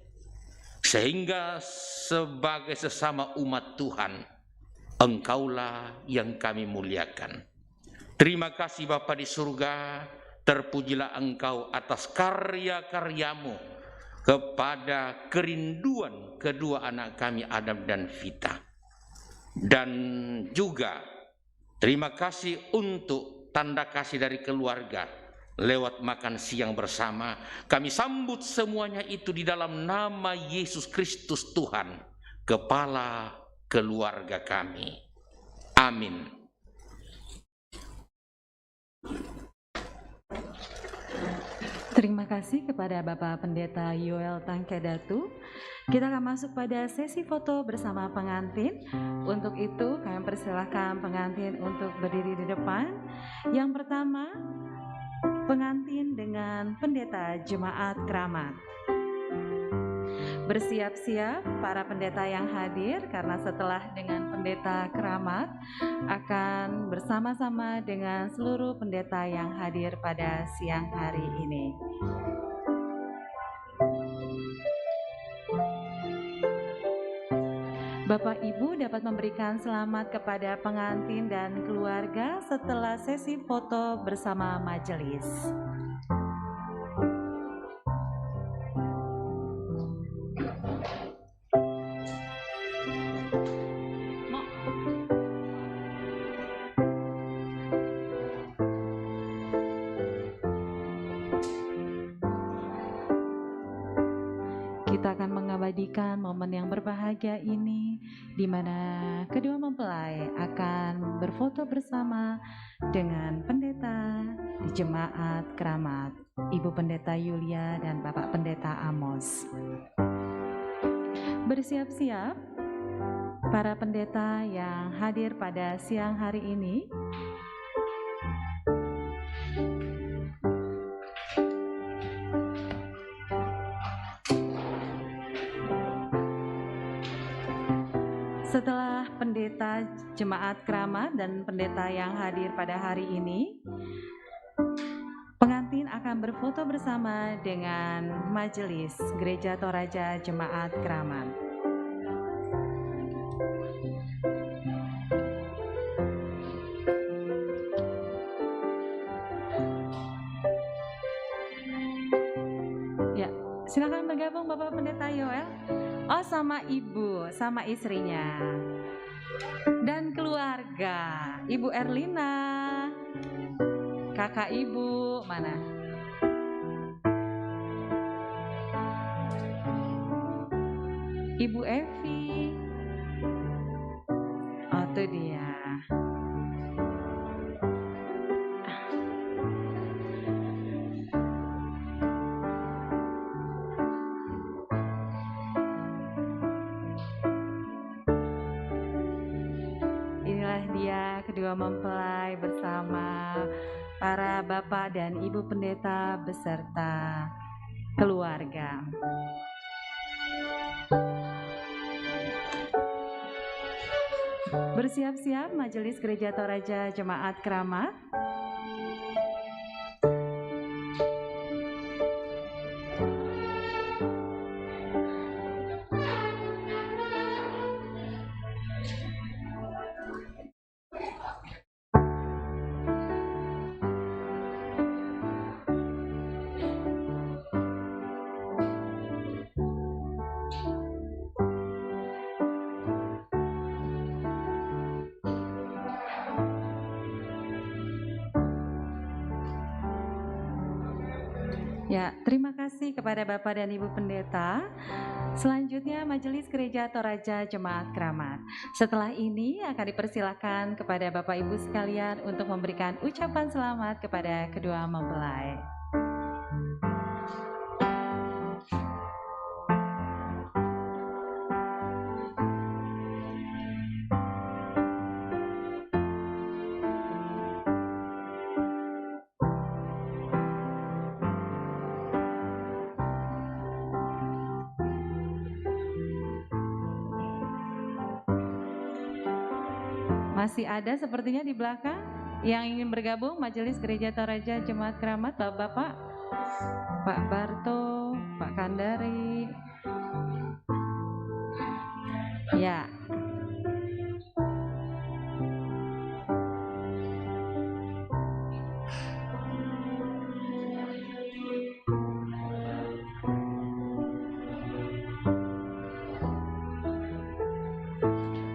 [SPEAKER 15] Sehingga sebagai sesama umat Tuhan, Engkaulah yang kami muliakan. Terima kasih Bapa di surga, terpujilah Engkau atas karya-karyamu kepada kerinduan kedua anak kami Adam dan Vita. Dan juga terima kasih untuk tanda kasih dari keluarga. Lewat makan siang bersama, kami sambut semuanya itu di dalam nama Yesus Kristus Tuhan, Kepala keluarga kami. Amin.
[SPEAKER 5] Terima kasih kepada Bapak Pendeta Yoel Tangkedatu. Kita akan masuk pada sesi foto bersama pengantin. Untuk itu kami persilahkan pengantin untuk berdiri di depan. Yang pertama, pengantin dengan pendeta jemaat keramat. Bersiap-siap para pendeta yang hadir, karena setelah dengan Pendeta Keramat akan bersama-sama dengan seluruh pendeta yang hadir pada siang hari ini. Bapak Ibu dapat memberikan selamat kepada pengantin dan keluarga setelah sesi foto bersama majelis. Kita akan mengabadikan momen yang berbahagia ini di mana kedua mempelai akan berfoto bersama dengan pendeta di Jemaat Keramat, Ibu Pendeta Yulia dan Bapak Pendeta Amos. Bersiap-siap para pendeta yang hadir pada siang hari ini. Setelah pendeta Jemaat Keramat dan pendeta yang hadir pada hari ini, pengantin akan berfoto bersama dengan majelis Gereja Toraja Jemaat Keramat. Ya, silakan bergabung Bapak Pendeta Yoel. Oh, sama ibu, sama istrinya dan keluarga. Ibu Erlina, kakak ibu mana? Ibu Evi. Oh, itu dia. Kedua mempelai bersama para bapak dan ibu pendeta beserta keluarga. Bersiap-siap Majelis Gereja Toraja Jemaat Keramat. Ya, terima kasih kepada Bapak dan Ibu Pendeta. Selanjutnya Majelis Gereja Toraja Jemaat Keramat. Setelah ini akan dipersilakan kepada Bapak Ibu sekalian untuk memberikan ucapan selamat kepada kedua mempelai. Masih ada sepertinya di belakang yang ingin bergabung Majelis Gereja Toraja Jemaat Keramat, Bapak, Pak Barto, Pak Kandari. Ya.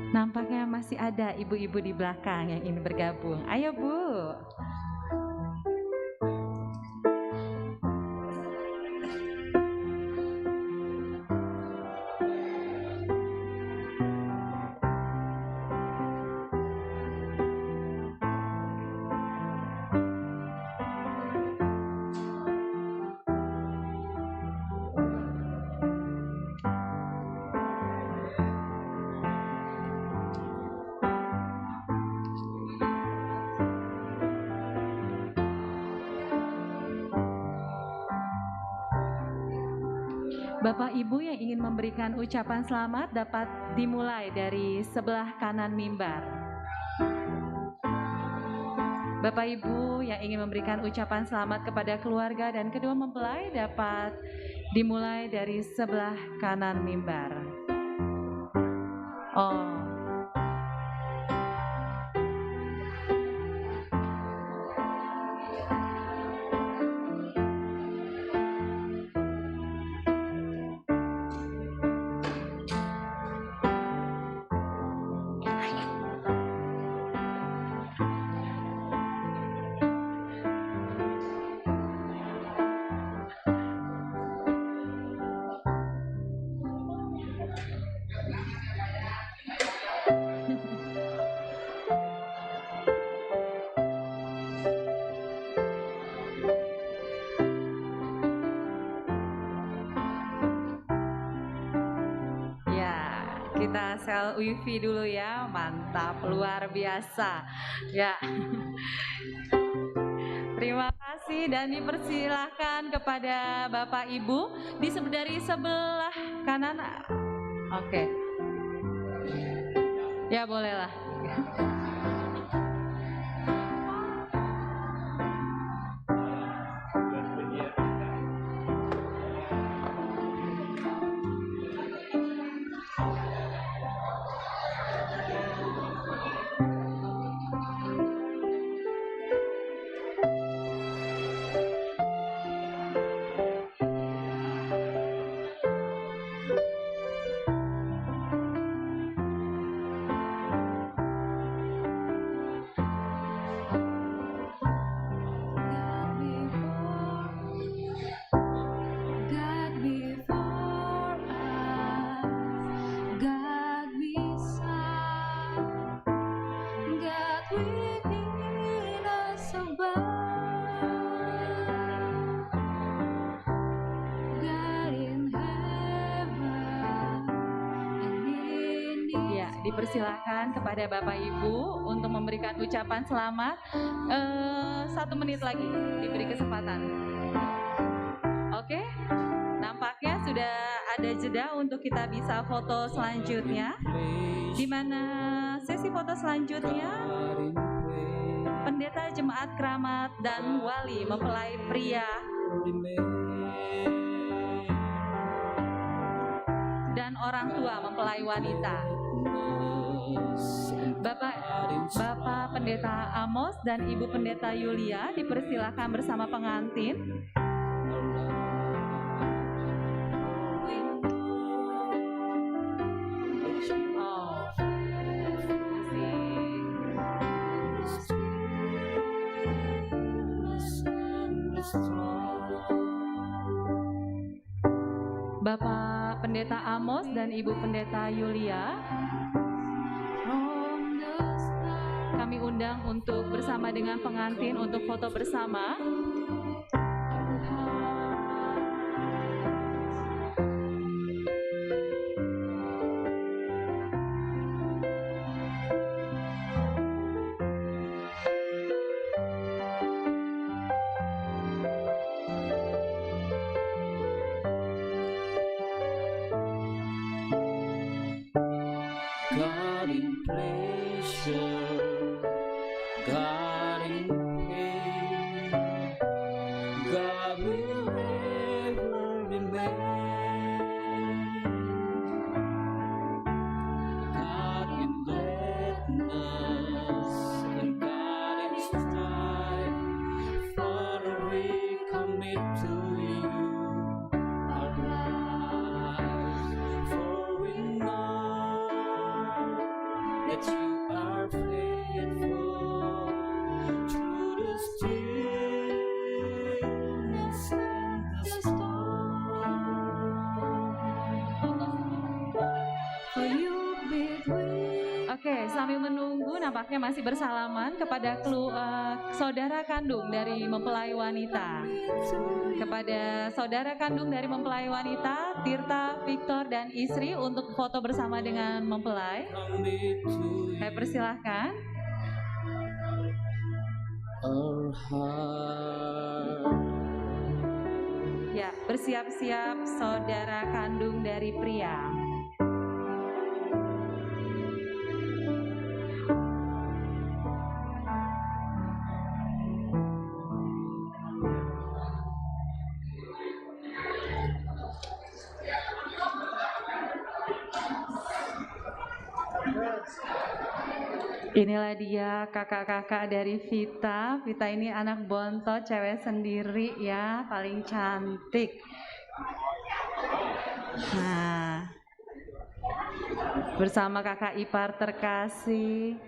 [SPEAKER 5] Nampaknya masih ada ibu-ibu di belakang yang ingin bergabung. Ayo Bu. Bapak Ibu yang ingin memberikan ucapan selamat dapat dimulai dari sebelah kanan mimbar. Bapak Ibu yang ingin memberikan ucapan selamat kepada keluarga dan kedua mempelai dapat dimulai dari sebelah kanan mimbar. Oh. Kita sel wifi dulu ya, mantap, luar biasa ya. Terima kasih dan dipersilahkan kepada Bapak Ibu dari sebelah kanan. Oke. Ya bolehlah. Dipersilakan kepada Bapak Ibu untuk memberikan ucapan selamat. 1 menit lagi diberi kesempatan. Oke, nampaknya sudah ada jeda untuk kita bisa foto selanjutnya. Di mana sesi foto selanjutnya pendeta jemaat keramat dan wali mempelai pria dan orang tua mempelai wanita. Bapak Pendeta Amos dan Ibu Pendeta Yulia dipersilakan bersama pengantin. Bapak Pendeta Amos dan Ibu Pendeta Yulia, kami undang untuk bersama dengan pengantin untuk foto bersama.
[SPEAKER 12] God in pleasure, God in pain, God will ever remain. God in gladness and God in strife, Father, we commit to you our lives, for we know that you are faithful through the stillness and the storm.
[SPEAKER 5] Oke, sambil menunggu nampaknya masih bersalaman kepada saudara kandung dari mempelai wanita. Kepada saudara kandung dari mempelai wanita, Tirta, Victor, dan istri untuk foto bersama dengan mempelai. Saya persilahkan.
[SPEAKER 12] Our heart.
[SPEAKER 5] Ya, Bersiap-siap saudara kandung dari pria. Inilah dia kakak-kakak dari Vita. Vita ini anak bontot, cewek sendiri ya, paling cantik. Nah, bersama kakak ipar terkasih.